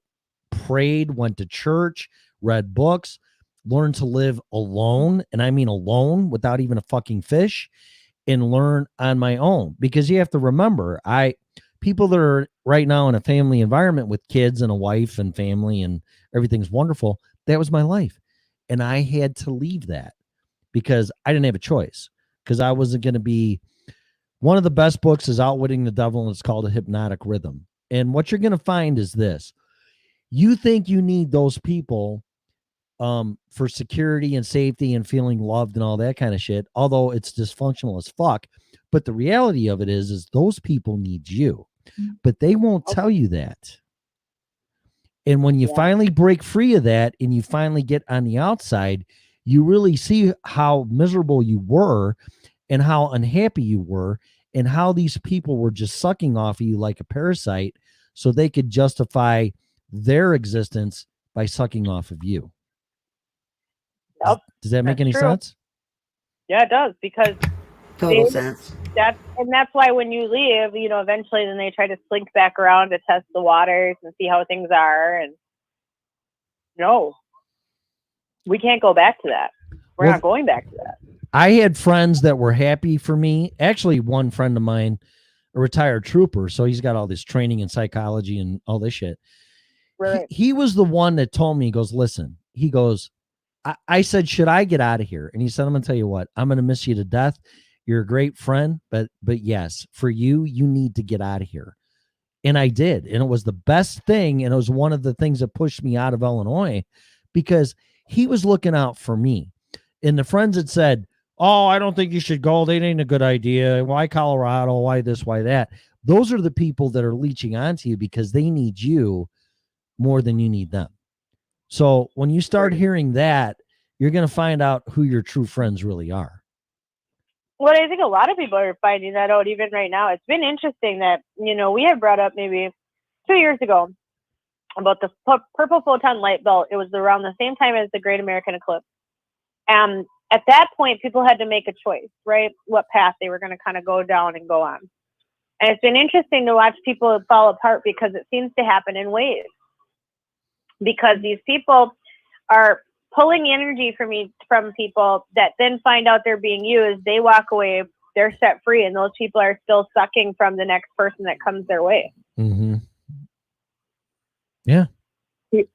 prayed, went to church, read books, learned to live alone. And I mean alone, without even a fucking fish, and learn on my own. Because you have to remember, people that are right now in a family environment with kids and a wife and family and everything's wonderful, that was my life. And I had to leave that because I didn't have a choice, because I wasn't going to be. One of the best books is Outwitting the Devil, and it's called A Hypnotic Rhythm. And what you're going to find is this: you think you need those people for security and safety and feeling loved and all that kind of shit, although it's dysfunctional as fuck. But the reality of it is those people need you, but they won't tell you that. And when you finally break free of that and you finally get on the outside, you really see how miserable you were and how unhappy you were and how these people were just sucking off of you like a parasite so they could justify their existence by sucking off of you. Yep. Does that make any sense? Yeah, it does, because Total sense. That's why when you leave, you know, eventually then they try to slink back around to test the waters and see how things are. And no, we can't go back to that. We're not going back to that. I had friends that were happy for me. Actually, one friend of mine, a retired trooper, so he's got all this training in psychology and all this shit. Right. He was the one that told me, he goes, listen, he goes, I said, should I get out of here? And he said, I'm going to tell you what, I'm going to miss you to death. You're a great friend, but yes, for you need to get out of here. And I did. And it was the best thing. And it was one of the things that pushed me out of Illinois because he was looking out for me. And the friends had said, oh, I don't think you should go. That ain't a good idea. Why Colorado? Why this? Why that? Those are the people that are leeching onto you because they need you more than you need them. So when you start hearing that, you're going to find out who your true friends really are. Well, I think a lot of people are finding that out even right now. It's been interesting that, you know, we had brought up maybe 2 years ago about the purple photon light belt. It was around the same time as the Great American Eclipse. And at that point, people had to make a choice, right? What path they were going to kind of go down and go on. And it's been interesting to watch people fall apart because it seems to happen in waves. Because these people are pulling energy from people that then find out they're being used. They walk away, they're set free, and those people are still sucking from the next person that comes their way. Mm-hmm. Yeah.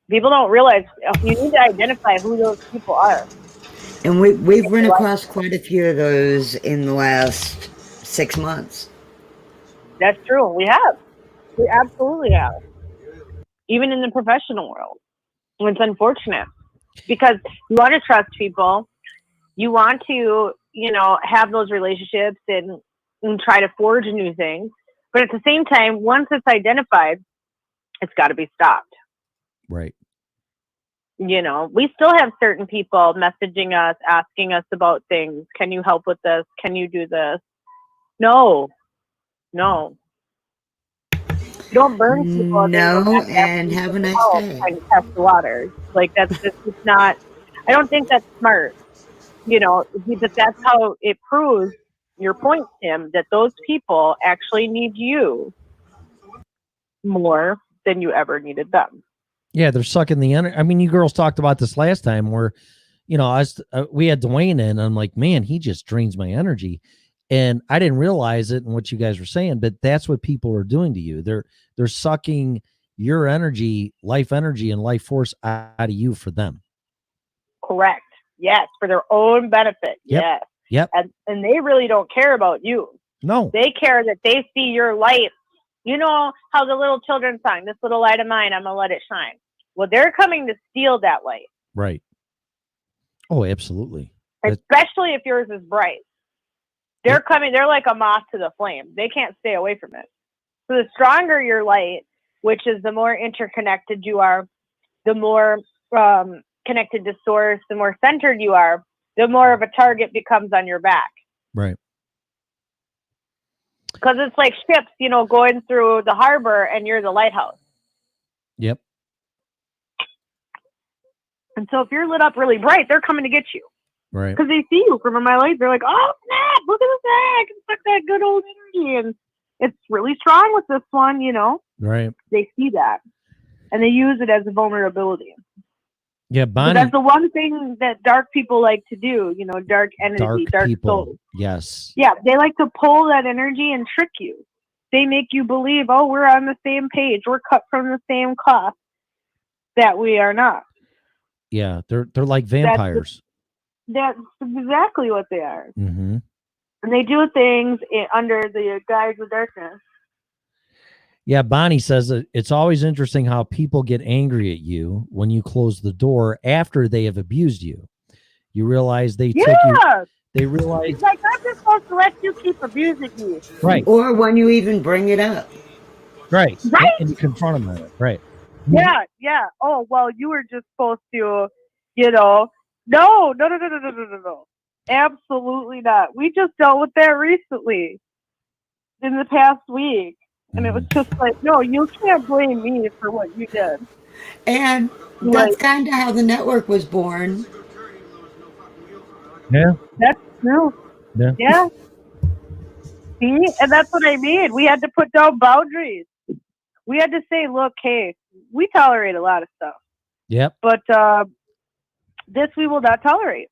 People don't realize you need to identify who those people are. And we've run across quite a few of those in the last 6 months. That's true. We have. We absolutely have. Even in the professional world. It's unfortunate. Because you want to trust people. You want to, you know, have those relationships and try to forge new things. But at the same time, once it's identified, it's got to be stopped. Right. You know, we still have certain people messaging us, asking us about things. Can you help with this? Can you do this? No. You don't burn people. No, and have a nice day. And test the waters. Like, that's just not, I don't think that's smart. You know, but that's how it proves your point, Tim, that those people actually need you more than you ever needed them. Yeah, they're sucking the energy. I mean, you girls talked about this last time where, you know, we had Dwayne in, and I'm like, man, he just drains my energy. And I didn't realize it in what you guys were saying, but that's what people are doing to you. They're sucking your energy, and life force out of you for them. Correct. Yes, for their own benefit. Yep. Yes. Yep. And they really don't care about you. No. They care that they see your light. You know how the little children song, this little light of mine, I'm going to let it shine. Well, they're coming to steal that light. Right. Oh, absolutely. Especially if yours is bright. They're coming, they're like a moth to the flame. They can't stay away from it. So the stronger your light, which is the more interconnected you are, the more connected to source, the more centered you are, the more of a target becomes on your back. Right. Because it's like ships, you know, going through the harbor and you're the lighthouse. Yep. And so if you're lit up really bright, they're coming to get you. Right. Because they see you from my light. They're like, oh, snap, look at this guy. I can suck that good old energy. And it's really strong with this one, you know. Right. They see that. And they use it as a vulnerability. Yeah, Bonnie. So that's the one thing that dark people like to do, you know, dark energy, dark people. souls. Yes. Yeah, they like to pull that energy and trick you. They make you believe, oh, we're on the same page. We're cut from the same cloth. That we are not. Yeah, they're like vampires. That's exactly what they are. Mm-hmm. And they do things under the guise of darkness. Yeah, Bonnie says that it's always interesting how people get angry at you when you close the door after they have abused you. You realize they took you. They realize it's like, I'm just supposed to let you keep abusing me. Right. Or when you even bring it up. Right. Right. And you confront them with it. Right. Yeah. Oh, well, you were just supposed to, you know. No. Absolutely not. We just dealt with that recently in the past week. And it was just like, no, you can't blame me for what you did. And that's kind of how the network was born. Yeah. That's true. Yeah. Yeah. See, and that's what I mean. We had to put down boundaries. We had to say, look, hey, we tolerate a lot of stuff. Yep. But this we will not tolerate.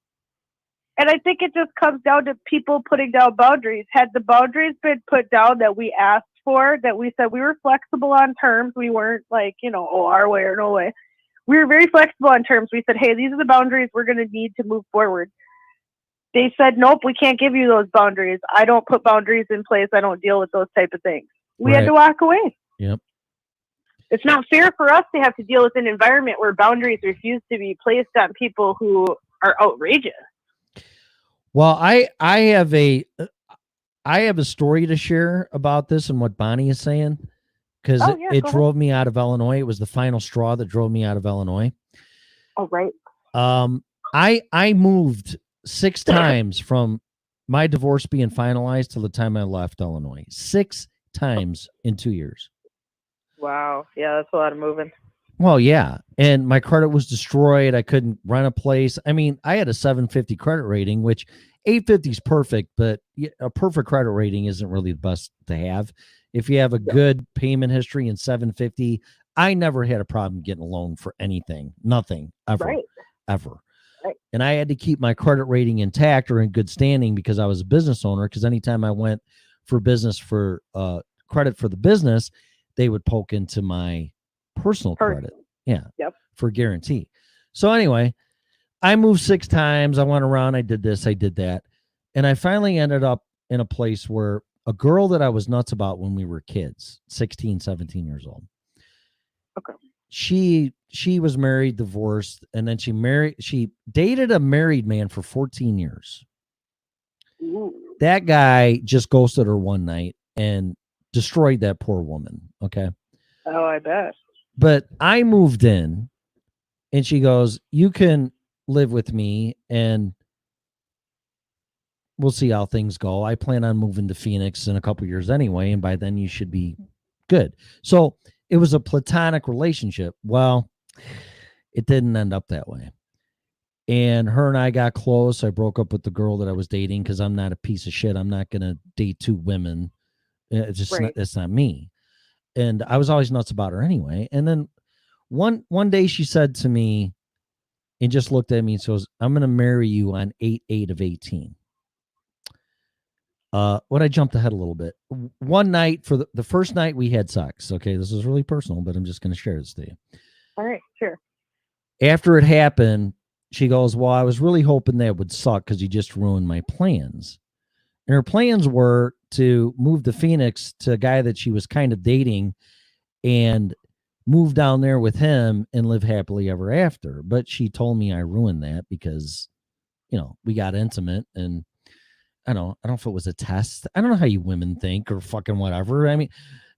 And I think it just comes down to people putting down boundaries. Had the boundaries been put down that we asked for, that we said we were flexible on terms, we weren't like, our way or no way. We were very flexible on terms. We said, hey, these are the boundaries we're going to need to move forward. They said, nope, we can't give you those boundaries. I don't put boundaries in place. I don't deal with those type of things. We had to walk away. Yep. It's not fair for us to have to deal with an environment where boundaries refuse to be placed on people who are outrageous. Well, I have a story to share about this and what Bonnie is saying, because it drove me out of Illinois. It was the final straw that drove me out of Illinois. Oh, right. I moved 6 times from my divorce being finalized till the time I left Illinois. 6 times in 2 years. Wow. Yeah, that's a lot of moving. Well, yeah. And my credit was destroyed. I couldn't rent a place. I mean, I had a 750 credit rating, which 850 is perfect, but a perfect credit rating isn't really the best to have. If you have a good payment history in 750, I never had a problem getting a loan for anything. Nothing. Ever. Right. Ever. Right. And I had to keep my credit rating intact or in good standing because I was a business owner. Because anytime I went for business for credit for the business, they would poke into my personal credit. Yeah. Yep. For guarantee. So anyway, I moved 6 times. I went around. I did this. I did that. And I finally ended up in a place where a girl that I was nuts about when we were kids, 16, 17 years old. Okay. She was married, divorced, and then she dated a married man for 14 years. Ooh. That guy just ghosted her one night and destroyed that poor woman. Okay. Oh, I bet. But I moved in and she goes, you can live with me and we'll see how things go. I plan on moving to Phoenix in a couple years anyway. And by then you should be good. So it was a platonic relationship. Well, it didn't end up that way. And her and I got close. I broke up with the girl that I was dating because I'm not a piece of shit. I'm not going to date 2 women. It's just it's not me. And I was always nuts about her anyway. And then one day she said to me and just looked at me and says, I'm going to marry you on 8/8/18. When I jumped ahead a little bit, one night for the first night we had sex. Okay. This is really personal, but I'm just going to share this to you. All right. Sure. After it happened, she goes, well, I was really hoping that would suck because you just ruined my plans. And her plans were to move to Phoenix to a guy that she was kind of dating and move down there with him and live happily ever after. But she told me I ruined that because, we got intimate and I don't know if it was a test. I don't know how you women think or fucking whatever. I mean,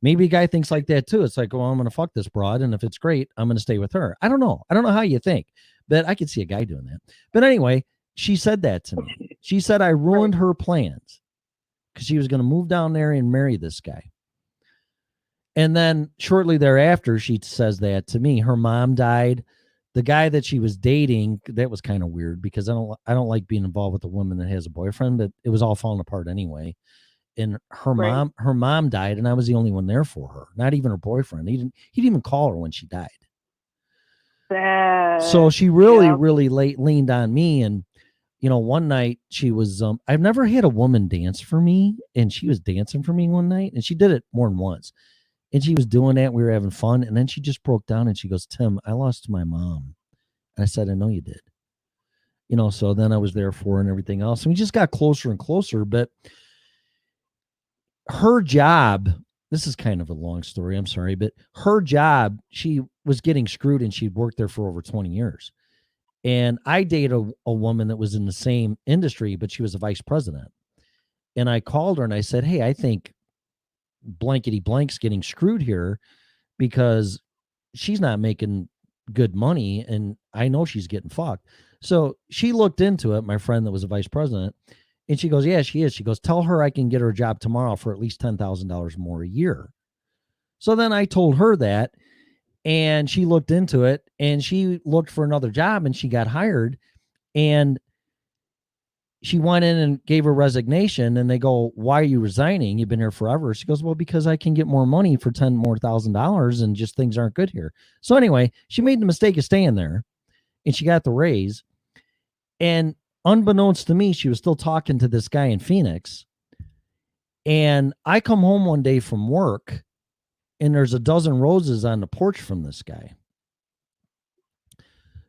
maybe a guy thinks like that too. It's like, well, I'm going to fuck this broad. And if it's great, I'm going to stay with her. I don't know. I don't know how you think, but I could see a guy doing that. But anyway, she said that to me. She said I ruined her plans because she was going to move down there and marry this guy. And then shortly thereafter, she says that to me. Her mom died. The guy that she was dating, that was kind of weird because I don't like being involved with a woman that has a boyfriend, but it was all falling apart anyway. And her mom died, and I was the only one there for her. Not even her boyfriend. He didn't even call her when she died. So she really leaned on me. And one night she was I've never had a woman dance for me, and she was dancing for me one night, and she did it more than once. And she was doing that. We were having fun. And then she just broke down and she goes, Tim, I lost my mom. And I said, I know you did. So then I was there for her and everything else. And we just got closer and closer. But her job, this is kind of a long story, I'm sorry, but her job, she was getting screwed and she'd worked there for over 20 years. And I dated a woman that was in the same industry, but she was a vice president. And I called her and I said, hey, I think blankety blank's getting screwed here because she's not making good money and I know she's getting fucked. So she looked into it, my friend that was a vice president, and she goes, yeah, she is. She goes, tell her I can get her a job tomorrow for at least $10,000 more a year. So then I told her that, and she looked into it and she looked for another job and she got hired. And she went in and gave her resignation, and they go, "Why are you resigning? You've been here forever." She goes, "Well, because I can get more money for $10,000 and just things aren't good here." So anyway, she made the mistake of staying there, and she got the raise. And unbeknownst to me, she was still talking to this guy in Phoenix. And I come home one day from work, and there's a dozen roses on the porch from this guy.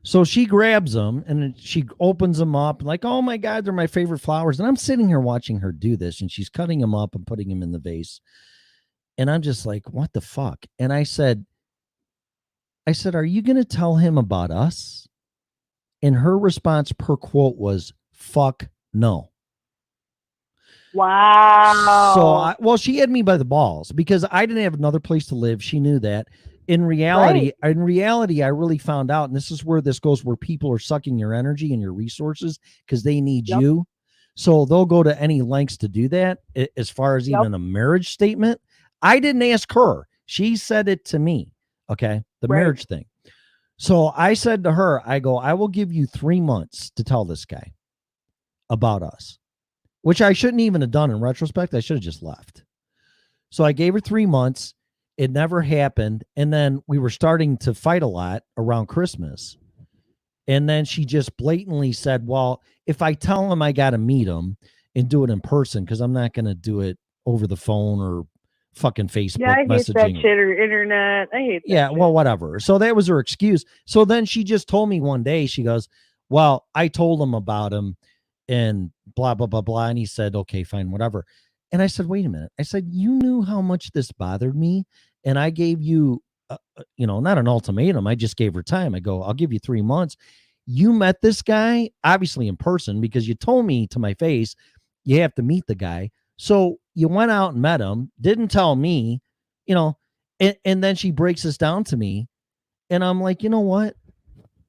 So she grabs them and she opens them up like, "Oh my God, they're my favorite flowers." And I'm sitting here watching her do this, and she's cutting them up and putting them in the vase. And I'm just like, what the fuck? And I said, "Are you going to tell him about us?" And her response per quote was, "Fuck no." Wow. So she had me by the balls because I didn't have another place to live. She knew that. In reality, I really found out, and this is where this goes, where people are sucking your energy and your resources because they need you. So they'll go to any lengths to do that. As far as even a marriage statement, I didn't ask her. She said it to me. Okay. The marriage thing. So I said to her, I go, "I will give you 3 months to tell this guy about us," which I shouldn't even have done in retrospect. I should have just left. So I gave her 3 months. It never happened. And then we were starting to fight a lot around Christmas. And then she just blatantly said, "Well, if I tell him I got to meet him and do it in person, because I'm not going to do it over the phone or fucking Facebook messaging." That shit or internet. I hate that. Yeah, well, whatever. So that was her excuse. So then she just told me one day, she goes, "Well, I told him about him and blah, blah, blah, blah." And he said, "Okay, fine, whatever." And I said, "Wait a minute." I said, "You knew how much this bothered me. And I gave you, not an ultimatum. I just gave her time. I go, I'll give you 3 months. You met this guy, obviously in person, because you told me to my face, you have to meet the guy. So you went out and met him, didn't tell me, and then she breaks this down to me. And I'm like, you know what?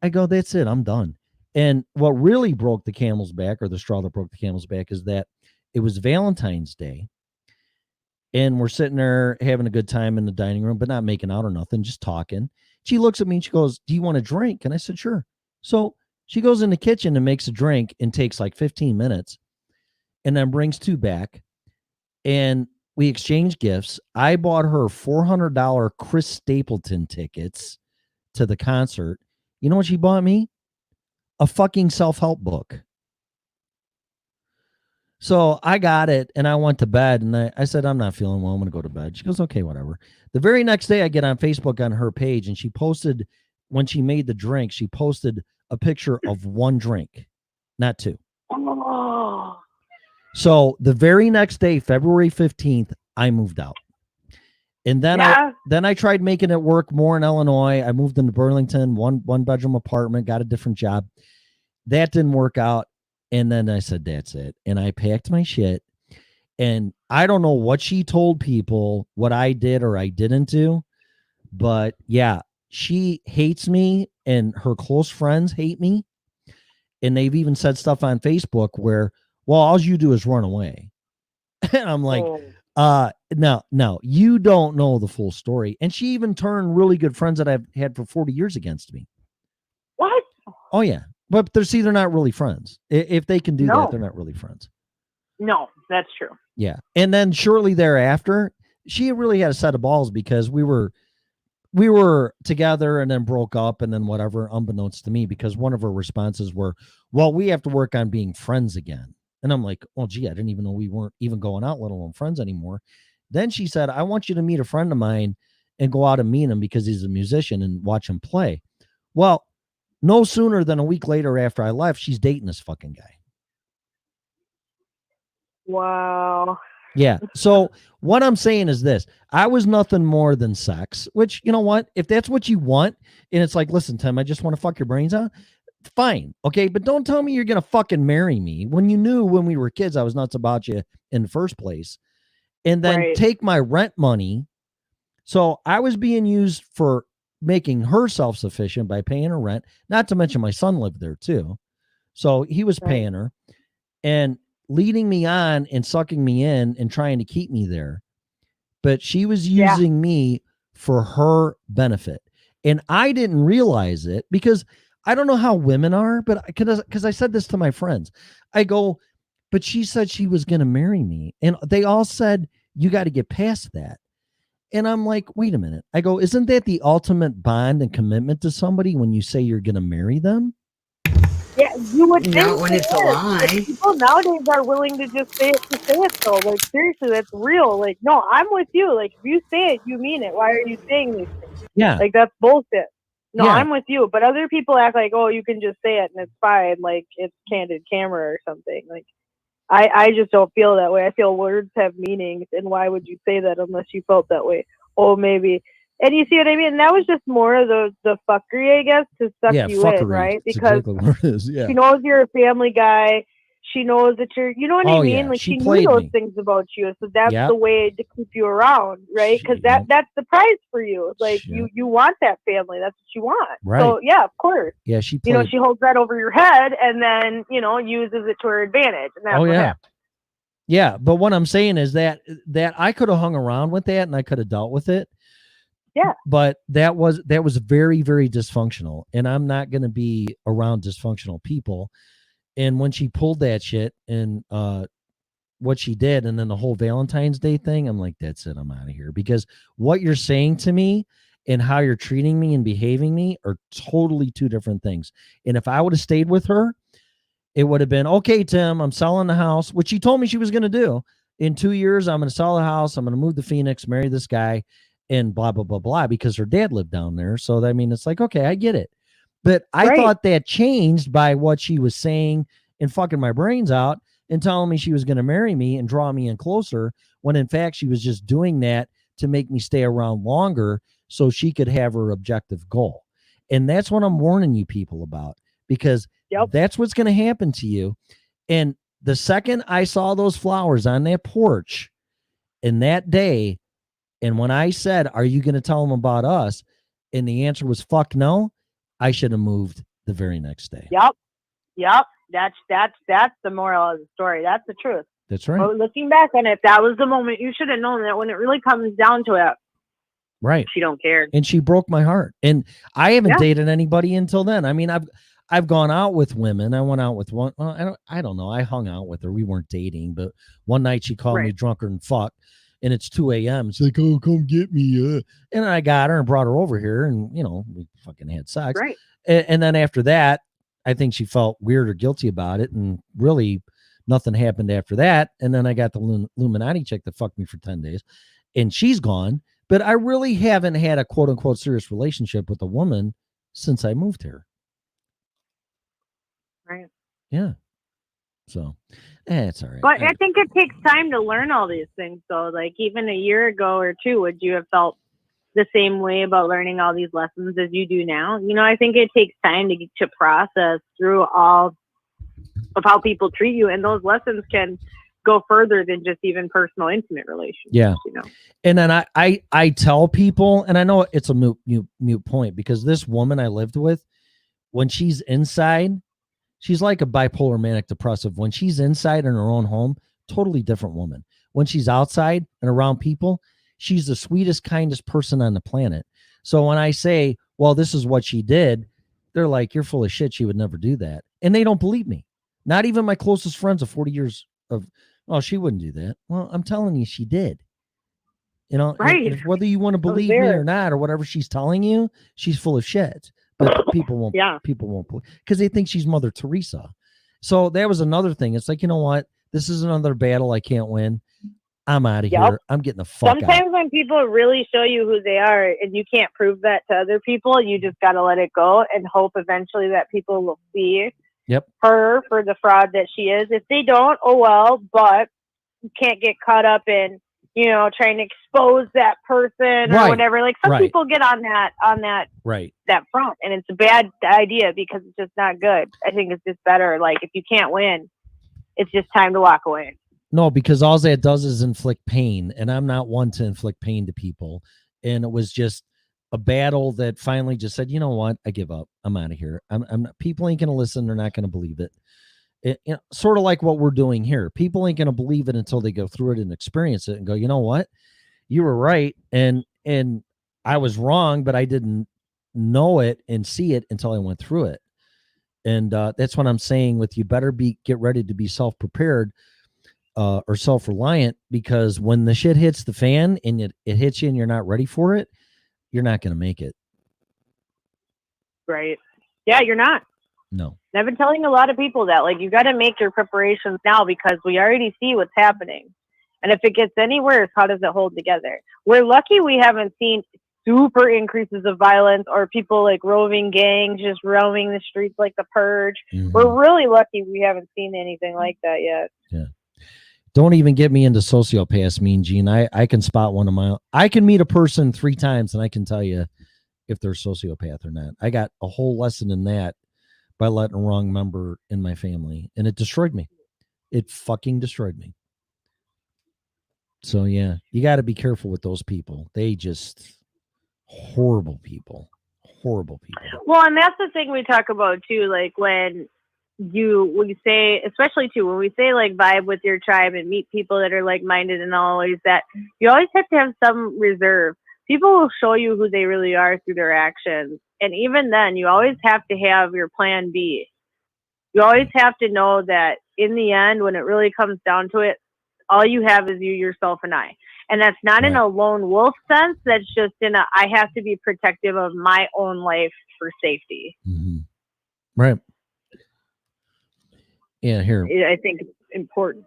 I go, that's it. I'm done. And what really broke the camel's back, or the straw that broke the camel's back, is that it was Valentine's Day. And we're sitting there having a good time in the dining room, but not making out or nothing, just talking. She looks at me and she goes, "Do you want a drink?" And I said, "Sure." So she goes in the kitchen and makes a drink and takes like 15 minutes and then brings 2 back. And we exchange gifts. I bought her $400 Chris Stapleton tickets to the concert. You know what she bought me? A fucking self-help book. So I got it and I went to bed, and I said, "I'm not feeling well. I'm going to go to bed." She goes, "Okay, whatever." The very next day I get on Facebook on her page, and she posted, when she made the drink, she posted a picture of 1 drink, not 2. Oh. So the very next day, February 15th, I moved out. And then I tried making it work more in Illinois. I moved into Burlington, one bedroom apartment, got a different job. That didn't work out. And then I said, that's it. And I packed my shit. And I don't know what she told people, what I did or I didn't do. But yeah, she hates me and her close friends hate me. And they've even said stuff on Facebook where, "Well, all you do is run away." And I'm like, no, you don't know the full story. And she even turned really good friends that I've had for 40 years against me. What? Oh, yeah. But they're not really friends. If they can do that, they're not really friends. No, that's true. Yeah. And then shortly thereafter, she really had a set of balls because we were together and then broke up and then whatever, unbeknownst to me, because one of her responses were, "Well, we have to work on being friends again." And I'm like, "Oh, gee, I didn't even know we weren't even going out, let alone friends anymore." Then she said, "I want you to meet a friend of mine and go out and meet him because he's a musician and watch him play." Well, no sooner than a week later after I left, she's dating this fucking guy. Wow. Yeah. So what I'm saying is this: I was nothing more than sex, which, you know what? If that's what you want, and it's like, "Listen, Tim, I just want to fuck your brains out." Fine. Okay. But don't tell me you're going to fucking marry me when you knew when we were kids, I was nuts about you in the first place. And then take my rent money. So I was being used for making her self-sufficient by paying her rent, not to mention my son lived there too. So he was paying her and leading me on and sucking me in and trying to keep me there. But she was using me for her benefit. And I didn't realize it because I don't know how women are, but because I said this to my friends, I go, but she said she was going to marry me. And they all said, you got to get past that. And I'm like, wait a minute. I go, isn't that the ultimate bond and commitment to somebody when you say you're going to marry them? Yeah, you would Not think when it's a it is. lie. Like, people nowadays are willing to just say it though. Like, seriously, that's real. Like, no, I'm with you. Like, if you say it, you mean it. Why are you saying these things? Yeah. Like, that's bullshit. No, Yeah. I'm with you. But other people act like, oh, you can just say it and it's fine. Like, it's candid camera or something. Like, I just don't feel that way. I feel words have meanings, and why would you say that unless you felt that way? Oh, maybe. And you see what I mean? And that was just more of the fuckery, I guess, to suck you in, right? That's Because exactly what it is. Yeah. she knows you're a family guy. She knows that you're, you know what I Oh, mean? yeah. Like, She she knew played those me. things about you. So that's Yep. the way to keep you around, right? Because that's the prize for you. Like, you want that family. That's what you want. Right. So, yeah, of course. Yeah, she You know, played. she holds that over your head and then, you know, uses it to her advantage. And that's Oh what yeah. happens. Yeah, but what I'm saying is that I could have hung around with that and I could have dealt with it. Yeah. But that was very, very dysfunctional. And I'm not going to be around dysfunctional people. And when she pulled that shit and what she did, and then the whole Valentine's Day thing, I'm like, that's it. I'm out of here. Because what you're saying to me and how you're treating me and behaving me are totally two different things. And if I would have stayed with her, it would have been, okay, Tim, I'm selling the house, which she told me she was going to do. In 2 years, I'm going to sell the house. I'm going to move to Phoenix, marry this guy, and blah, blah, blah, blah, because her dad lived down there. So, I mean, it's like, okay, I get it. But I thought that changed by what she was saying and fucking my brains out and telling me she was going to marry me and draw me in closer, when in fact she was just doing that to make me stay around longer so she could have her objective goal. And that's what I'm warning you people about, because that's what's going to happen to you. And the second I saw those flowers on that porch in that day, and when I said, are you going to tell them about us? And the answer was fuck no, I should have moved the very next day. Yep. That's the moral of the story. That's the truth. That's right. Well, looking back on it, that was the moment you should have known that when it really comes down to it, Right. she don't care. And she broke my heart. And I haven't dated anybody until then. I mean, I've gone out with women. I went out with one. Well, I don't know. I hung out with her. We weren't dating, but one night she called me drunker than fuck. And it's 2 a.m. It's like, oh, come get me. And I got her and brought her over here, and you know, we fucking had sex. Right. And then after that, I think she felt weird or guilty about it, and really nothing happened after that. And then I got the Illuminati chick that fucked me for 10 days, and she's gone. But I really haven't had a quote unquote serious relationship with a woman since I moved here. Right. Yeah. So, it's all right. But I think it takes time to learn all these things, though. Like, even a year ago or two, would you have felt the same way about learning all these lessons as you do now? You know, I think it takes time to process through all of how people treat you, and those lessons can go further than just even personal, intimate relationships. Yeah. You know? And then I tell people, and I know it's a mute point, because this woman I lived with, when she's inside, she's like a bipolar manic depressive. When she's inside in her own home, totally different woman. When she's outside and around people, she's the sweetest, kindest person on the planet. So when I say, well, this is what she did, they're like, you're full of shit. She would never do that. And they don't believe me. Not even my closest friends of 40 years of, oh, she wouldn't do that. Well, I'm telling you, she did. You know, right. and whether you want to believe me or not, or whatever she's telling you, she's full of shit. But people won't, because they think she's Mother Teresa. So that was another thing. It's like, you know what? This is another battle I can't win. I'm out of here. I'm getting the fuck out. Sometimes when people really show you who they are and you can't prove that to other people, you just got to let it go and hope eventually that people will see her for the fraud that she is. If they don't, oh well, but you can't get caught up in, you know, trying to expose that person or whatever. Like some people get on that that front, and it's a bad idea because it's just not good. I think it's just better. Like, if you can't win, it's just time to walk away. No, because all that does is inflict pain, and I'm not one to inflict pain to people. And it was just a battle that finally just said, you know what? I give up. I'm out of here. I'm not, people ain't going to listen. They're not going to believe it. You know, sort of like what we're doing here. People ain't going to believe it until they go through it and experience it and go, you know what? You were right. And I was wrong, but I didn't know it and see it until I went through it. And that's what I'm saying with you better get ready to be self-prepared or self-reliant, because when the shit hits the fan and it hits you and you're not ready for it, you're not going to make it. Right. Yeah, you're not. No. And I've been telling a lot of people that, like, you got to make your preparations now because we already see what's happening. And if it gets any worse, how does it hold together? We're lucky we haven't seen super increases of violence or people like roving gangs just roaming the streets like the Purge. Mm-hmm. We're really lucky we haven't seen anything like that yet. Yeah. Don't even get me into sociopaths, Mean Gene. I can spot one of my. I can meet a person 3 times and I can tell you if they're a sociopath or not. I got a whole lesson in that by letting a wrong member in my family, and it destroyed me. It fucking destroyed me. So yeah, you got to be careful with those people. They just horrible people. Well, and that's the thing we talk about too. Like when we say, especially too, when we say like vibe with your tribe and meet people that are like-minded and always that, you always have to have some reserve. People will show you who they really are through their actions. And even then, you always have to have your plan B. You always have to know that in the end, when it really comes down to it, all you have is you, yourself, and I. And that's not in a lone wolf sense. That's just in I have to be protective of my own life for safety. Mm-hmm. Right. Yeah, here. I think it's important.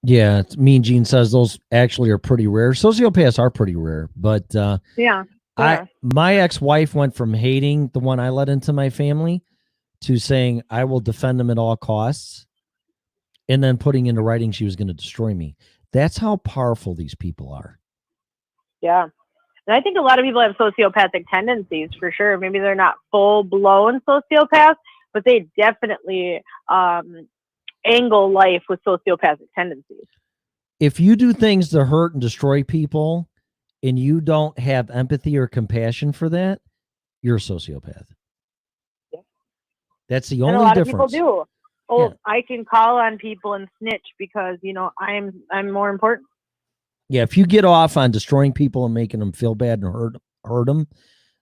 Yeah, Mean Gene says those actually are pretty rare. Sociopaths are pretty rare, but yeah. My ex-wife went from hating the one I let into my family to saying I will defend him at all costs, and then putting into writing she was going to destroy me. That's how powerful these people are. Yeah. And I think a lot of people have sociopathic tendencies for sure. Maybe they're not full-blown sociopaths, but they definitely angle life with sociopathic tendencies. If you do things to hurt and destroy people and you don't have empathy or compassion for that, you're a sociopath. Yeah. That's the only difference. A lot of people do. Oh, yeah. I can call on people and snitch because, you know, I'm more important. Yeah, if you get off on destroying people and making them feel bad and hurt them,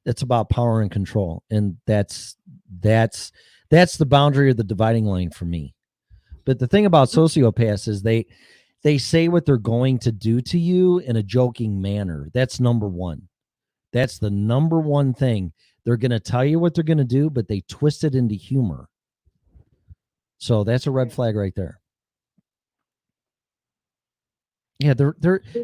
that's about power and control. And that's the boundary of the dividing line for me. But the thing about sociopaths is they say what they're going to do to you in a joking manner. That's number one. That's the number one thing. They're going to tell you what they're going to do, but they twist it into humor. So that's a red flag right there. Yeah,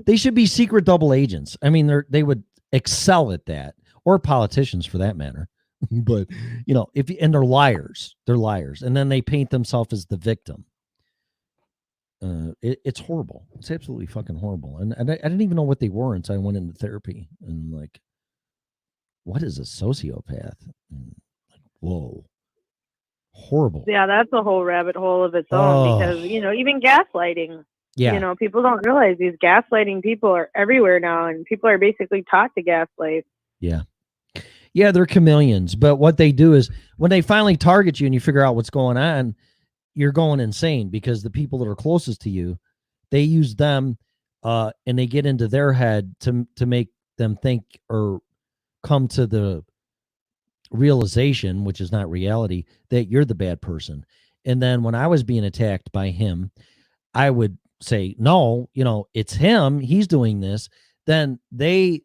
they should be secret double agents. I mean, they would excel at that, or politicians for that matter. But you know, and they're liars, and then they paint themselves as the victim. It's horrible. It's absolutely fucking horrible. And I didn't even know what they were until I went into therapy. And I'm like, what is a sociopath? And like, whoa, horrible. Yeah, that's a whole rabbit hole of its own because, you know, even gaslighting. Yeah. You know, people don't realize these gaslighting people are everywhere now, and people are basically taught to gaslight. Yeah. Yeah, they're chameleons. But what they do is when they finally target you and you figure out what's going on, you're going insane because the people that are closest to you, they use them and they get into their head to make them think or come to the realization, which is not reality, that you're the bad person. And then when I was being attacked by him, I would say, no, you know, it's him. He's doing this. Then they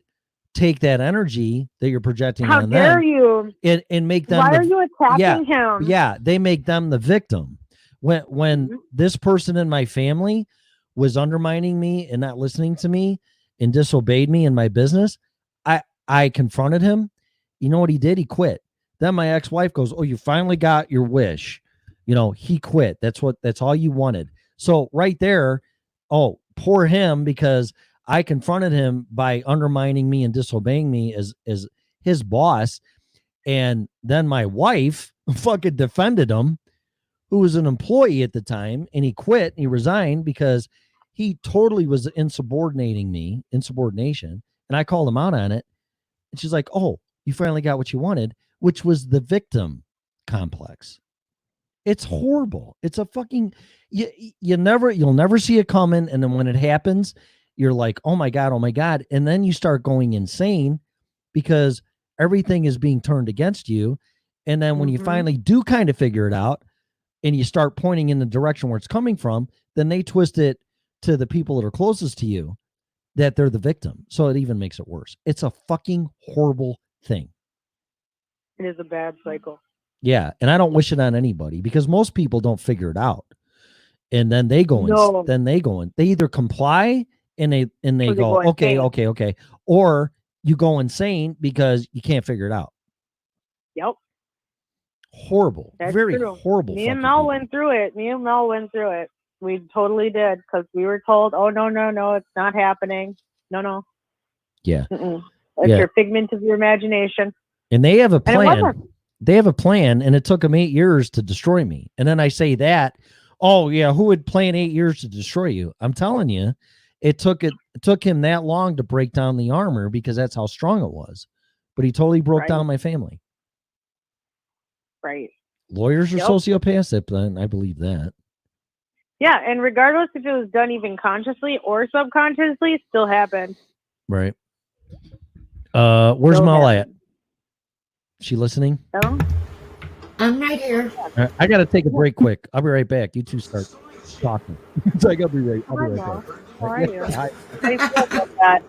take that energy that you're projecting on them. How dare you? And make them. Why are you attacking him? Yeah, they make them the victim. When this person in my family was undermining me and not listening to me and disobeyed me in my business, I confronted him. You know what he did? He quit. Then my ex-wife goes, "Oh, you finally got your wish." You know, he quit. That's all you wanted. So right there, oh, poor him, because I confronted him by undermining me and disobeying me as his boss. And then my wife fucking defended him, who was an employee at the time, and he quit and he resigned because he totally was insubordination. And I called him out on it. And she's like, "Oh, you finally got what you wanted," which was the victim complex. It's horrible. It's a fucking, you'll never see it coming. And then when it happens, you're like, oh my God. And then you start going insane because everything is being turned against you. And then when you finally do kind of figure it out and you start pointing in the direction where it's coming from, then they twist it to the people that are closest to you that they're the victim. So it even makes it worse. It's a fucking horrible thing. It is a bad cycle. Yeah. And I don't wish it on anybody because most people don't figure it out. And then they go in, they either comply and they go, okay. Or you go insane because you can't figure it out. Yep. Horrible. That's very true. horrible. Me and Mel went through it. We totally did because we were told, oh, no, it's not happening. No. Yeah. It's your figment of your imagination. And they have a And it plan. wasn't. They have a plan, and it took them 8 years to destroy me. And then I say that, oh, yeah, who would plan 8 years to destroy you? I'm telling you, it took him that long to break down the armor because that's how strong it was. But he totally broke down my family. Right. Lawyers are sociopaths, I believe that. Yeah, and regardless if it was done even consciously or subconsciously, it still happened. Right. Where's Mala at? She listening? No. I'm right here. I got to take a break quick. I'll be right back. You two start talking. So I'll be right back. How are you? Hi. How do you feel about that?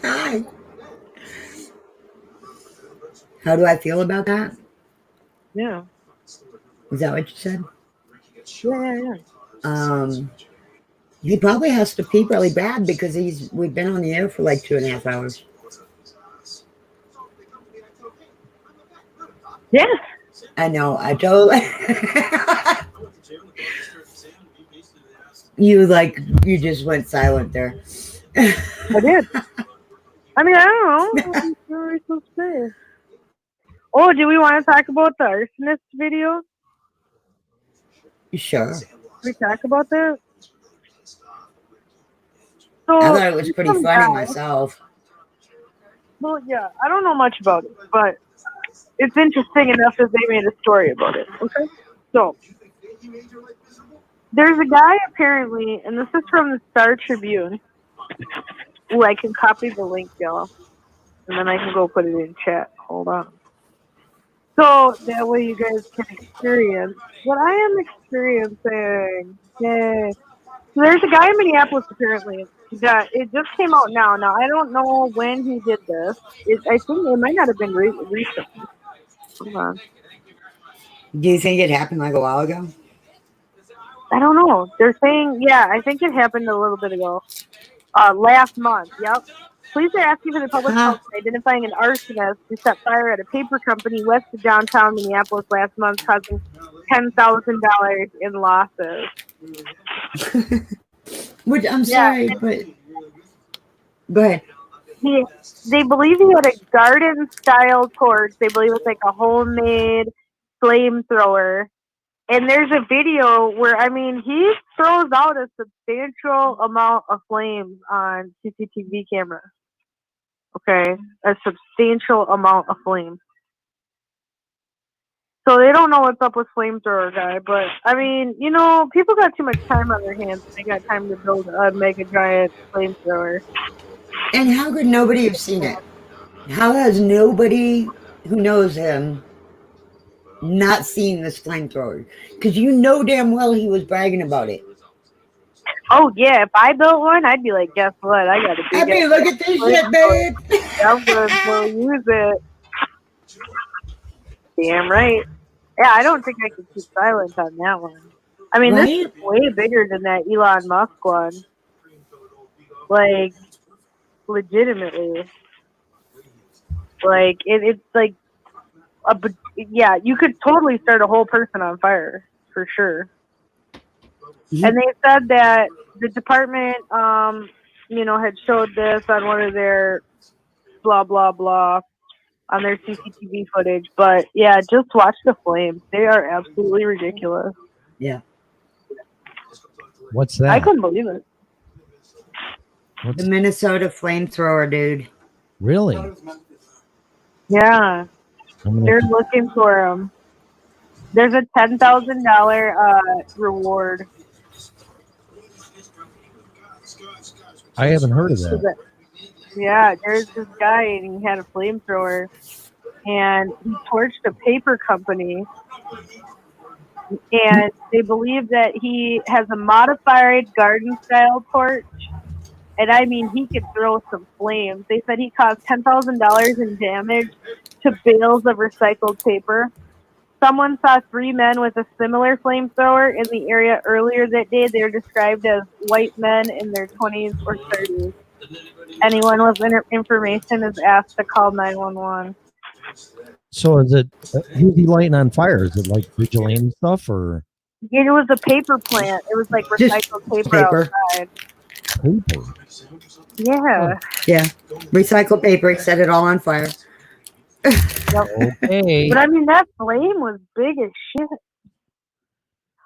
Hi. How do I feel about that? Yeah. Is that what you said? Yeah. He probably has to pee really bad because we've been on the air for like 2.5 hours. Yeah. I know. I told you just went silent there. I did. I mean, I don't know. What are we supposed to say? Oh, do we want to talk about the arsonist video? Sure. Can we talk about that? So, I thought it was pretty funny myself. Well, yeah, I don't know much about it, but it's interesting enough that they made a story about it. Okay, so there's a guy apparently, and this is from the Star Tribune. Ooh, I can copy the link, y'all, and then I can go put it in chat. Hold on. So that way you guys can experience what I am experiencing. Yay. So there's a guy in Minneapolis apparently that it just came out now. Now I don't know when he did this. I think it might not have been recently. Hold on. Do you think it happened like a while ago? I don't know. They're saying, yeah, I think it happened a little bit ago. Last month. Yep. Police are asking for the public's help in identifying an arsonist who set fire at a paper company west of downtown Minneapolis last month, causing $10,000 in losses. Which I'm sorry, but go ahead. They believe he had a garden-style torch. They believe it's like a homemade flamethrower. And there's a video where, I mean, he throws out a substantial amount of flames on CCTV cameras. Okay? A substantial amount of flames. So they don't know what's up with flamethrower guy, but, I mean, you know, people got too much time on their hands. They got time to build a mega giant flamethrower. And how could nobody have seen it? How has nobody who knows him not seen this flamethrower? Because you know damn well he was bragging about it. Oh yeah, if I built one, I'd be like, guess what? I got a big. I mean, look at this shit, babe. I'm gonna use it. Damn right. Yeah, I don't think I could keep silent on that one. I mean, this is way bigger than that Elon Musk one. Like, legitimately. Like, it's like, yeah, you could totally start a whole person on fire, for sure. And they said that the department, you know, had showed this on one of their blah, blah, blah on their CCTV footage. But, yeah, just watch the flames. They are absolutely ridiculous. Yeah. What's that? I couldn't believe it. The Minnesota flamethrower, dude. Really? Yeah. They're looking for him. There's a $10,000 reward. I haven't heard of that. Yeah, there's this guy and he had a flamethrower. and he torched a paper company. And they believe that he has a modified garden-style torch. And I mean, he could throw some flames. They said he caused $10,000 in damage to bales of recycled paper. Someone saw 3 men with a similar flamethrower in the area earlier that day. They're described as white men in their 20s or 30s. Anyone with information is asked to call 911. So is it who's he lighting on fire? Is it like vigilante stuff or It was a paper plant. It was like recycled paper outside. paper? Yeah. Yeah. Recycled paper, set it all on fire. Okay. But I mean, that flame was big as shit.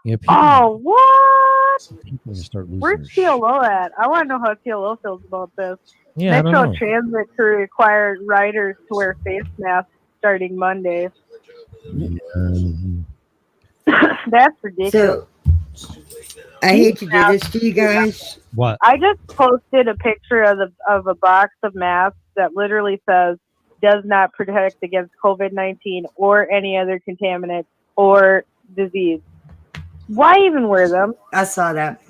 Yeah, people, Oh, what? people start losing Where's their shit. TLO at? I want to know how TLO feels about this. Yeah, I don't Metro know. Transit to require riders to wear face masks starting Monday. That's ridiculous. So, I hate to do this to you guys. What? I just posted a picture of a box of masks that literally says does not protect against COVID-19 or any other contaminant or disease. Why even wear them? I saw that.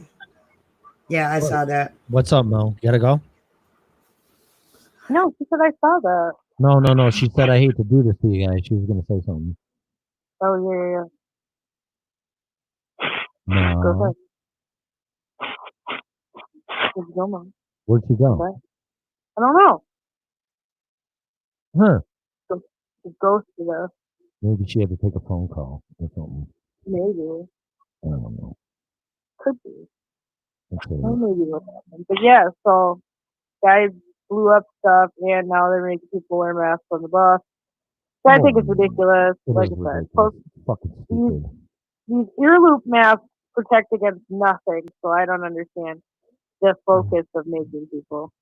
Yeah, I saw that. What's up, Mo? You gotta go? No, she said I saw that. No. She said I hate to do this to you guys. She was gonna say something. Oh, yeah. Go No. ahead. Where'd you go, Mom? Where'd she go? Okay. I don't know. Huh. She ghosted us. Maybe she had to take a phone call or something. Maybe. I don't know. Could be. Okay. Or maybe what happened. But yeah, so guys blew up stuff and now they're making people wear masks on the bus. So I think it's ridiculous. It Like is I said, ridiculous. Fucking stupid. these ear loop masks protect against nothing, so I don't understand the focus of making people.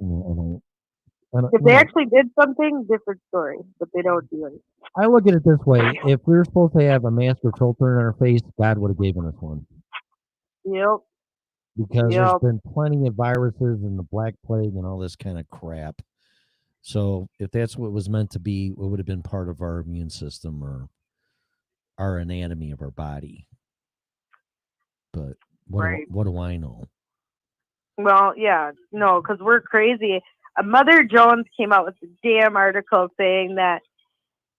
If they actually did something, different story, but they don't do anything. I look at it this way: if we were supposed to have a mask or filter in our face, God would have given us one. Yep. Because Yep. there's been plenty of viruses and the Black Plague and all this kind of crap. So if that's what it was meant to be, it would have been part of our immune system or our anatomy of our body. But what do I know? Well, yeah, no, because we're crazy. Mother Jones came out with a damn article saying that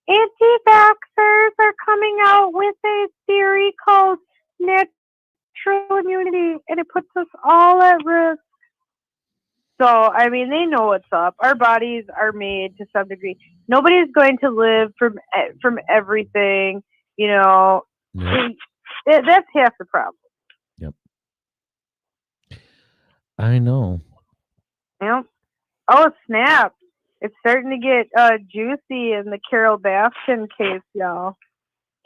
anti-vaxxers are coming out with a theory called natural immunity, and it puts us all at risk. So, I mean, they know what's up. Our bodies are made to some degree. Nobody's going to live from everything, you know. Yep. That's half the problem. Yep. I know. Yep. Oh, snap. It's starting to get juicy in the Carol Baskin case, y'all.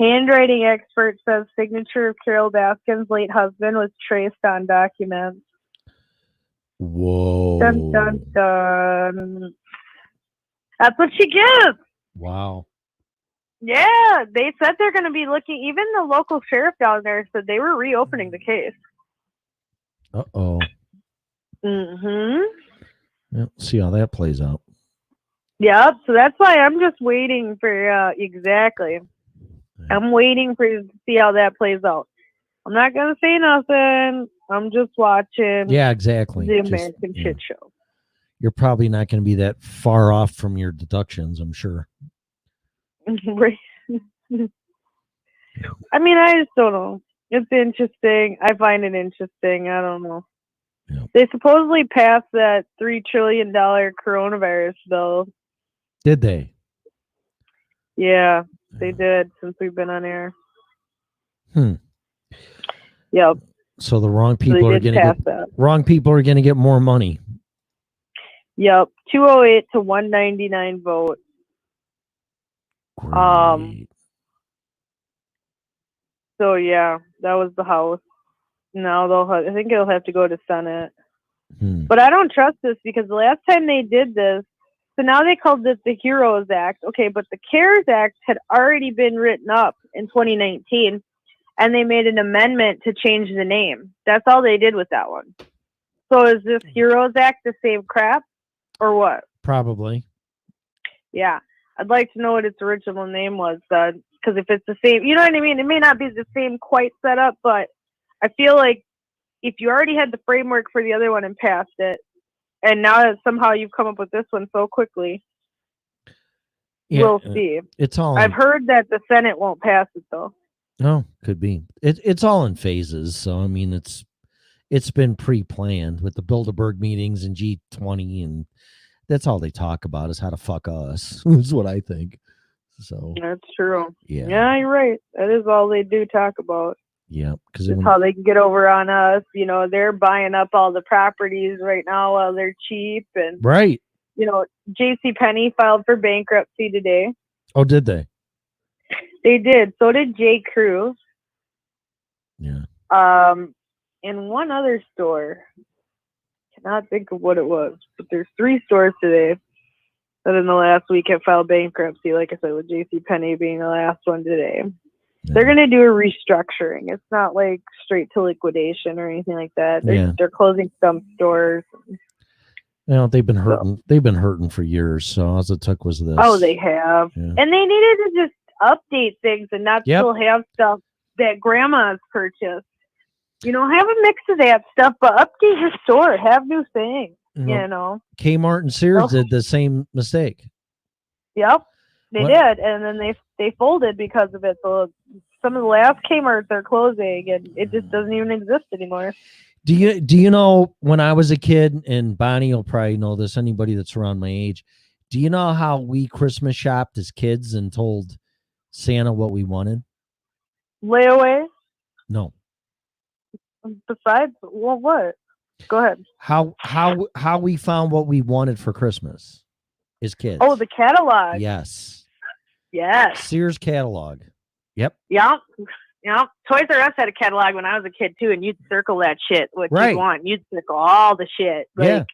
Handwriting expert says signature of Carol Baskin's late husband was traced on documents. Whoa. Dun, dun, dun. That's what she gets. Wow. Yeah, they said they're going to be looking. Even the local sheriff down there said they were reopening the case. Uh-oh. Mm-hmm. Yep. See how that plays out. Yep. So that's why I'm just waiting for exactly. I'm waiting for to see how that plays out. I'm not gonna say nothing. I'm just watching. Yeah, exactly. The Just, American yeah. shit show. You're probably not going to be that far off from your deductions, I'm sure. Right. I mean, I just don't know. It's interesting. I find it interesting. I don't know. Yep. They supposedly passed that $3 trillion coronavirus bill. Did they? Yeah, they did since we've been on air. Hmm. Yep. So the wrong they people are did going to pass get that. wrong people are going to get more money. Yep. 208 to 199 vote. So yeah, that was the House. Now I think it'll have to go to Senate. But I don't trust this because the last time they did this, so now they called it the HEROES Act. Okay, but the CARES Act had already been written up in 2019, and they made an amendment to change the name. That's all they did with that one. So is this HEROES Act the same crap, or what? Probably. Yeah, I'd like to know what its original name was, because if it's the same, you know what I mean? It may not be the same quite setup, but I feel like if you already had the framework for the other one and passed it, and now that somehow you've come up with this one so quickly, we'll see. It's all. I've heard that the Senate won't pass it though. Oh, could be. It's all in phases. So I mean, it's been pre-planned with the Bilderberg meetings and G20, and that's all they talk about is how to fuck us. Is what I think. So that's true. Yeah. Yeah, you're right. That is all they do talk about. Yeah, because it's how they can get over on us. You know, they're buying up all the properties right now while they're cheap, and right. You know, JCPenney filed for bankruptcy today. Oh, did they? They did. So did J. Crew. Yeah. And one other store. Cannot think of what it was, but there's 3 stores today that in the last week have filed bankruptcy. Like I said, with JCPenney being the last one today. Yeah. They're going to do a restructuring. It's not like straight to liquidation or anything like that. They're closing some stores. You know, they've been hurting. They've been hurting for years. So all it took was this. Oh, they have. Yeah. And they needed to just update things and not still have stuff that grandma's purchased. You know, have a mix of that stuff, but update your store. Have new things, you know. Kmart and Sears did the same mistake. Yep, they did. And then they folded because of it. So some of the last Kmarts are closing, and it just doesn't even exist anymore. Do you know, when I was a kid, and Bonnie will probably know this, anybody that's around my age, do you know how we Christmas shopped as kids and told Santa what we wanted? Layaway? No. Besides, well, what? Go ahead. How we found what we wanted for Christmas as kids? Oh, the catalog. Yes. Yes. Sears catalog. Yep. Yep. Yep. Toys R Us had a catalog when I was a kid too, and you'd circle that shit what you want. You'd circle all the shit. Like,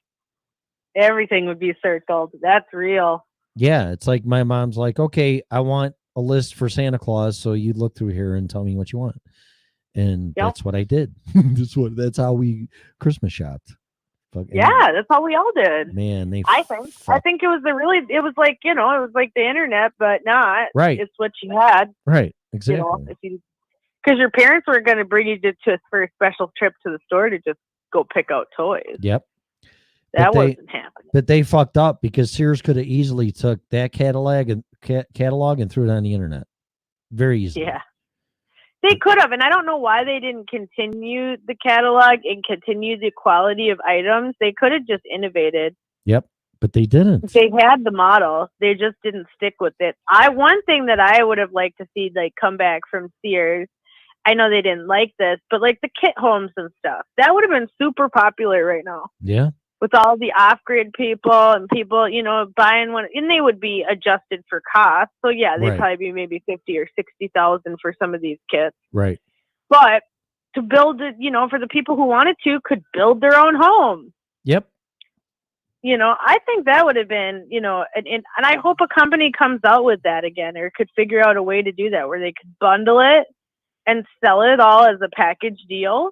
everything would be circled. That's real. Yeah, it's like my mom's like, okay, I want a list for Santa Claus, so you look through here and tell me what you want. And that's what I did. That's how we Christmas shopped. Yeah, that's how we all did. Man, I think it was like, you know, it was like the internet, but not. Right. It's what you had. Right. Exactly. You know, because your parents were going to bring you for a special trip to the store to just go pick out toys. Yep. That wasn't happening. But they fucked up because Sears could have easily took that catalog and threw it on the internet. Very easily. Yeah. They could have, and I don't know why they didn't continue the catalog and continue the quality of items. They could have just innovated. Yep, but they didn't. They had the model. They just didn't stick with it. One thing that I would have liked to see come back from Sears, I know they didn't like this, but like the kit homes and stuff, that would have been super popular right now. Yeah. With all the off-grid people and people, you know, buying one, and they would be adjusted for cost. So yeah, they'd probably be maybe 50 or 60,000 for some of these kits. Right. But to build it, you know, for the people who wanted to, could build their own home. Yep. You know, I think that would have been, you know, and I hope a company comes out with that again, or could figure out a way to do that where they could bundle it and sell it all as a package deal.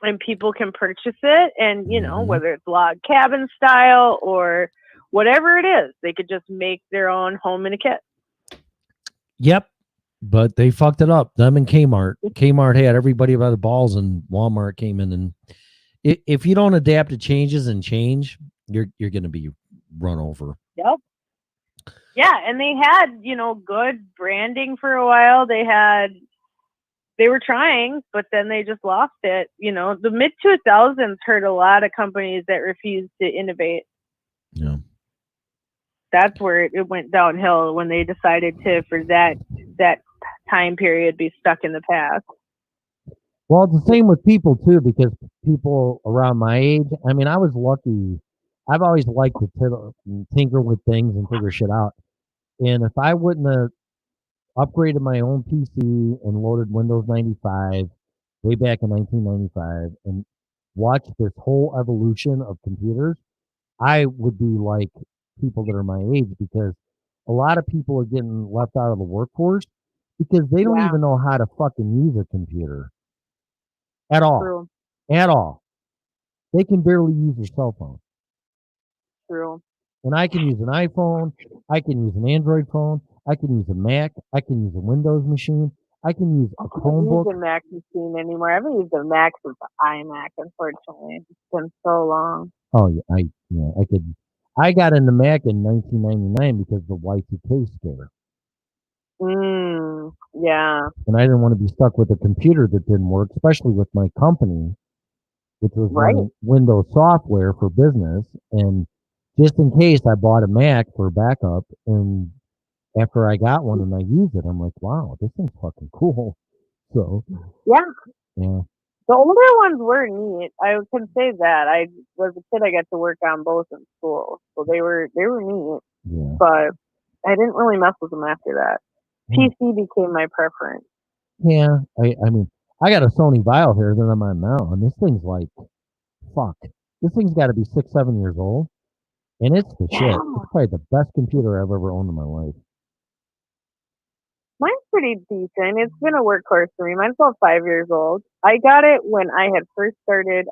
And people can purchase it, and you know, whether it's log cabin style or whatever it is, they could just make their own home in a kit. Yep, but they fucked it up. Them and Kmart. Kmart had everybody by the balls, and Walmart came in. And if you don't adapt to changes and change, you're going to be run over. Yep. Yeah, and they had, you know, good branding for a while. They were trying, but then they just lost it. You know, the mid 2000s hurt a lot of companies that refused to innovate. Yeah. That's where it went downhill when they decided to, for that time period, be stuck in the past. Well, it's the same with people too, because people around my age, I mean, I was lucky. I've always liked to tinker with things and figure shit out. And if I wouldn't have upgraded my own PC and loaded Windows 95 way back in 1995 and watched this whole evolution of computers, I would be like people that are my age, because a lot of people are getting left out of the workforce because they don't even know how to fucking use a computer at all. True. At all. They can barely use their cell phone. True. And I can use an iPhone, I can use an Android phone, I can use a Mac, I can use a Windows machine, I can use a I don't use Chromebook. a Mac machine anymore. I haven't used a Mac since the iMac, unfortunately. It's been so long. Oh yeah, I got into Mac in 1999 because of the Y2K scare. Yeah. And I didn't want to be stuck with a computer that didn't work, especially with my company, which was running Windows software for business. And just in case, I bought a Mac for backup. And after I got one and I used it, I'm like, wow, this thing's fucking cool. So, Yeah. yeah. The older ones were neat. I can say that. I was a kid. I got to work on both in school, so they were neat. Yeah. But I didn't really mess with them after that. PC became my preference. Yeah. I mean, I got a Sony Vaio here that I'm on now, and this thing's like, fuck. This thing's got to be 6-7 years old, and it's the shit. It's probably the best computer I've ever owned in my life. Mine's pretty decent. It's been a workhorse for me. Mine's about 5 years old. I got it when I had first started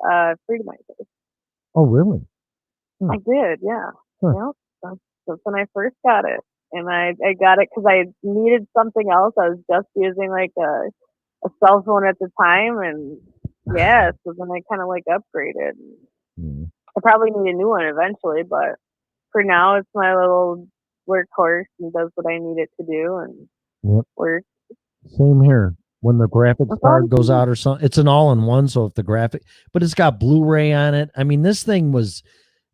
Freedomizers. Oh, really? I did, yeah. Huh. Yep. That's when I first got it. And I got it because I needed something else. I was just using like a cell phone at the time. And yeah, so then I kind of like upgraded. I probably need a new one eventually, but for now, it's my little workhorse and does what I need it to do. And works. Same here. When the graphics card goes out or something, it's an all-in-one. So if the graphic, but it's got Blu-ray on it. I mean, this thing was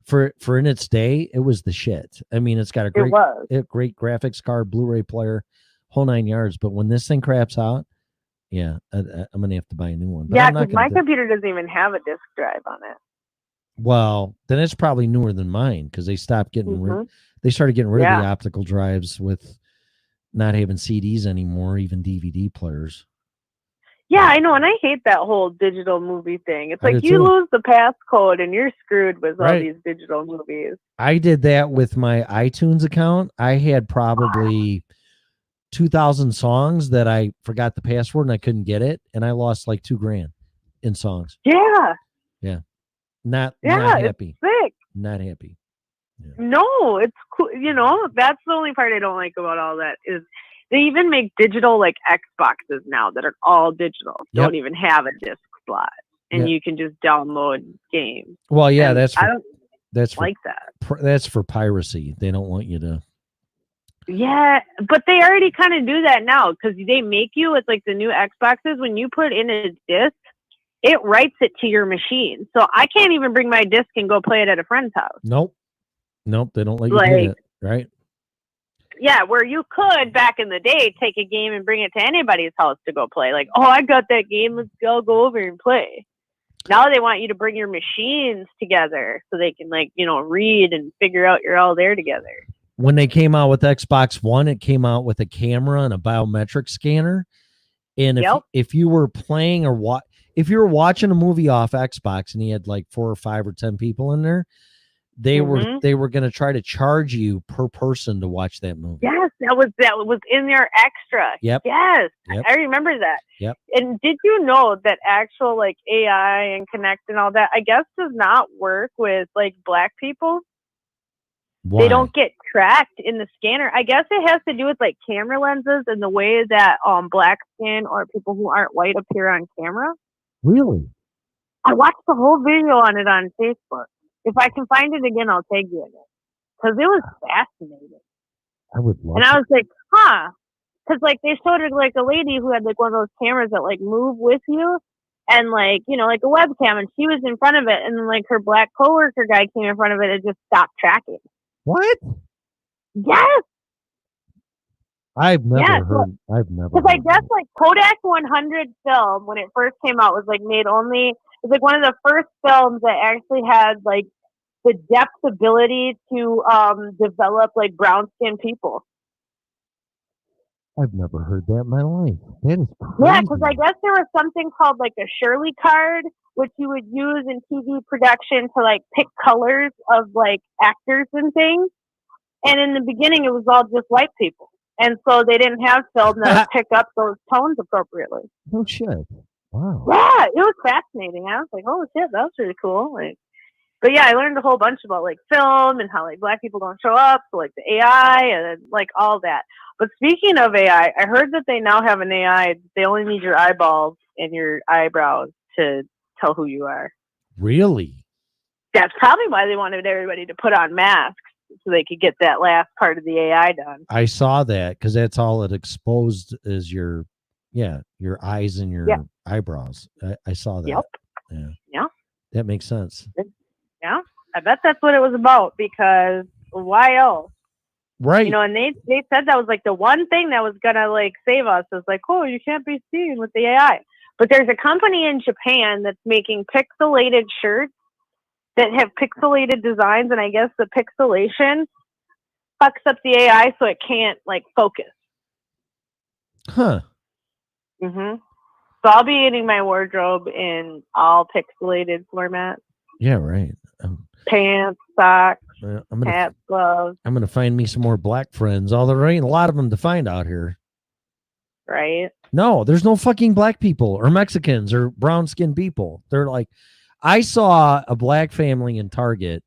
for in its day, it was the shit. I mean, it's got a great graphics card, Blu-ray player, whole 9 yards. But when this thing craps out, yeah, I'm gonna have to buy a new one. But yeah, because my computer doesn't even have a disk drive on it. Well, then it's probably newer than mine because they stopped getting they started getting rid of the optical drives with not having CDs anymore, even DVD players. Yeah, I know, and I hate that whole digital movie thing. It's I like do you too. lose the passcode and you're screwed with all Right. these digital movies. I did that with my iTunes account. I had probably 2,000 songs that I forgot the password and I couldn't get it, and I lost like $2,000 in songs. Yeah. Yeah, not Yeah, happy. it's sick. Not happy. No, it's cool. You know, that's the only part I don't like about all that is they even make digital like Xboxes now that are all digital. Yep. Don't even have a disc slot, and Yep. you can just download games. Well, yeah, And that's I for, don't that's for, like that. That's for piracy. They don't want you to. Yeah, but they already kind of do that now because they make you with like the new Xboxes when you put in a disc, it writes it to your machine. So I can't even bring my disc and go play it at a friend's house. Nope, they don't let you do Like- that, right? Yeah, where you could back in the day take a game and bring it to anybody's house to go play. Like, oh, I got that game. Let's go over and play. Now they want you to bring your machines together so they can like, you know, read and figure out you're all there together. When they came out with Xbox One, it came out with a camera and a biometric scanner. And if you were playing or if you were watching a movie off Xbox and you had like 4 or 5 or 10 people in there, they were going to try to charge you per person to watch that movie. Yes, that was in there extra. Yep. Yes, Yep. I remember that. Yep. And did you know that actual like AI and Connect and all that, I guess, does not work with like Black people? Why? They don't get tracked in the scanner. I guess it has to do with like camera lenses and the way that Black skin or people who aren't white appear on camera. Really? I watched the whole video on it on Facebook. If I can find it again, I'll tag you in it because it was fascinating. I would love. And I was like, huh? Because like they showed her like a lady who had like one of those cameras that like move with you, and like you know like a webcam, and she was in front of it, and then like her Black coworker guy came in front of it and just stopped tracking. What? Yes. I've never Yeah, heard. I've never. Because I guess like Kodak 100 film when it first came out was like made only. It was like one of the first films that actually had like the depth ability to develop like brown skinned people. I've never heard that in my life. That is crazy. Yeah, because I guess there was something called like a Shirley card, which you would use in TV production to like pick colors of like actors and things. And in the beginning, it was all just white people. And so they didn't have film that would pick up those tones appropriately. No shit. Wow. Yeah, it was fascinating. I was like, oh shit, that was really cool. Like, But yeah, I learned a whole bunch about like film and how like black people don't show up, so like the AI and like all that. But speaking of AI, I heard that they now have an AI. They only need your eyeballs and your eyebrows to tell who you are. Really? That's probably why they wanted everybody to put on masks so they could get that last part of the AI done. I saw that because that's all it exposed is your eyes and your eyebrows. I saw that. Yep. Yeah. Yeah. That makes sense. Yeah. I bet that's what it was about, because why else? Right. You know, and they said that was like the one thing that was gonna like save us, is like, oh, you can't be seen with the AI. But there's a company in Japan that's making pixelated shirts that have pixelated designs, and I guess the pixelation fucks up the AI so it can't like focus. Huh. So I'll be getting my wardrobe in all pixelated format. Yeah, right. Pants, socks, hats, gloves. I'm gonna find me some more black friends. Although there ain't a lot of them to find out here. Right. No, there's no fucking black people or Mexicans or brown skinned people. They're like, I saw a black family in Target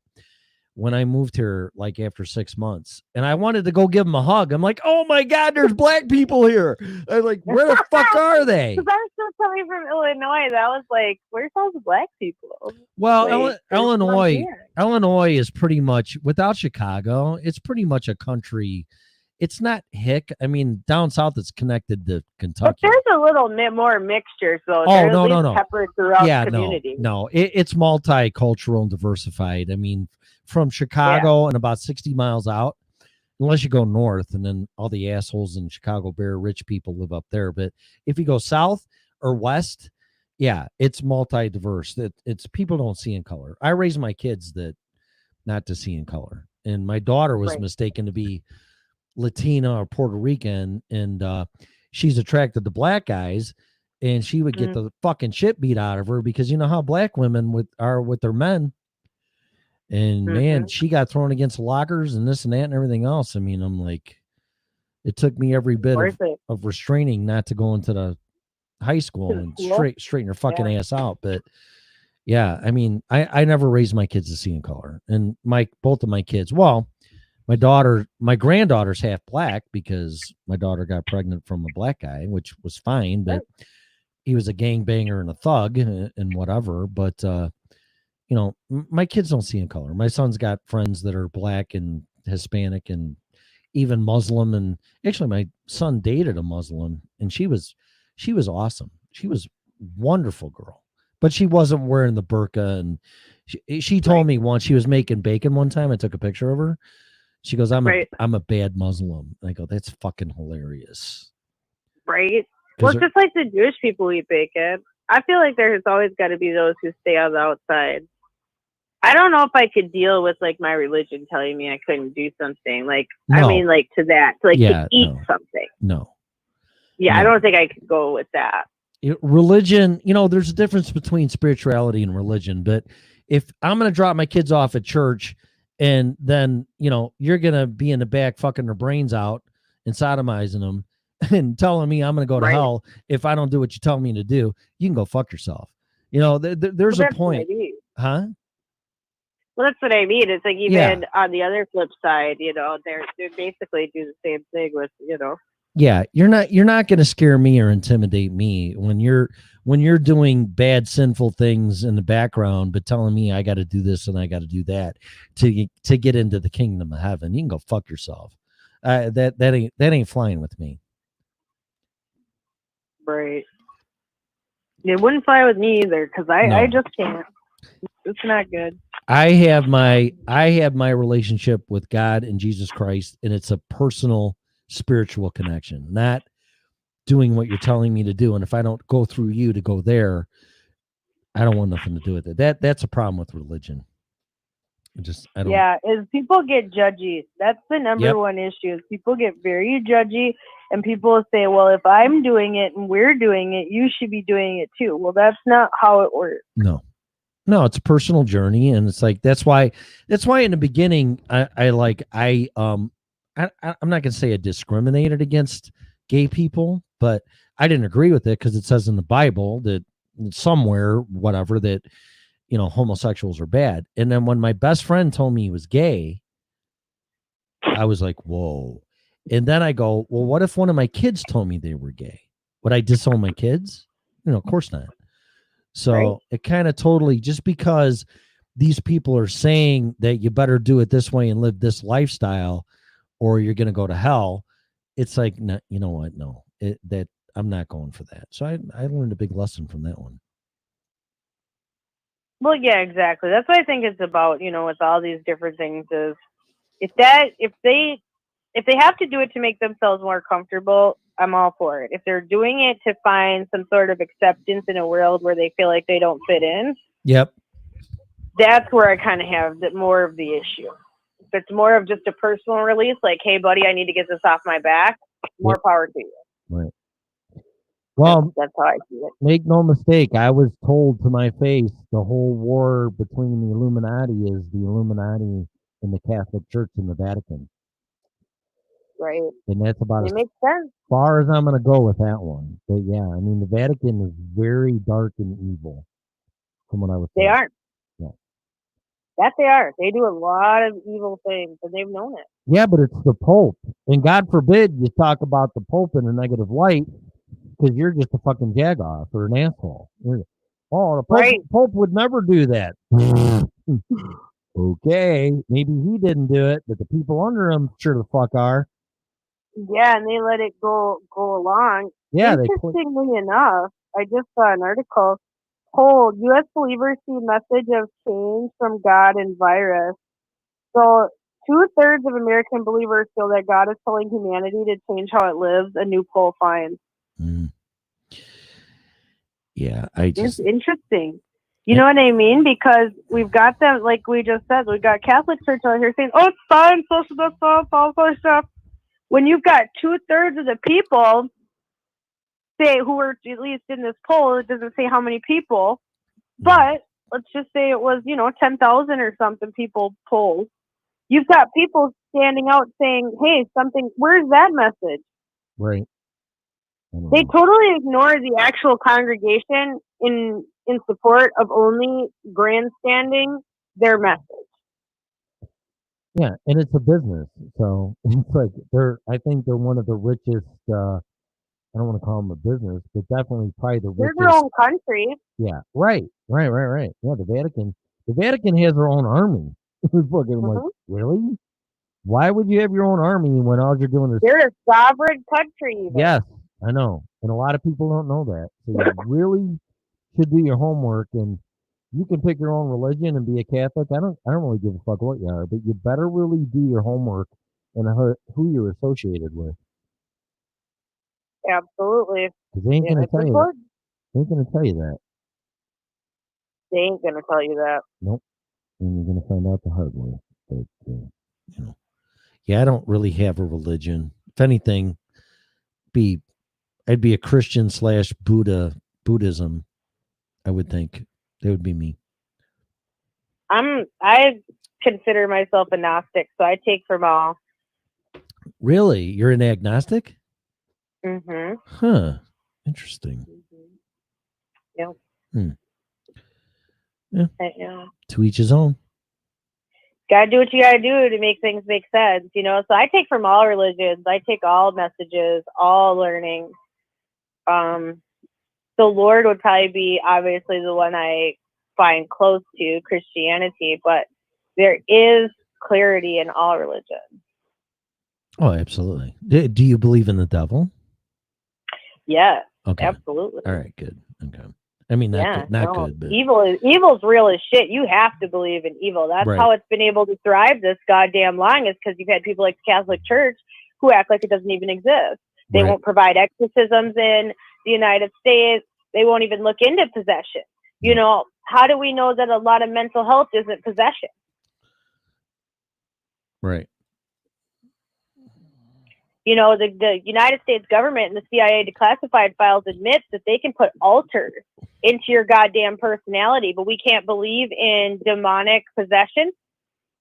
when I moved here, like after 6 months, and I wanted to go give them a hug. I'm like, oh my God, there's black people here. I'm like, where the fuck are they? Because I'm still coming from Illinois. That was like, where's all the black people? Well, Like, Illinois is pretty much, without Chicago, it's pretty much a country. It's not hick. I mean, down south, it's connected to Kentucky. But there's a little bit more mixture, so Oh, they're no, at no, least no. peppered throughout Yeah, the community. no, it's multicultural and diversified. I mean, from Chicago and about 60 miles out, unless you go north, and then all the assholes in Chicago Bear rich people live up there. But if you go south or west, yeah, it's multi-diverse. It's people don't see in color. I raise my kids that not to see in color, and my daughter was mistaken to be Latina or Puerto Rican, and she's attracted to black guys, and she would get the fucking shit beat out of her because you know how black women are with their men. And man, she got thrown against lockers and this and that and everything else. I mean, I'm like, it took me every bit of restraining not to go into the high school and straighten her fucking ass out. But yeah, I mean, I never raised my kids to see in color, and both of my kids. Well, my granddaughter's half black because my daughter got pregnant from a black guy, which was fine, but he was a gangbanger and a thug and whatever. But you know, my kids don't see in color. My son's got friends that are black and Hispanic and even Muslim. And actually, my son dated a Muslim, and she was awesome. She was a wonderful girl, but she wasn't wearing the burqa. And she told me once she was making bacon one time. I took a picture of her. She goes, I'm a bad Muslim. And I go, that's fucking hilarious. Right. Well, it's just like the Jewish people eat bacon. I feel like there's always got to be those who stay on the outside. I don't know if I could deal with like my religion telling me I couldn't do something. Like, No. I mean, like to eat something. No. Yeah, I don't think I could go with that. Religion, you know, there's a difference between spirituality and religion. But if I'm going to drop my kids off at church and then, you know, you're going to be in the back fucking their brains out and sodomizing them and telling me I'm going to go to hell if I don't do what you tell me to do, you can go fuck yourself. You know, there's a point. Huh? Well, that's what I mean. It's like even on the other flip side, you know, they basically do the same thing with, you know. Yeah, you're not going to scare me or intimidate me when you're doing bad, sinful things in the background, but telling me I got to do this and I got to do that to get into the kingdom of heaven. You can go fuck yourself. That ain't flying with me. Right. It wouldn't fly with me either because I just can't. It's not good. I have my relationship with God and Jesus Christ, and it's a personal spiritual connection, not doing what you're telling me to do. And if I don't go through you to go there, I don't want nothing to do with it. That's a problem with religion. I don't. Yeah, is people get judgy. That's the number one issue. Is people get very judgy, and people say, "Well, if I'm doing it and we're doing it, you should be doing it too." Well, that's not how it works. No, it's a personal journey, and it's like that's why in the beginning I'm not gonna say I discriminated against gay people, but I didn't agree with it because it says in the Bible that somewhere, whatever, that homosexuals are bad. And then when my best friend told me he was gay, I was like, whoa. And then I go, well, what if one of my kids told me they were gay? Would I disown my kids? Of course not. So it kind of totally, just because these people are saying that you better do it this way and live this lifestyle, or you're going to go to hell. It's like, no, you know what? No, that I'm not going for that. So I learned a big lesson from that one. Well, yeah, exactly. That's what I think it's about, with all these different things is if they have to do it to make themselves more comfortable, I'm all for it. If they're doing it to find some sort of acceptance in a world where they feel like they don't fit in, yep, that's where I kind of have more of the issue. If it's more of just a personal release, like, hey, buddy, I need to get this off my back, more power to you. Right. Well, that's how I see it. Make no mistake, I was told to my face the whole war between the Illuminati is the Illuminati and the Catholic Church in the Vatican. Right. And that's about it makes sense. Far as I'm going to go with that one. But yeah, I mean, the Vatican is very dark and evil from what I was They told. aren't. Yeah. That they are. They do a lot of evil things, and they've known it. Yeah, but it's the Pope. And God forbid you talk about the Pope in a negative light, because you're just a fucking jagoff or an asshole. The Pope would never do that. Okay, maybe he didn't do it, but the people under him sure the fuck are. Yeah, and they let it go along. Yeah, interestingly enough, I just saw an article. Told U.S. believers see message of change from God and virus. So 2/3 of American believers feel that God is telling humanity to change how it lives. A new poll finds. Yeah, it's interesting. You know what I mean? Because we've got them, like we just said, we've got Catholic Church out here saying, "Oh, it's fine, social stuff, all that stuff." When you've got 2/3 of the people say who were at least in this poll, it doesn't say how many people, but let's just say it was 10,000 or something people polled. You've got people standing out saying, "Hey, where's that message?" Right. They totally ignore the actual congregation in support of only grandstanding their message. Yeah, and it's a business, so it's like I think they're one of the richest. I don't want to call them a business, but definitely probably the They're richest. their own country. Yeah, right. Yeah, the Vatican has their own army. Fucking like, really? Why would you have your own army when all you're doing is? They're a sovereign country. Even. Yes, I know, and a lot of people don't know that. So you really should do your homework, and you can pick your own religion and be a Catholic. I don't really give a fuck what you are, but you better really do your homework and who you're associated with. Absolutely. Because they ain't gonna tell you that. They ain't gonna tell you that. They ain't gonna tell you that. Nope. And you're gonna find out the hard way. But yeah, I don't really have a religion. If anything, I'd be a Christian / Buddhism. I would think that would be me. I consider myself a Gnostic, so I take from all. Really, you're an agnostic? Mm-hmm. Huh. Interesting. Yeah. Yeah. To each his own. Gotta do what you gotta do to make things make sense, So I take from all religions. I take all messages, all learning. The Lord would probably be obviously the one I find close to, Christianity, but there is clarity in all religions. Oh, absolutely. Do you believe in the devil? Yeah. Okay. Absolutely. All right. Good. Okay. I mean, not good, but evil's real as shit. You have to believe in evil. That's how it's been able to thrive this goddamn long, is because you've had people like the Catholic Church who act like it doesn't even exist. They won't provide exorcisms in the United States. They won't even look into possession. How do we know that a lot of mental health isn't possession? Right. The United States government and the CIA declassified files admits that they can put alters into your goddamn personality, but we can't believe in demonic possession.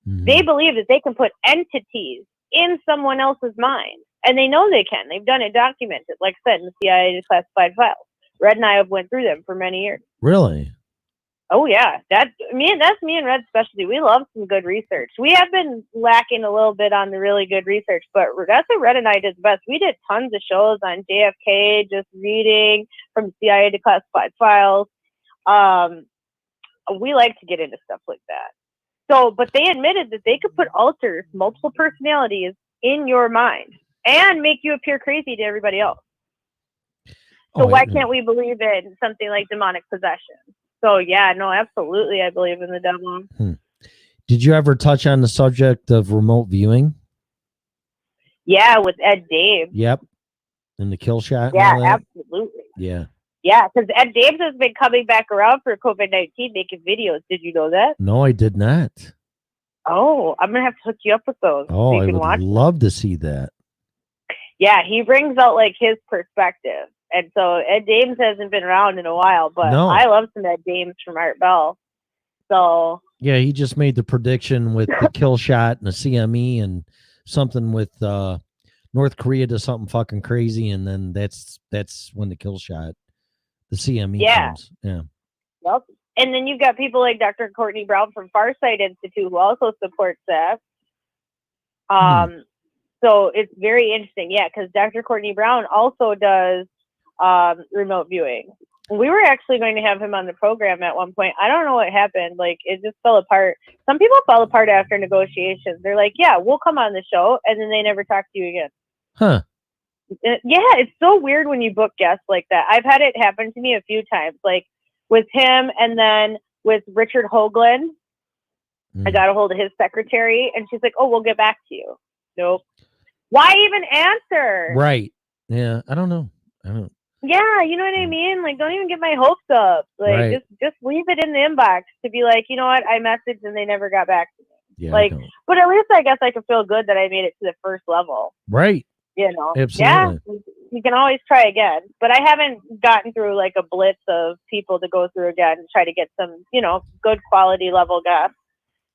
Mm-hmm. They believe that they can put entities in someone else's mind, and they know they can. They've done it documented, like I said, in the CIA declassified files. Red and I have went through them for many years. Really? Oh yeah, that's me and Red's specialty. We love some good research. We have been lacking a little bit on the really good research, but that's what Red and I did best. We did tons of shows on JFK, just reading from CIA declassified files. We like to get into stuff like that. So, but they admitted that they could put alters, multiple personalities, in your mind and make you appear crazy to everybody else. So why can't we believe in something like demonic possession? So yeah, no, absolutely, I believe in the devil. Did you ever touch on the subject of remote viewing? Yeah, with Ed Daves. Yep. And the kill shot. Yeah, absolutely. Yeah. Yeah, because Ed Daves has been coming back around for COVID-19, making videos. Did you know that? No, I did not. Oh, I'm gonna have to hook you up with those. Oh, so you I can would watch love to see that. Yeah, he brings out like his perspective. And so Ed Dames hasn't been around in a while, but No. I love some Ed Dames from Art Bell. So Yeah, he just made the prediction with the kill shot and the CME and something with North Korea does something fucking crazy, and then that's when the kill shot, the CME comes. Yeah. Yep. And then you've got people like Dr. Courtney Brown from Farsight Institute who also supports that. So it's very interesting. Yeah, because Dr. Courtney Brown also does remote viewing. We were actually going to have him on the program at one point. I don't know what happened. Like, it just fell apart. Some people fell apart after negotiations. They're like, yeah, we'll come on the show. And then they never talk to you again. Huh. Yeah, it's so weird when you book guests like that. I've had it happen to me a few times, like with him and then with Richard Hoagland. I got a hold of his secretary and she's like, oh, we'll get back to you. Nope. Why even answer? Right. Yeah. I don't know. Yeah, you know what I mean? Like, don't even get my hopes up. Like, Right. just leave it in the inbox to be like, you know what? I messaged and they never got back to me. Yeah. Like, but at least I guess I could feel good that I made it to the first level. Right. You know? Absolutely. Yeah, you can always try again. But I haven't gotten through like a blitz of people to go through again and try to get some, you know, good quality level guests.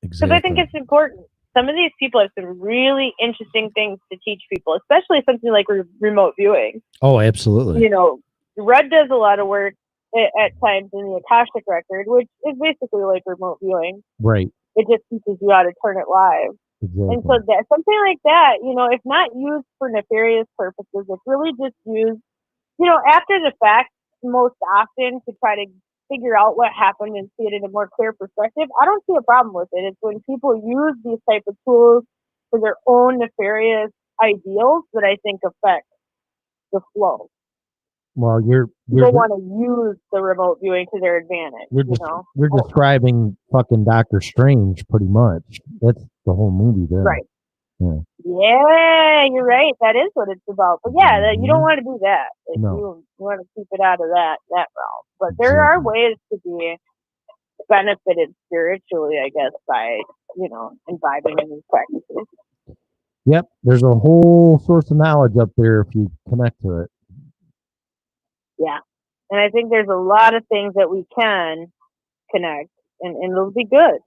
Because I think it's important. Some of these people have some really interesting things to teach people, especially something like remote viewing. Oh, absolutely. You know, Red does a lot of work at times in the Akashic record, which is basically like remote viewing. Right. It just teaches you how to turn it live. Exactly. And so that something like that, you know, if not used for nefarious purposes, it's really just used, you know, after the fact, most often to try to figure out what happened and see it in a more clear perspective. I don't see a problem with it. It's when people use these type of tools for their own nefarious ideals that I think affect the flow. Well, People want to use the remote viewing to their advantage. You're describing fucking Doctor Strange pretty much. That's the whole movie there. Right. Yeah. Yeah, you're right. That is what it's about. But yeah, you don't want to do that. Like, No. you want to keep it out of that realm. But there are ways to be benefited spiritually, I guess, by, you know, imbibing in these practices. Yep. There's a whole source of knowledge up there if you connect to it. Yeah. And I think there's a lot of things that we can connect and it'll be good.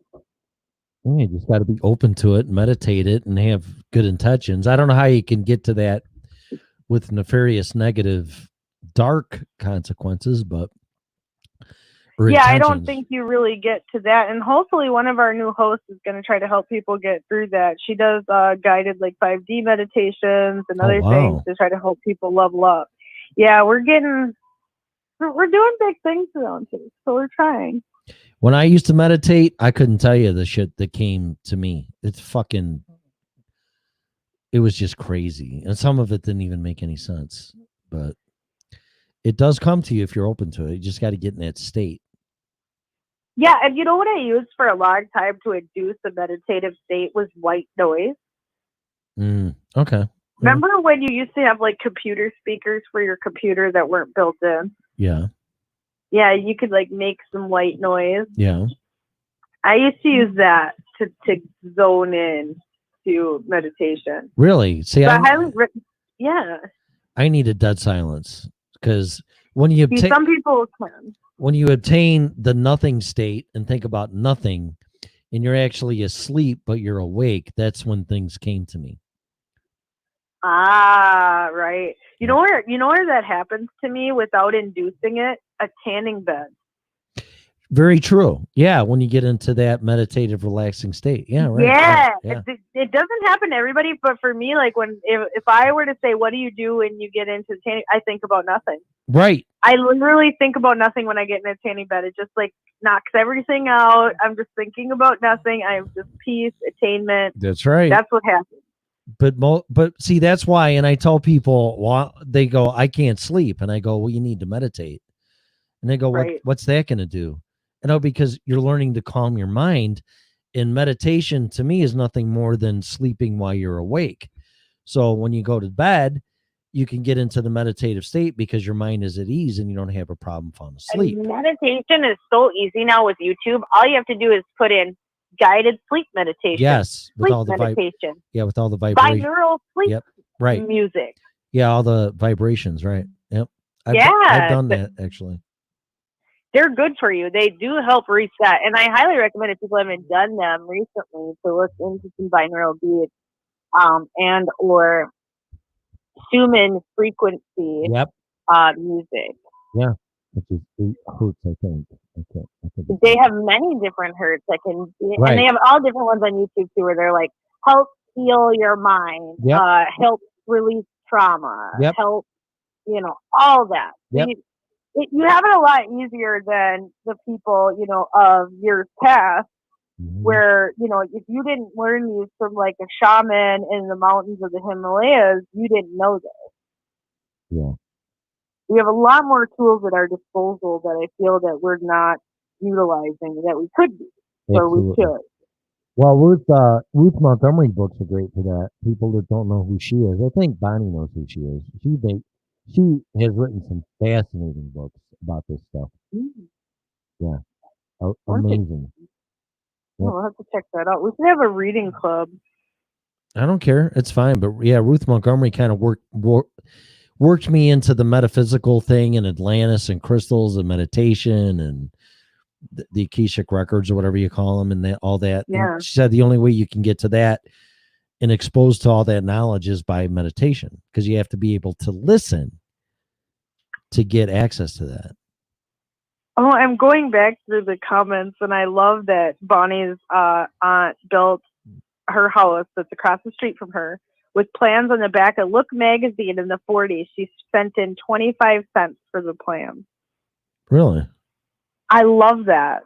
Yeah, you just got to be open to it, meditate it, and have good intentions. I don't know how you can get to that with nefarious, negative, dark consequences, but yeah, I don't think you really get to that. And hopefully one of our new hosts is going to try to help people get through that. She does guided like 5D meditations and other things to try to help people level up. Yeah, we're doing big things around here, so we're trying. When I used to meditate, I couldn't tell you the shit that came to me. It was just crazy. And some of it didn't even make any sense. But it does come to you if you're open to it. You just got to get in that state. Yeah, and you know what I used for a long time to induce a meditative state was white noise. Okay. Remember when you used to have like computer speakers for your computer that weren't built in? Yeah. Yeah, you could like make some white noise. Yeah. I used to use that to zone in to meditation. Really? See, So I need dead silence because when you obtain, some people can. When you obtain the nothing state and think about nothing, and you're actually asleep but you're awake, that's when things came to me. Ah, right. You know where that happens to me without inducing it? A tanning bed. Very true. Yeah, when you get into that meditative, relaxing state. Yeah, right. Yeah, right, yeah. it doesn't happen to everybody, but for me, like if I were to say, what do you do when you get into tanning? I think about nothing. Right. I literally think about nothing when I get in a tanning bed. It just like knocks everything out. I'm just thinking about nothing. I have just peace, attainment. That's right. That's what happens. But see, that's why. And I tell people, well, they go, I can't sleep, and I go, well, you need to meditate. And they go, Right. what's that going to do? Because you're learning to calm your mind. And meditation to me is nothing more than sleeping while you're awake. So when you go to bed, you can get into the meditative state because your mind is at ease and you don't have a problem falling asleep. And meditation is so easy now with YouTube. All you have to do is put in guided sleep meditation. Yes, with sleep all the meditation. with all the vibrations. Binaural sleep Yep, right. music. Yeah, all the vibrations, right? Yep. I've done that actually. They're good for you. They do help reset. And I highly recommend if people haven't done them recently to look into some binaural beats and or Schumann frequency music. Yeah. Which is 8 hertz, I think. They have many different hertz that can be, Right. and they have all different ones on YouTube too, where they're like, help heal your mind, Yep. Help release trauma, Yep. help, all that. Yep. You have it a lot easier than the people, of years past, where, if you didn't learn these from like a shaman in the mountains of the Himalayas, you didn't know this. Yeah. We have a lot more tools at our disposal that I feel that we're not utilizing that we could be, or we Absolutely. should. Well, Ruth Montgomery books are great for that. People that don't know who she is. I think Bonnie knows who she is. She has written some fascinating books about this stuff. Yeah. Amazing. We'll have to check that out. We should have a reading club. I don't care. It's fine. But yeah, Ruth Montgomery kind of worked me into the metaphysical thing and Atlantis and crystals and meditation and the Akashic records or whatever you call them and all that. Yeah. And she said the only way you can get to that and exposed to all that knowledge is by meditation, because you have to be able to listen to get access to that. Oh, I'm going back through the comments, and I love that Bonnie's aunt built her house that's across the street from her with plans on the back of Look magazine in the 40s. She sent in 25 cents for the plan. Really? I love that.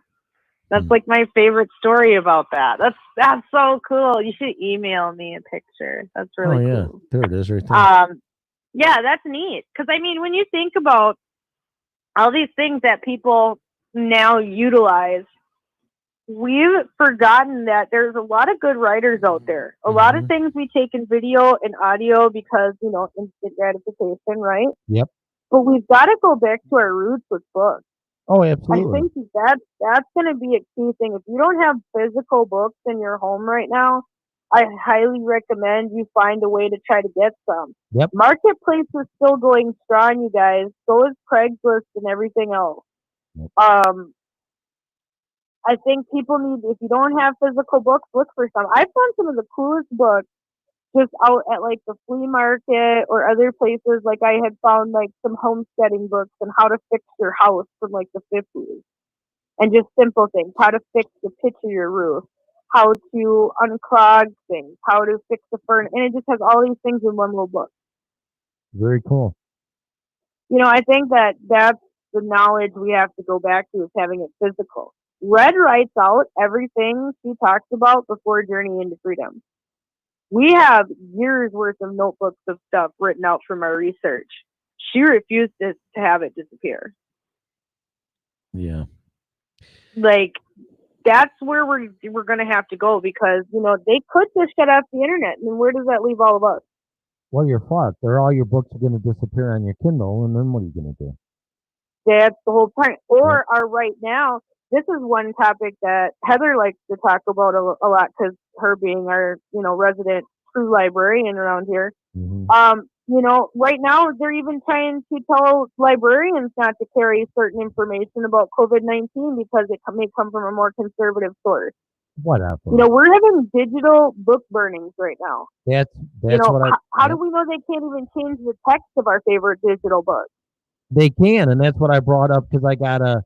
That's like my favorite story about that. That's so cool. You should email me a picture. That's really cool. There it is right there. Yeah, that's neat. Because, I mean, when you think about all these things that people now utilize, we've forgotten that there's a lot of good writers out there. A lot of things we take in video and audio because, instant gratification, right? Yep. But we've got to go back to our roots with books. Oh, absolutely. I think that's going to be a key thing. If you don't have physical books in your home right now, I highly recommend you find a way to try to get some. Yep. Marketplace is still going strong, you guys. So is Craigslist and everything else. Yep. I think people need, if you don't have physical books, look for some. I found some of the coolest books just out at like the flea market or other places. Like I had found like some homesteading books and how to fix your house from like the 50s. And just simple things. How to fix the pitch of your roof. How to unclog things. How to fix the furnace. And it just has all these things in one little book. Very cool. I think that that's the knowledge we have to go back to, is having it physical. Red writes out everything she talks about before Journey into Freedom. We have years worth of notebooks of stuff written out from our research. She refused to have it disappear. Yeah. Like, that's where we're going to have to go, because, they could just shut off the internet. And where does that leave all of us? Well, you're fucked. All your books are going to disappear on your Kindle, and then what are you going to do? That's the whole point. Or right now, this is one topic that Heather likes to talk about a lot, because her being our, resident true librarian around here. Right now they're even trying to tell librarians not to carry certain information about COVID-19 because it may come from a more conservative source. Whatever. We're having digital book burnings right now. That's what how do we know they can't even change the text of our favorite digital books? They can, and that's what I brought up, because I got a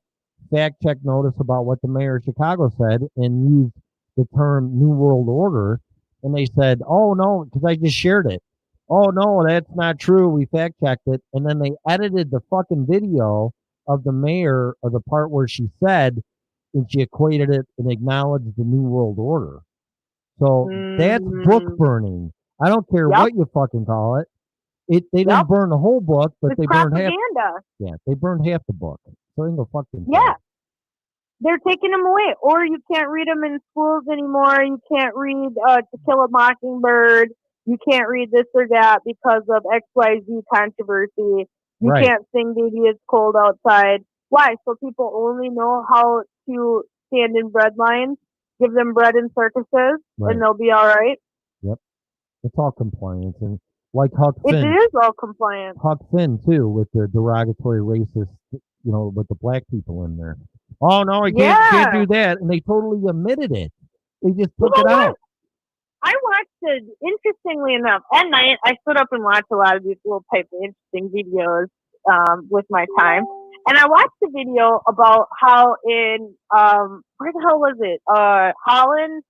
fact check notice about what the mayor of Chicago said and used the term New World Order. And they said, oh, no, because I just shared it. Oh, no, that's not true. We fact checked it. And then they edited the fucking video of the mayor of the part where she said, and she equated it and acknowledged the New World Order. So that's book burning. I don't care what you fucking call it. They didn't burn the whole book, but they burned half. Yeah, they burned half the book. So they go fucking. Yeah, they're taking them away, or you can't read them in schools anymore. You can't read To Kill a Mockingbird. You can't read this or that because of XYZ controversy. You can't sing "Baby It's Cold Outside." Why? So people only know how to stand in bread lines, give them bread in circuses, and they'll be all right. Yep, it's all compliance and. Like Huck Finn. It is all compliant. Huck Finn, too, with the derogatory racist, with the black people in there. Oh, no, I can't do that. And they totally omitted it. They just took it out. I watched it, interestingly enough, at night. I stood up and watched a lot of these little type of interesting videos with my time. And I watched a video about how in, where the hell was it? Holland?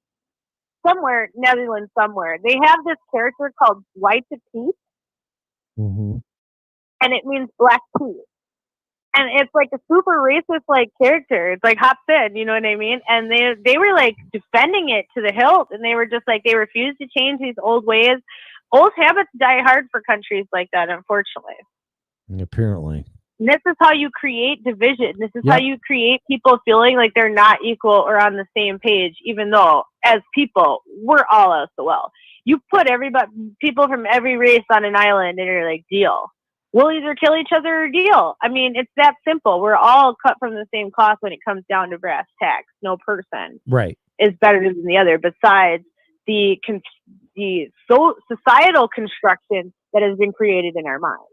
Somewhere, Netherlands, somewhere. They have this character called White Teeth, and it means black teeth. And it's like a super racist like character. It's like Hop Finn, you know what I mean? And they were like defending it to the hilt, and they were just like they refused to change these old ways. Old habits die hard for countries like that, unfortunately. Apparently. And this is how you create division. This is how you create people feeling like they're not equal or on the same page, even though as people, we're all SOL. You put people from every race on an island and you're like, deal. We'll either kill each other or deal. I mean, it's that simple. We're all cut from the same cloth when it comes down to brass tacks. No person is better than the other, besides the societal construction that has been created in our minds.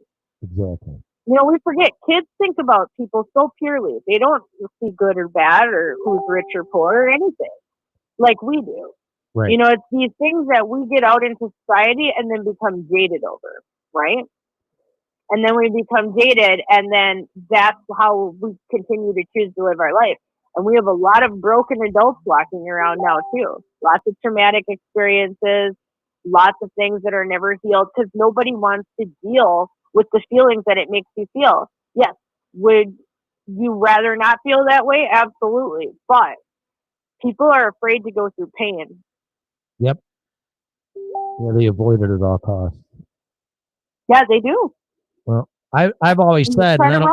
Exactly. We forget kids think about people so purely. They don't see good or bad or who's rich or poor or anything like we do. Right. It's these things that we get out into society and then become jaded over, right? And then we become jaded, and then that's how we continue to choose to live our life. And we have a lot of broken adults walking around now, too. Lots of traumatic experiences, lots of things that are never healed because nobody wants to deal with the feelings that it makes you feel. Yes. Would you rather not feel that way? Absolutely. But people are afraid to go through pain. Yep. Yeah, they avoid it at all costs. Yeah, they do. Well, I've always said, and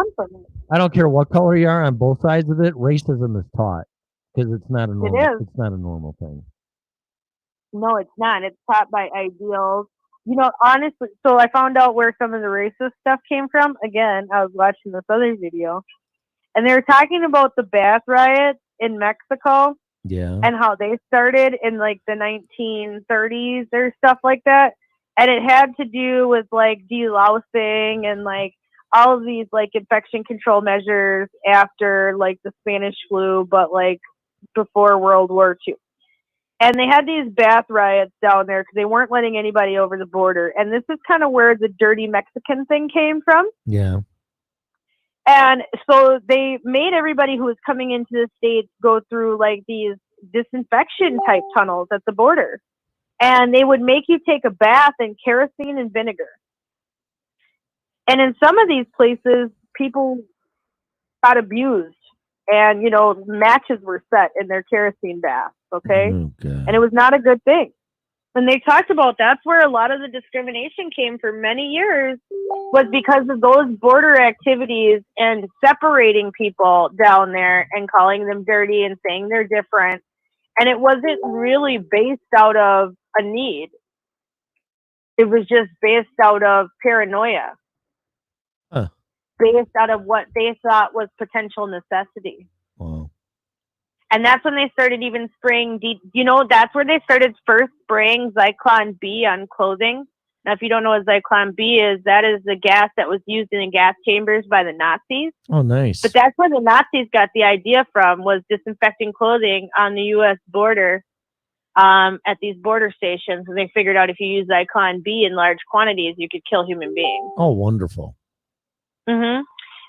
I don't care what color you are on both sides of it, racism is taught because it's not a normal thing. No, it's not. It's taught by ideals. Honestly, so I found out where some of the racist stuff came from. Again, I was watching this other video, and they were talking about the bath riots in Mexico. Yeah. And how they started in like the 1930s or stuff like that. And it had to do with like delousing and like all of these like infection control measures after like the Spanish flu, but like before World War II. And they had these bath riots down there because they weren't letting anybody over the border. And this is kind of where the dirty Mexican thing came from. Yeah. And so they made everybody who was coming into the States go through like these disinfection type tunnels at the border. And they would make you take a bath in kerosene and vinegar. And in some of these places, people got abused. And, matches were set in their kerosene baths, okay? Oh, and it was not a good thing. And they talked about that's where a lot of the discrimination came for many years, was because of those border activities and separating people down there and calling them dirty and saying they're different. And it wasn't really based out of a need. It was just based out of paranoia. Based out of what they thought was potential necessity. Wow. And that's when they started even spraying, that's where they started first spraying Zyklon B on clothing. Now, if you don't know what Zyklon B is, that is the gas that was used in the gas chambers by the Nazis. Oh, nice. But that's where the Nazis got the idea from, was disinfecting clothing on the U.S. border at these border stations. And they figured out if you use Zyklon B in large quantities, you could kill human beings. Oh, wonderful. Mm-hmm.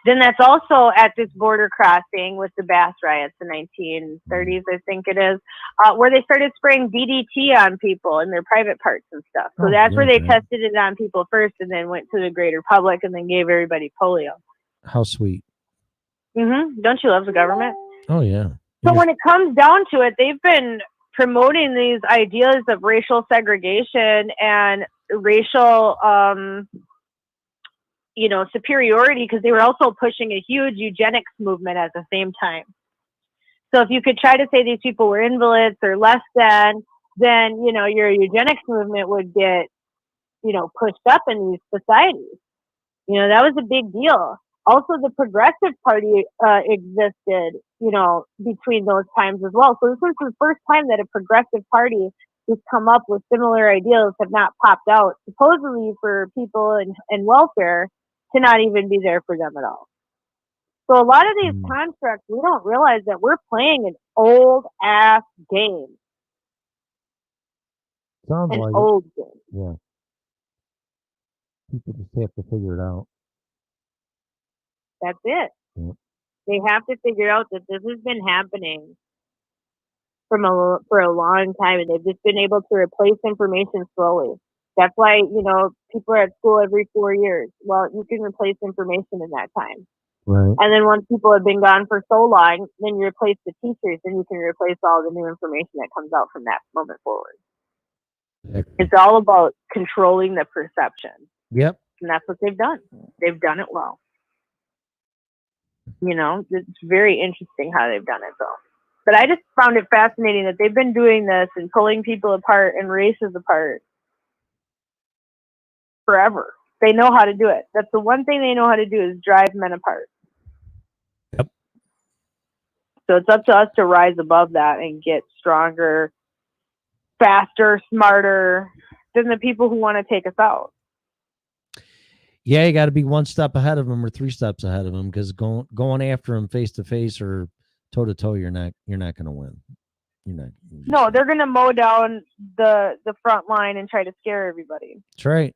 Then that's also at this border crossing with the Bath riots in 1930s, I think it is, where they started spraying DDT on people in their private parts and stuff. So that's where they tested it on people first, and then went to the greater public, and then gave everybody polio. How sweet. Don't you love the government? Oh, yeah. So when it comes down to it, they've been promoting these ideas of racial segregation and racial, superiority, because they were also pushing a huge eugenics movement at the same time. So if you could try to say these people were invalids or less than, then, your eugenics movement would get, pushed up in these societies. That was a big deal. Also, the Progressive Party existed, between those times as well. So this was the first time that a progressive party who's come up with similar ideals have not popped out, supposedly for people and welfare, to not even be there for them at all. So a lot of these constructs, we don't realize that we're playing an old ass game. Sounds An like old game. Yeah. People just have to figure it out. That's it. Yeah. They have to figure out that this has been happening for a long time, and they've just been able to replace information slowly. That's why, people are at school every 4 years. Well, you can replace information in that time. Right. And then once people have been gone for so long, then you replace the teachers, and you can replace all the new information that comes out from that moment forward. It's all about controlling the perception. Yep. And that's what they've done. They've done it well. It's very interesting how they've done it, though. But I just found it fascinating that they've been doing this and pulling people apart and races apart forever. They know how to do it. That's the one thing they know how to do, is drive men apart. Yep. So it's up to us to rise above that and get stronger, faster, smarter than the people who want to take us out. Yeah, you got to be one step ahead of them or 3 steps ahead of them, because going after them face to face or toe to toe, you're not going to win. No, they're going to mow down the front line and try to scare everybody. That's right.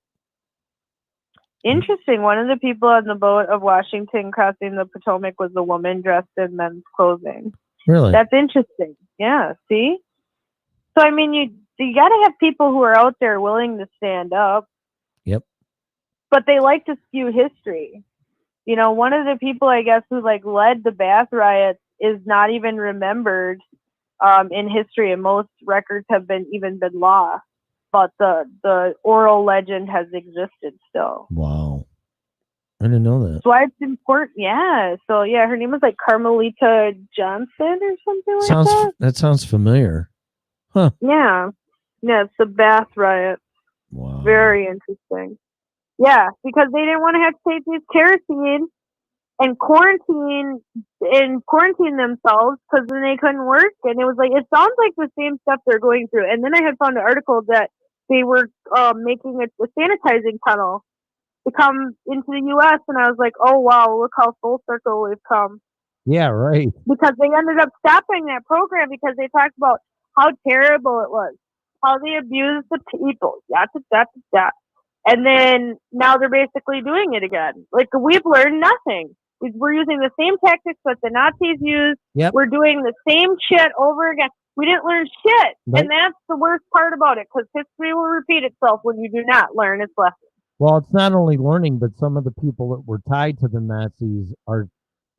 Interesting. One of the people on the boat of Washington crossing the Potomac was a woman dressed in men's clothing. Really? That's interesting. Yeah. See? So, you got to have people who are out there willing to stand up. Yep. But they like to skew history. One of the people, I guess, who led the Bath riots is not even remembered in history, and most records have been lost. But the oral legend has existed still. Wow. I didn't know that. So why it's important. Yeah. So yeah, her name was Carmelita Johnson or something like that. That sounds familiar. Huh. Yeah. Yeah, it's the Bath riot. Wow. Very interesting. Yeah, because they didn't want to have to take these kerosene and quarantine themselves, because then they couldn't work. And it was it sounds like the same stuff they're going through. And then I had found an article that they were making a sanitizing tunnel to come into the U.S. And I was like, oh, wow, look how full circle we've come. Yeah, right. Because they ended up stopping that program because they talked about how terrible it was, how they abused the people, and then now they're basically doing it again. We've learned nothing. We're using the same tactics that the Nazis used. Yep. We're doing the same shit over again. We didn't learn shit. Right. And that's the worst part about it, because history will repeat itself when you do not learn its lesson. Well, it's not only learning, but some of the people that were tied to the Nazis are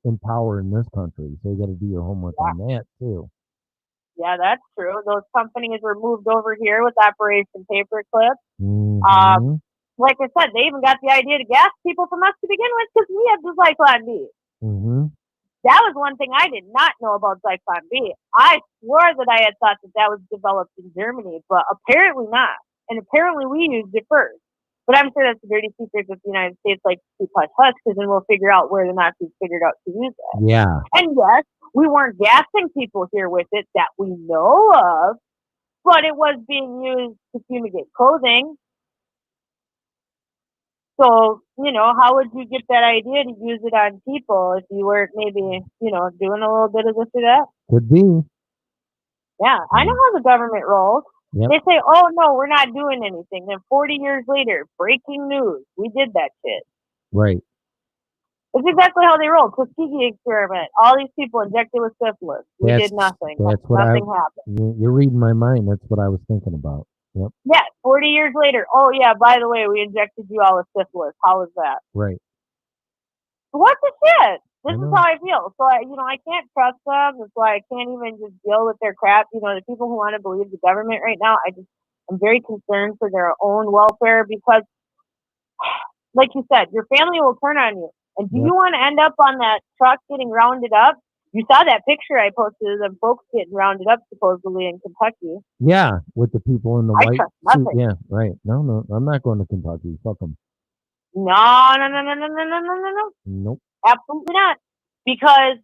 in power in this country. So you got to do your homework on that, too. Yeah, that's true. Those companies were moved over here with Operation Paperclip. Mm-hmm. Like I said, they even got the idea to gas people from us to begin with, because we had the Zyklon B. Mm-hmm. That was one thing I did not know about Zyklon B. I swore that I had thought that was developed in Germany, but apparently not. And apparently we used it first. But I'm sure that's a dirty secret that the United States likes to keep hush-hush, because then we'll figure out where the Nazis figured out to use it. Yeah. And yes, we weren't gassing people here with it that we know of, but it was being used to fumigate clothing. So, how would you get that idea to use it on people if you weren't maybe, doing a little bit of this or that? Could be. Yeah, I know how the government rolls. Yep. They say, oh, no, we're not doing anything. Then 40 years later, breaking news, we did that shit. Right. It's exactly how they roll. Tuskegee experiment. All these people injected with syphilis. We That's- did nothing. that's what Nothing happened. You're reading my mind. That's what I was thinking about. Yep. Yeah, 40 years later. Oh, yeah, by the way, we injected you all with syphilis. How was that? Right. What the shit? This I is know. how I feel. So, I can't trust them. That's why I can't even just deal with their crap. The people who want to believe the government right now, I'm very concerned for their own welfare because, like you said, your family will turn on you. And do you want to end up on that truck getting rounded up? You saw that picture I posted of them folks getting rounded up supposedly in Kentucky. Yeah, with the people in the I white trust suit. nothing. Yeah, right. No, I'm not going to Kentucky. Fuck them. No. Nope. Absolutely not. Because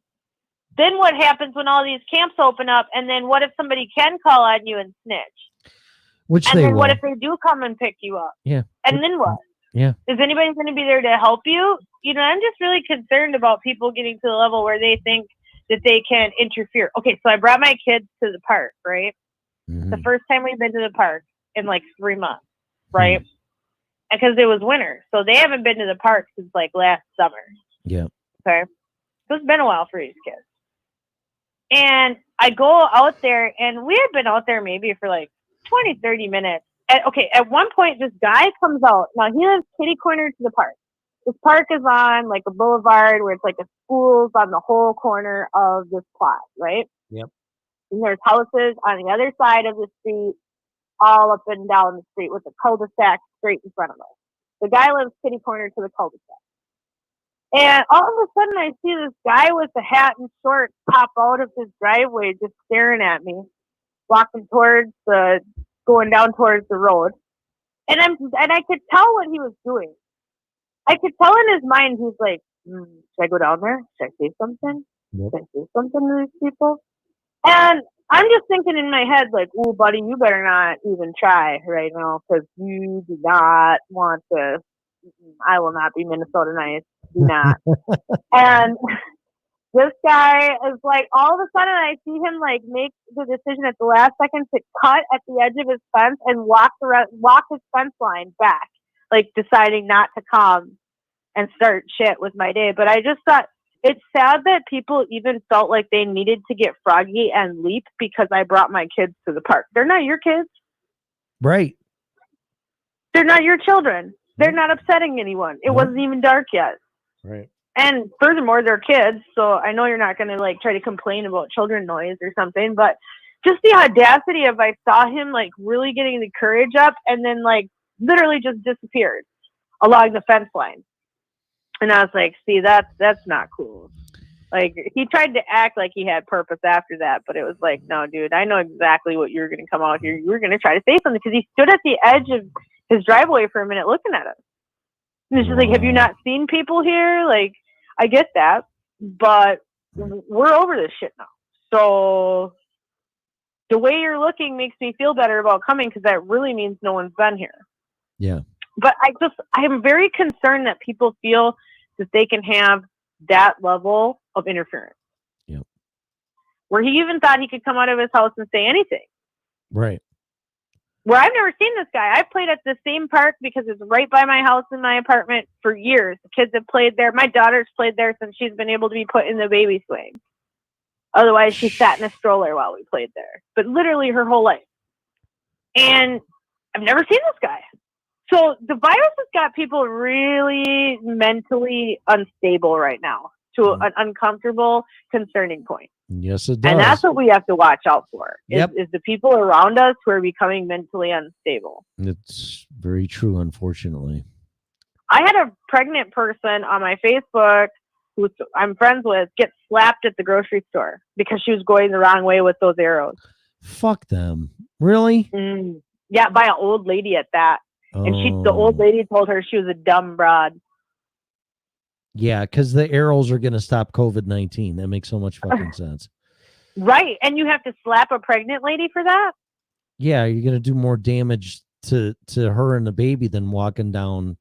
then what happens when all these camps open up? And then what if somebody can call on you and snitch? Which And they then will. what if they do come and pick you up? Yeah. And then what? Yeah. Is anybody going to be there to help you? I'm just really concerned about people getting to the level where they think that they can interfere. Okay, so I brought my kids to the park, right? Mm-hmm. The first time we've been to the park in like 3 months, right? Because it was winter. So they haven't been to the park since like last summer. Yeah. Okay. So it's been a while for these kids. And I go out there, and we had been out there maybe for like 20, 30 minutes. At one point, this guy comes out. Now, he lives kitty corner to the park. This park is on like a boulevard where it's like a school's on the whole corner of this plot, right? Yep. And there's houses on the other side of the street, all up and down the street with a cul-de-sac straight in front of us. The guy lives kitty corner to the cul-de-sac. And all of a sudden, I see this guy with a hat and shorts pop out of his driveway, just staring at me, going down towards the road. And I could tell what he was doing. I could tell in his mind, he's like, should I go down there? Should I say something? Yep. Should I say something to these people? And I'm just thinking in my head, like, "Ooh, buddy, you better not even try right now because you do not want to. I will not be Minnesota nice. Do not." And this guy is like, all of a sudden, I see him like make the decision at the last second to cut at the edge of his fence and walk his fence line back, like deciding not to come and start shit with my day. But I just thought it's sad that people even felt like they needed to get froggy and leap because I brought my kids to the park. They're not your kids. Right. They're not your children. They're not upsetting anyone. It wasn't even dark yet. Right. And furthermore, they're kids, so I know you're not going to like try to complain about children noise or something, but just the audacity of I saw him like really getting the courage up and then like literally just disappeared along the fence line. And I was like, see, that's not cool. Like, he tried to act like he had purpose after that, but it was like, no, dude, I know exactly what you're going to come out here. You were going to try to say something because he stood at the edge of his driveway for a minute looking at us. And it's just like, have you not seen people here? Like, I get that, but we're over this shit now. So the way you're looking makes me feel better about coming because that really means no one's been here. Yeah. But I am very concerned that people feel that they can have that level of interference. Yep. Where he even thought he could come out of his house and say anything. Right. Where I've never seen this guy. I played at the same park because it's right by my house and my apartment for years. The kids have played there. My daughter's played there since she's been able to be put in the baby swing. Otherwise, she sat in a stroller while we played there. But literally her whole life. And I've never seen this guy. So the virus has got people really mentally unstable right now to an uncomfortable, concerning point. Yes, it does. And that's what we have to watch out for, Yep. is the people around us who are becoming mentally unstable. It's very true, unfortunately. I had a pregnant person on my Facebook who I'm friends with get slapped at the grocery store because she was going the wrong way with those arrows. Fuck them. Really? Yeah, by an old lady at that. And the old lady told her she was a dumb broad. Yeah, because the arrows are going to stop COVID-19. That makes so much fucking sense. Right. And you have to slap a pregnant lady for that? Yeah, you're going to do more damage to her and the baby than walking down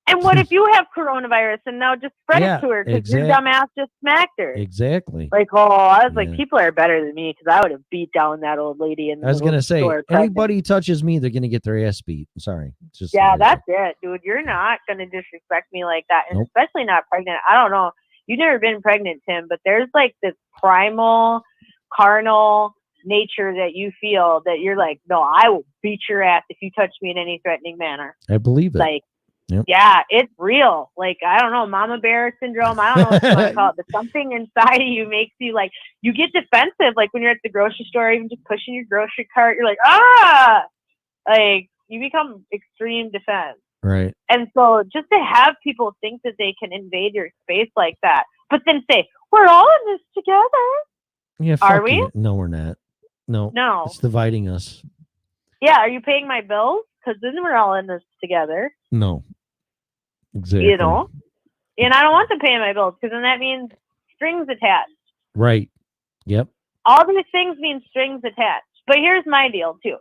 And what if you have coronavirus and now just spread it to her because your dumbass just smacked her? Exactly. Like, I was like, people are better than me because I would have beat down that old lady in the I was gonna say, store anybody touches me, they're gonna get their ass beat. I'm sorry. It's just that's it, dude. You're not gonna disrespect me like that, and especially not pregnant. I don't know. You've never been pregnant, Tim, but there's like this primal, carnal nature that you feel that you're like, no, I will beat your ass if you touch me in any threatening manner. I believe it. Like, yeah, it's real. Like, I don't know, mama bear syndrome. I don't know what you want to call it, but something inside of you makes you like, you get defensive. Like when you're at the grocery store, even just pushing your grocery cart, you're like, like you become extreme defense. Right. And so just to have people think that they can invade your space like that, but then say, we're all in this together. Yeah. Are we? You. No, we're not. No. It's dividing us. Yeah. Are you paying my bills? Because then we're all in this together. No. Exactly. You know? And I don't want them paying my bills because then that means strings attached. Right. Yep. All these things mean strings attached. But here's my deal, too.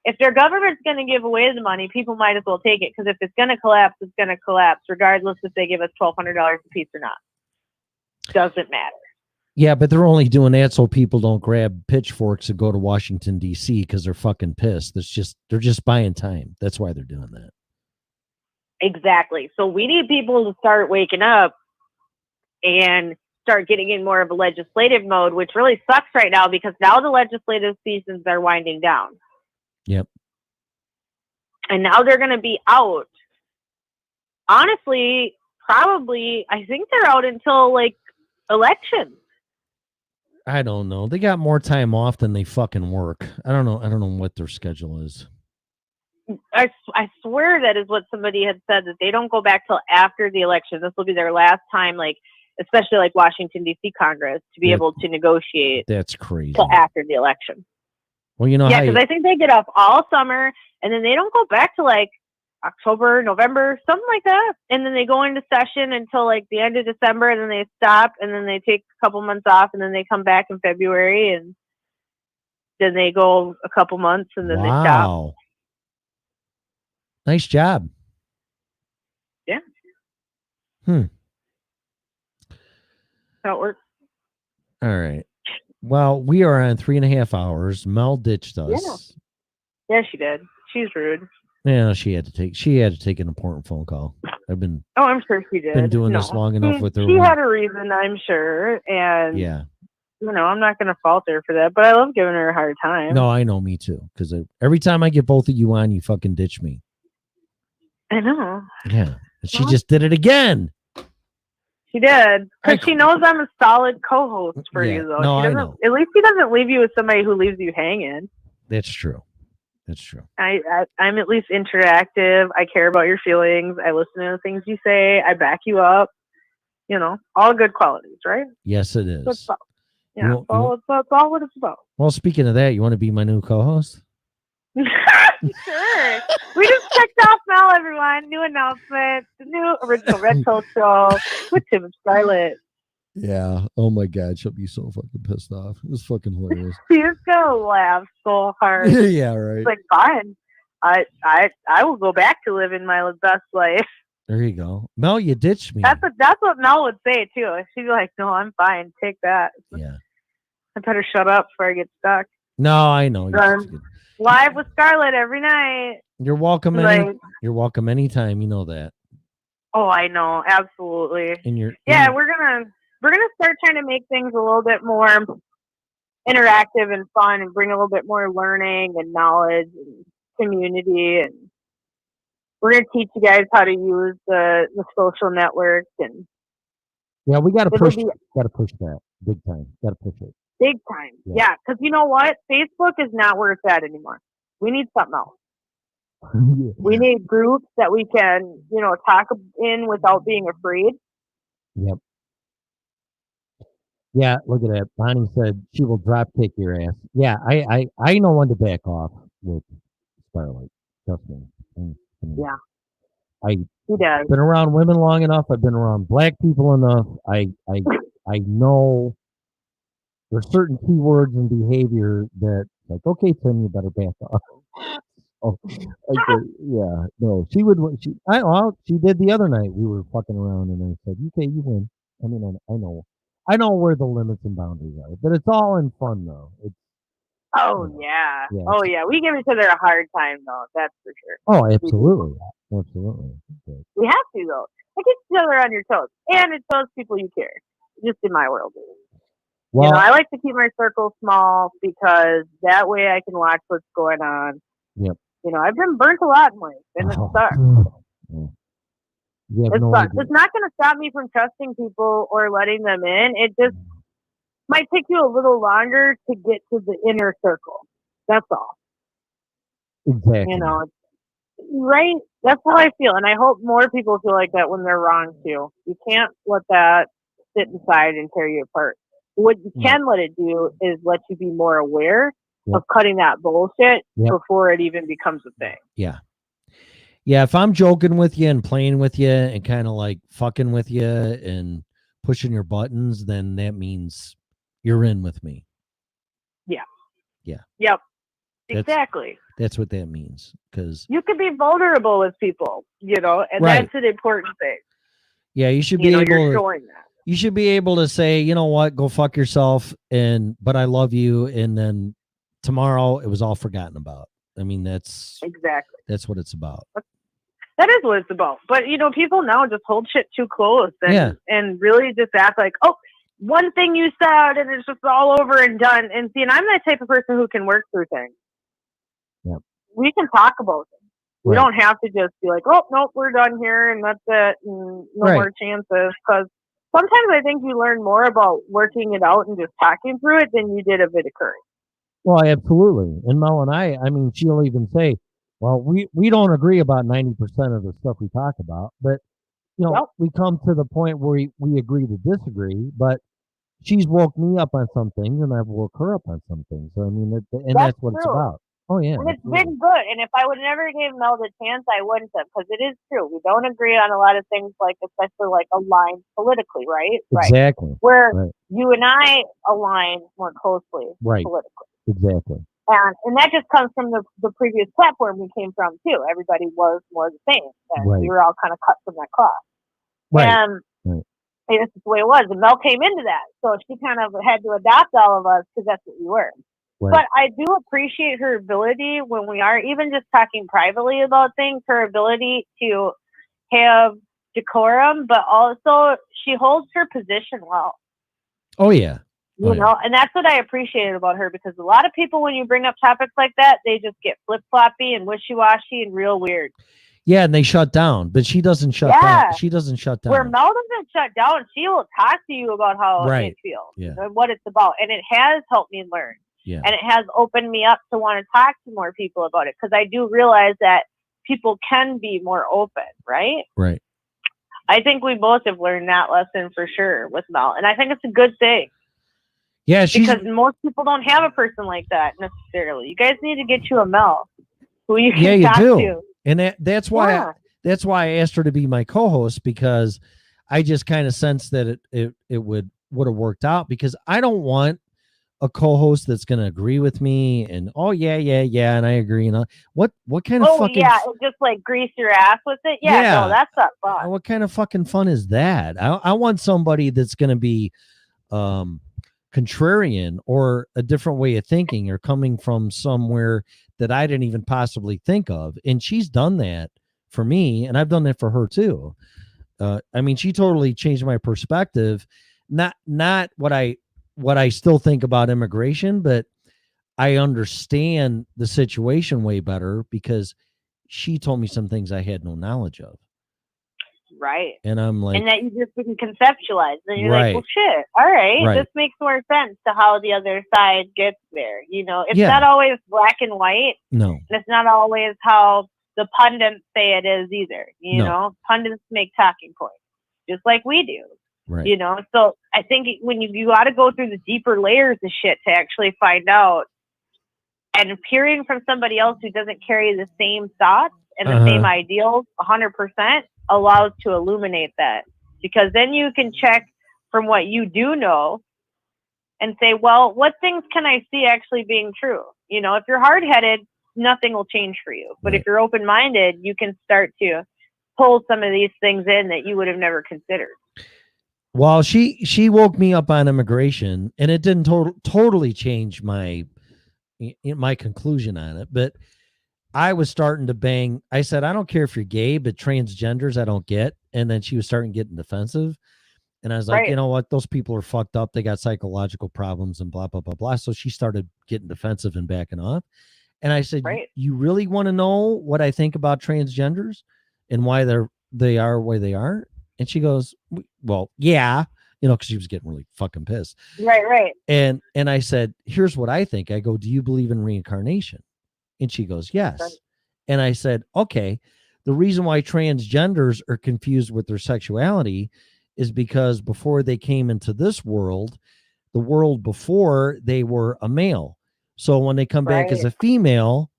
If their government's going to give away the money, people might as well take it. Because if it's going to collapse, it's going to collapse, regardless if they give us $1,200 a piece or not. Doesn't matter. Yeah, but they're only doing that so people don't grab pitchforks and go to Washington, D.C. because they're fucking pissed. They're just buying time. That's why they're doing that. Exactly. So we need people to start waking up and start getting in more of a legislative mode, which really sucks right now because now the legislative seasons are winding down. Yep. And now they're going to be out. Honestly, probably, I think they're out until like elections. I don't know. They got more time off than they fucking work. I don't know what their schedule is. I swear that is what somebody had said, that they don't go back till after the election. This will be their last time, like, especially like Washington, D.C. Congress, to be able to negotiate. That's crazy. Till after the election. Well, you know, yeah, because I think they get off all summer and then they don't go back to like October, November, something like that. And then they go into session until like the end of December and then they stop and then they take a couple months off and then they come back in February and then they go a couple months and then they stop. Nice job. Yeah. How it works. All right. Well, we are on 3.5 hours. Mel ditched us. Yeah, she did. She's rude. Yeah, she had to take an important phone call. I've been I'm sure she did. Been doing this long enough with her. She had a reason, I'm sure. And yeah. You know, I'm not going to fault her for that, but I love giving her a hard time. No, I know, me too. Because every time I get both of you on, you fucking ditch me. I know. Yeah. She just did it again. She did. Because she knows I'm a solid co-host for you, though. No, I know. At least she doesn't leave you with somebody who leaves you hanging. That's true. That's true. I'm at least interactive. I care about your feelings. I listen to the things you say. I back you up. You know, all good qualities, right? Yes, it is. That's all what it's about. Well, speaking of that, you want to be my new co-host? Sure. We just checked off Mel, everyone. New announcement. The new original Red Pill show with Tim and Scarlett. Yeah. Oh my God, she'll be so fucking pissed off. It was fucking hilarious. She's gonna laugh so hard. Yeah, right. It's like, fine. I will go back to living my best life. There you go. Mel, you ditched me. That's what Mel would say too. She'd be like, no, I'm fine. Take that. Yeah. I better shut up before I get stuck. No, I know. Live with Scarlett every night. You're welcome. You're welcome anytime. You know that. Oh, I know. Absolutely. And we're gonna start trying to make things a little bit more interactive and fun and bring a little bit more learning and knowledge and community, and we're gonna teach you guys how to use the social networks. And yeah, we gotta push that big time. Gotta push it. Big time. Yeah, because you know what? Facebook is not where it's at anymore. We need something else. Yeah. We need groups that we can, talk in without being afraid. Yep. Yeah, look at that. Bonnie said she will drop kick your ass. Yeah, I know when to back off with Scarlett. Trust me. Yeah. He does. Been around women long enough. I've been around black people enough. I know there's certain keywords and behavior that, like, okay, Tim, you better back off. Okay, yeah, no, she would. She did the other night. We were fucking around, and I said, "Okay, you win." I mean, I know where the limits and boundaries are, but it's all in fun, though. It's Oh yeah. yeah. Oh yeah. We give each other a hard time though. That's for sure. Oh, We do. absolutely, absolutely. But, We have to though. It gets each other on your toes, and it shows people you care. Just in my world. well, I like to keep my circle small because that way I can watch what's going on. yep. I've been burnt a lot in life, and it sucks. You have It no sucks. idea. It's not going to stop me from trusting people or letting them in. It just might take you a little longer to get to the inner circle. That's all. Exactly. Right? That's how I feel. And I hope more people feel like that when they're wrong too. You can't let that sit inside and tear you apart. What you can let it do is let you be more aware of cutting that bullshit before it even becomes a thing. Yeah. Yeah, if I'm joking with you and playing with you and kind of like fucking with you and pushing your buttons, then that means you're in with me. Yeah. Yeah. Yep. That's- Exactly. That's what that means. Because You can be vulnerable with people, and Right. that's an important thing. yeah, you should be You're able. showing that. You should be able to say, you know what, go fuck yourself, but I love you, and then tomorrow it was all forgotten about. I mean, that's what it's about. That is what it's about. But people now just hold shit too close and really just act like, oh, one thing you said and it's just all over and done. And see, and I'm that type of person who can work through things. Yep. We can talk about things. We Right. don't have to just be like, oh, nope, we're done here and that's it and no Right. more chances. Because sometimes I think you learn more about working it out and just talking through it than you did of it occurring. Well, absolutely. And Mel and I mean, she'll even say, well, we don't agree about 90% of the stuff we talk about, but we come to the point where we agree to disagree, but she's woke me up on some things and I've woke her up on some things. So I mean, that's what it's true. about. Oh yeah. And it's absolutely. been good. And if I would never give Mel the chance, I wouldn't have, because it is true. We don't agree on a lot of things, like especially like aligned politically, right? Exactly. Where Right. you and I align more closely Right. politically. Exactly. And that just comes from the previous platform we came from too. Everybody was more the same. And Right. we were all kind of cut from that cloth. Right. And Right. that's just the way it was. And Mel came into that. So she kind of had to adopt all of us because that's what we were. Right. But I do appreciate her ability when we are even just talking privately about things, her ability to have decorum, but also she holds her position well. Oh yeah. You know, and that's what I appreciated about her, because a lot of people, when you bring up topics like that, they just get flip floppy and wishy washy and real weird. Yeah, and they shut down, but she doesn't shut down. She doesn't shut down. Where Mel doesn't shut down, she will talk to you about how Right. it feels Yeah. and what it's about. And it has helped me learn. Yeah. And it has opened me up to want to talk to more people about it, because I do realize that people can be more open, right? Right. I think we both have learned that lesson for sure with Mel. And I think it's a good thing. Yeah, because most people don't have a person like that necessarily. You guys need to get you a Mel who you can Yeah, you talk do. to. And that's why Yeah. that's why I asked her to be my co-host, because I just kind of sensed that it would have worked out, because I don't want a co-host that's going to agree with me and and I agree, and what kind of fucking and just like grease your ass with it. Yeah, Yeah. no, that's not fun. what kind of fucking fun is that? I want somebody that's going to be contrarian or a different way of thinking, or coming from somewhere that I didn't even possibly think of. And she's done that for me, and I've done that for her too. I mean, she totally changed my perspective. Not what I still think about immigration, but I understand the situation way better because she told me some things I had no knowledge of. Right. And I'm like, and that you just didn't conceptualize. Then you're Right. like, well, shit. All right. Right. This makes more sense to how the other side gets there. You know, it's Yeah. not always black and white. no. And it's not always how the pundits say it is either. You No. know, pundits make talking points just like we do. Right. You know, so I think when you got to go through the deeper layers of shit to actually find out. And hearing from somebody else who doesn't carry the same thoughts and the same ideals 100% allows to illuminate that. Because then you can check from what you do know and say, well, what things can I see actually being true? You know, if you're hard-headed, nothing will change for you. But if you're open-minded, you can start to pull some of these things in that you would have never considered. Well, she woke me up on immigration, and it didn't totally change my conclusion on it. But I was starting to bang. I said, I don't care if you're gay, but transgenders I don't get. And then she was starting getting defensive. And I was like, you know what? Those people are fucked up. They got psychological problems and blah, blah, blah, blah. So she started getting defensive and backing off. And I said, you really want to know what I think about transgenders and why they are why they are? And she goes, well, yeah, because she was getting really fucking pissed. Right. And I said, here's what I think. I go, do you believe in reincarnation? And she goes, yes. Right. And I said, okay, the reason why transgenders are confused with their sexuality is because before they came into this world, the world before, they were a male. So when they come back as a female,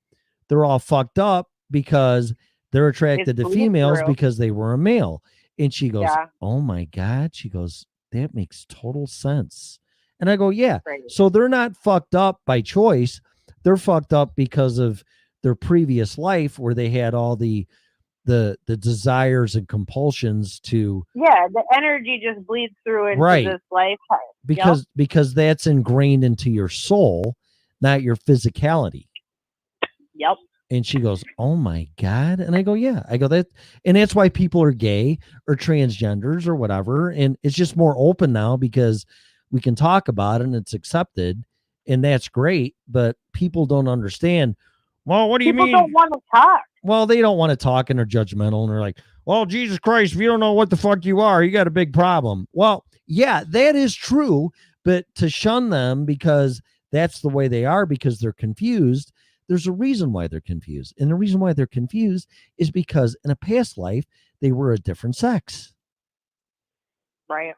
they're all fucked up because they're attracted to females because they were a male. And she goes, oh my God. She goes, that makes total sense. And I go, yeah. Right. So they're not fucked up by choice. They're fucked up because of their previous life where they had all the desires and compulsions to. Yeah. The energy just bleeds through into this lifetime. Because that's ingrained into your soul, not your physicality. Yep. And she goes, oh my God. And I go, yeah. I go, and that's why people are gay or transgenders or whatever. And it's just more open now because we can talk about it and it's accepted. And that's great. But people don't understand. Well, what do you mean? People don't want to talk. Well, they don't want to talk and they're judgmental. And they're like, well, Jesus Christ, if you don't know what the fuck you are, you got a big problem. Well, yeah, that is true. But to shun them because that's the way they are because they're confused. There's a reason why they're confused. And the reason why they're confused is because in a past life, they were a different sex. Right.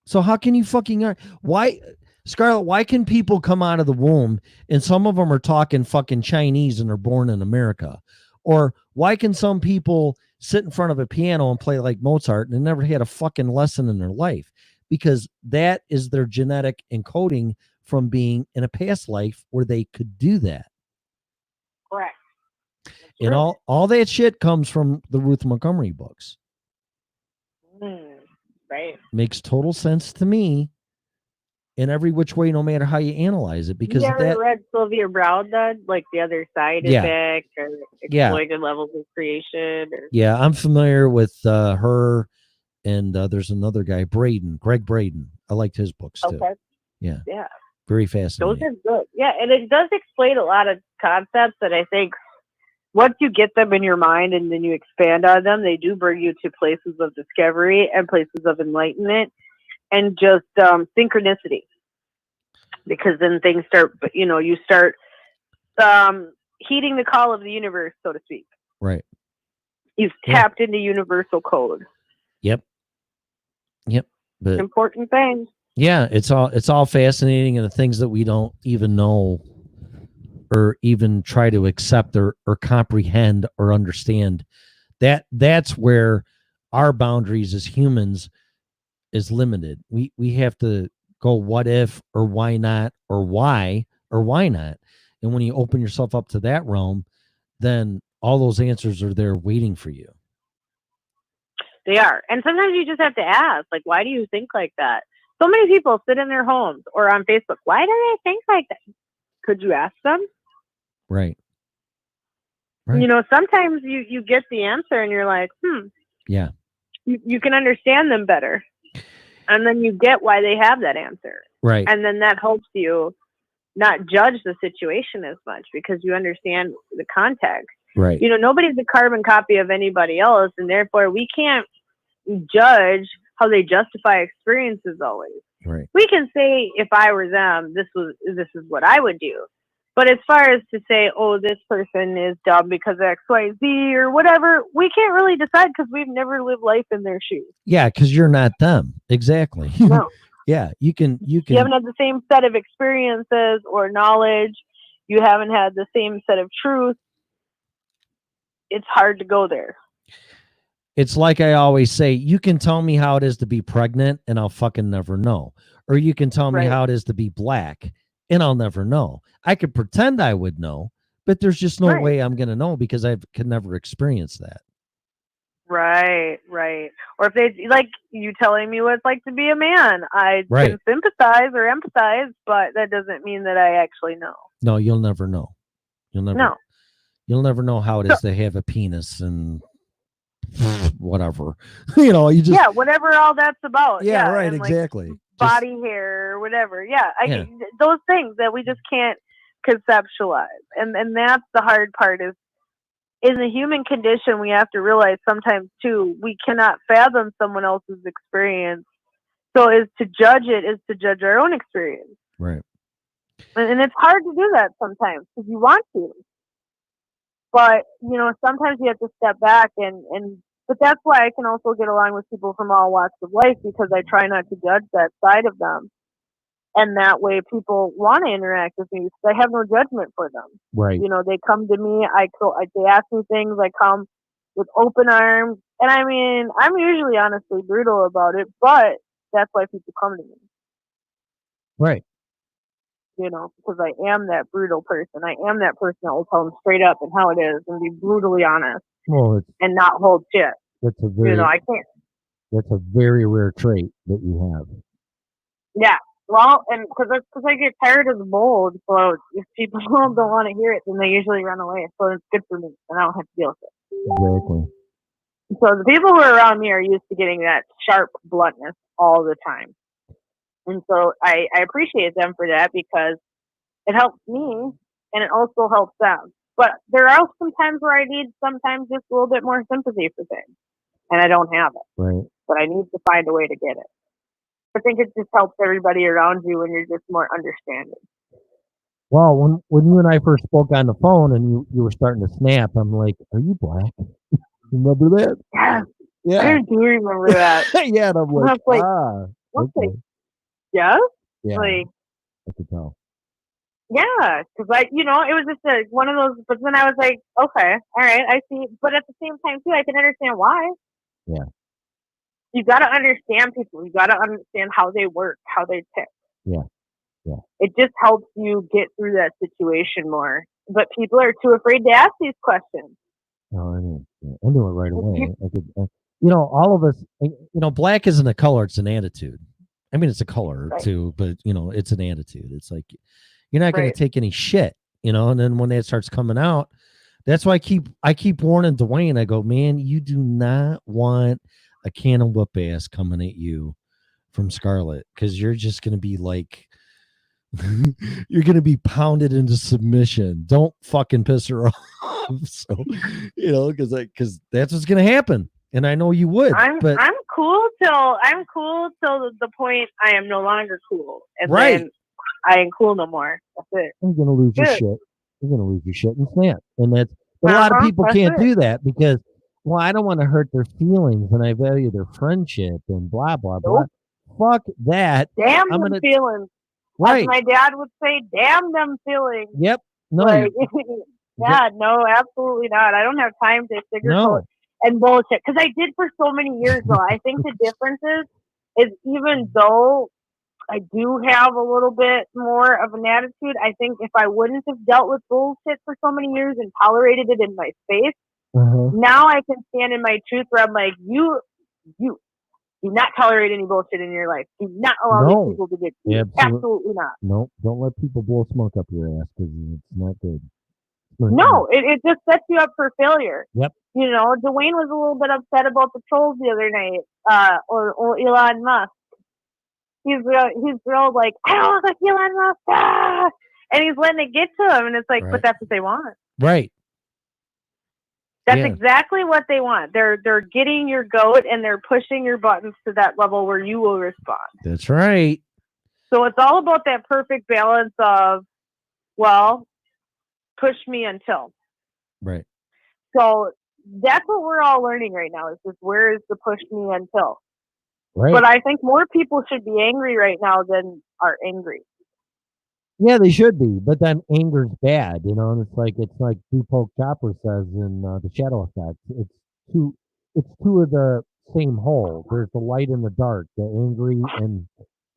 So how can you fucking, why, Scarlett, why can people come out of the womb and some of them are talking fucking Chinese and they're born in America? Or why can some people sit in front of a piano and play like Mozart and never had a fucking lesson in their life? Because that is their genetic encoding from being in a past life where they could do that. Correct. And all that shit comes from the Ruth Montgomery books. Right. Makes total sense to me in every which way, no matter how you analyze it. Because you ever read Sylvia Browne, like The Other Side Effect or Exploited Levels of Creation? Or... Yeah, I'm familiar with her, and there's another guy, Greg Braden. I liked his books too. Okay. Yeah. Yeah. Very fascinating. Those are good. Yeah, and it does explain a lot of concepts that I think once you get them in your mind and then you expand on them, they do bring you to places of discovery and places of enlightenment and just synchronicity. Because then things start, you start heeding the call of the universe, so to speak. Right. You've tapped into universal code. Yep. But important things. Yeah, it's all fascinating, and the things that we don't even know or even try to accept or comprehend or understand, that's where our boundaries as humans is limited. We have to go what if or why not or why not. And when you open yourself up to that realm, then all those answers are there waiting for you. They are. And sometimes you just have to ask, like, why do you think like that? So many people sit in their homes or on Facebook. Why do they think like that? Could you ask them? Right. Sometimes you get the answer and you're like, Yeah. You can understand them better. And then you get why they have that answer. Right. And then that helps you not judge the situation as much because you understand the context. Right. Nobody's a carbon copy of anybody else, and therefore we can't judge how they justify experiences always. Right. We can say, if I were them, this is what I would do. But as far as to say, oh, this person is dumb because of X, Y, Z or whatever, we can't really decide because we've never lived life in their shoes. Yeah, because you're not them. Exactly. No. Yeah, you can. You haven't had the same set of experiences or knowledge. You haven't had the same set of truth. It's hard to go there. It's like I always say, you can tell me how it is to be pregnant and I'll fucking never know. Or you can tell me how it is to be black and I'll never know. I could pretend I would know, but there's just no Right. way I'm gonna know because I could never experience that. Right. Or if they like you telling me what it's like to be a man, I Right. can sympathize or empathize, but that doesn't mean that I actually know. No, you'll never know. You'll never know how it is to have a penis and whatever. You just Yeah, whatever all that's about. Yeah, right, and, like, exactly. body hair or whatever. Yeah, Yeah. Those things that we just can't conceptualize, and that's the hard part. Is in the human condition, we have to realize sometimes too we cannot fathom someone else's experience. So, is to judge it is to judge our own experience, Right. and it's hard to do that sometimes because you want to, but sometimes you have to step back and. But that's why I can also get along with people from all walks of life because I try not to judge that side of them. And that way people want to interact with me because I have no judgment for them. Right. They come to me, they ask me things, I come with open arms. And I mean, I'm usually honestly brutal about it, but that's why people come to me. Right. Because I am that brutal person. I am that person that will tell them straight up and how it is and be brutally honest. Well, and not hold shit. That's a very I can't. That's a very rare trait that you have. Yeah. Well, and because I get tired of the mold, so if people don't want to hear it, then they usually run away. So it's good for me, and I don't have to deal with it. Exactly. So the people who are around me are used to getting that sharp bluntness all the time, and so I appreciate them for that because it helps me, and it also helps them. But there are some times where I need sometimes just a little bit more sympathy for things, and I don't have it. Right. But I need to find a way to get it. I think it just helps everybody around you when you're just more understanding. Well, when you and I first spoke on the phone and you were starting to snap, I'm like, "Are you black?" Remember that? Yeah. Yeah. I do remember that. Yeah, and I'm And I like, was like, okay. Yeah? Yeah. Like, I could tell. yeah, because it was just one of those. But then I was like, okay, all right, I see. But at the same time, too, I can understand why. Yeah. You got to understand people. You got to understand how they work, how they tick. Yeah. Yeah. It just helps you get through that situation more. But people are too afraid to ask these questions. No, I knew it right away. I could, all of us. Black isn't a color; it's an attitude. I mean, it's a color too, but it's an attitude. It's like you're not going to take any shit, And then when that starts coming out, that's why I keep warning Dwayne. I go, man, you do not want a can of whoop ass coming at you from Scarlett because you're just going to be like, you're going to be pounded into submission. Don't fucking piss her off. So, because that's what's going to happen. And I know you would. I'm cool till the point I am no longer cool, and then I ain't cool no more. That's it. You're gonna lose your shit. You're gonna lose your shit and snap. And that's a lot of people can't do that because, well, I don't want to hurt their feelings and I value their friendship and blah blah blah. Fuck that. Damn them feelings. Right. As my dad would say, "Damn them feelings." Yep. No. Yeah. No. Absolutely not. I don't have time to sugarcoat and bullshit because I did for so many years. Though I think the difference is even though I do have a little bit more of an attitude, I think if I wouldn't have dealt with bullshit for so many years and tolerated it in my space, now I can stand in my truth where I'm like, you do not tolerate any bullshit in your life. Do not allow these people to get to you. Absolutely not. No, don't let people blow smoke up your ass because it's not good. No, it just sets you up for failure. Yep. Dwayne was a little bit upset about the trolls the other night, or Elon Musk. He's real like, I don't look like Elon Musk, and he's letting it get to him, and it's like, but that's what they want. Right. That's exactly what they want. They're getting your goat, and they're pushing your buttons to that level where you will respond. That's right. So it's all about that perfect balance of, well, push me until. Right. So that's what we're all learning right now is just where is the push me until. Right. But I think more people should be angry right now than are angry. Yeah, they should be, but then anger's bad, and it's like Deepak Chopra says in The Shadow Effect. It's two of the same hole. There's the light and the dark, the angry and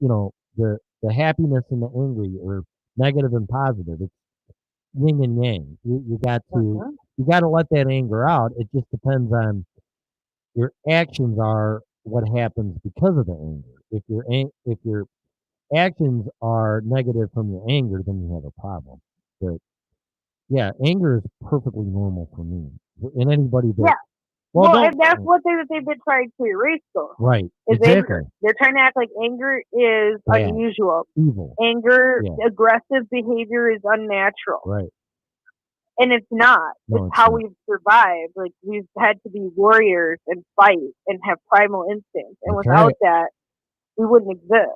the happiness and the angry, or negative and positive. yin and yang. You got to let that anger out. It just depends on your actions are what happens because of the anger. If your actions are negative from your anger, then you have a problem. But yeah, anger is perfectly normal for me. And anybody that Well, and that's what they've been trying to erase, though. right, Is exactly. anger. They're trying to act like anger is Bad. unusual. Evil. Anger, aggressive behavior is unnatural. Right. And it's not. No, it's how we've survived. Like, we've had to be warriors and fight and have primal instincts. And That's without right. that, we wouldn't exist.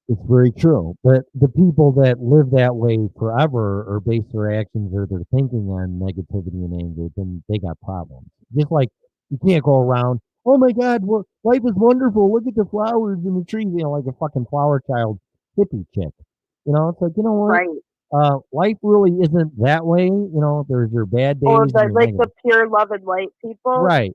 It's very true. But the people that live that way forever or base their actions or their thinking on negativity and anger, then they got problems. Just like you can't go around, oh my God, life is wonderful. Look at the flowers and the trees, like a fucking flower child hippie chick. It's like, you know what? Right. Life really isn't that way. There's your bad days. Or and the, your like negative. the pure love and light people. Right.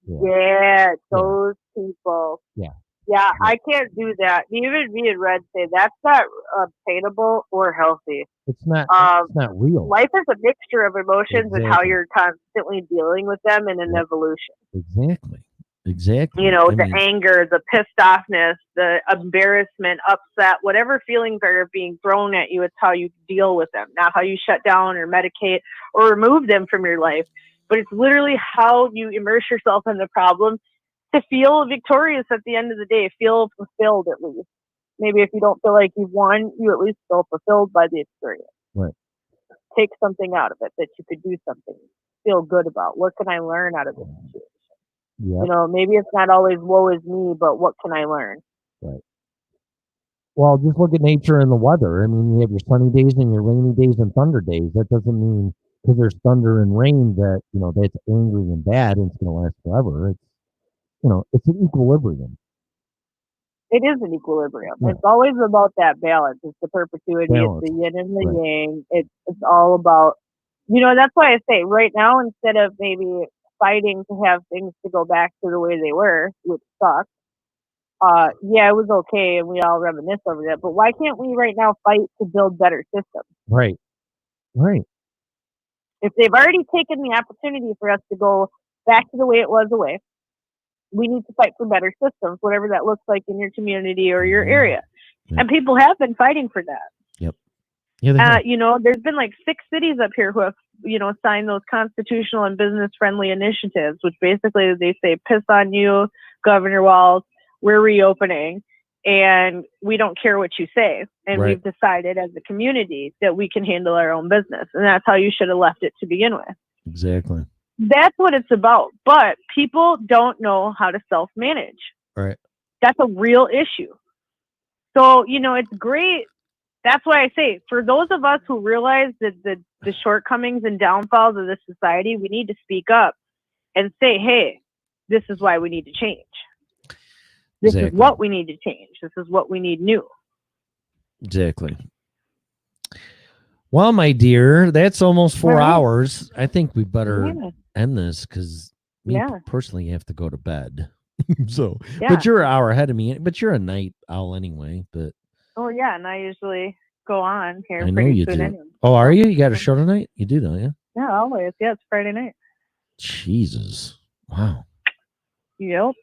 Yeah, those people. Yeah. Yeah, I can't do that. Even me and Red say that's not obtainable or healthy. It's not real. Life is a mixture of emotions and how Exactly. you're constantly dealing with them in an evolution. Exactly. The anger, the pissed offness, the embarrassment, upset, whatever feelings are being thrown at you, it's how you deal with them, not how you shut down or medicate or remove them from your life. But it's literally how you immerse yourself in the problem to feel victorious at the end of the day, feel fulfilled at least. Maybe if you don't feel like you've won, you at least feel fulfilled by the experience. Right. Take something out of it that you could do something, feel good about. What can I learn out of this situation? Yep. Maybe it's not always woe is me, but what can I learn? Right. Well, just look at nature and the weather. I mean, you have your sunny days and your rainy days and thunder days. That doesn't mean because there's thunder and rain that, that's angry and bad and it's going to last forever. It's, it's an equilibrium. It is an equilibrium. Yeah. It's always about that balance. It's the perpetuity. Balance. It's the yin and the yang. It's all about, that's why I say right now, instead of maybe fighting to have things to go back to the way they were, which sucks. Yeah, it was okay, and we all reminisce over that. But why can't we right now fight to build better systems? Right. If they've already taken the opportunity for us to go back to the way it was away, we need to fight for better systems, whatever that looks like in your community or your area. Yeah. And people have been fighting for that. Yep. Yeah, there's been like 6 cities up here who have, signed those constitutional and business-friendly initiatives, which basically they say, piss on you, Governor Walz, we're reopening, and we don't care what you say. And Right. we've decided as a community that we can handle our own business. And that's how you should have left it to begin with. Exactly. That's what it's about. But people don't know how to self-manage. Right. That's a real issue. So, it's great. That's why I say, for those of us who realize that the shortcomings and downfalls of this society, we need to speak up and say, hey, this is why we need to change. This is what we need to change. This is what we need new. Exactly. Well, my dear, that's almost 4 All right. hours. I think we better Yeah. end this because me Yeah. personally have to go to bed. So, Yeah. but you're an hour ahead of me. But you're a night owl anyway. But Oh, yeah. And I usually go on here I know pretty you soon do. anyway. Oh, are you? You got a show tonight? You do, don't you? Yeah, always. Yeah, it's Friday night. Jesus. Wow. Yep.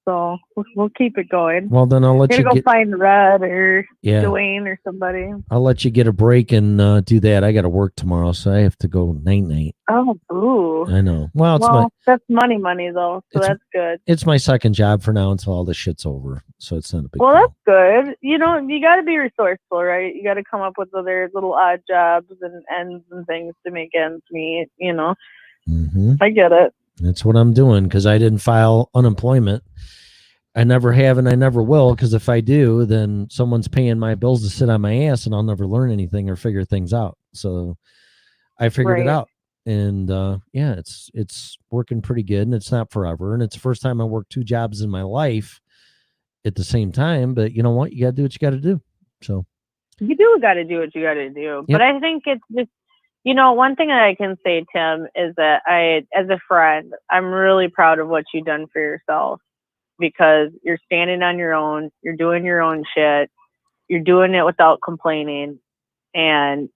So we'll keep it going. Well, then I'll let Gonna you go get. find Red or Yeah. Dwayne or somebody. I'll let you get a break and do that. I got to work tomorrow, so I have to go night. Oh, boo. I know. Well, that's money though, so that's good. it's my second job for now until all this shit's over. So it's not a big Well, deal. that's good. You got to be resourceful, right? You got to come up with other little odd jobs and ends and things to make ends meet. Mm-hmm. I get it. That's what I'm doing because I didn't file unemployment. I never have and I never will because if I do, then someone's paying my bills to sit on my ass and I'll never learn anything or figure things out. So I figured it Right. out. And yeah, it's working pretty good and it's not forever. And it's the first time I worked 2 jobs in my life at the same time. But you know what? You got to do what you got to do. So You do got to do what you got to do. Yep. But I think it's just, one thing that I can say, Tim, is that as a friend, I'm really proud of what you've done for yourself because you're standing on your own, you're doing your own shit, you're doing it without complaining, and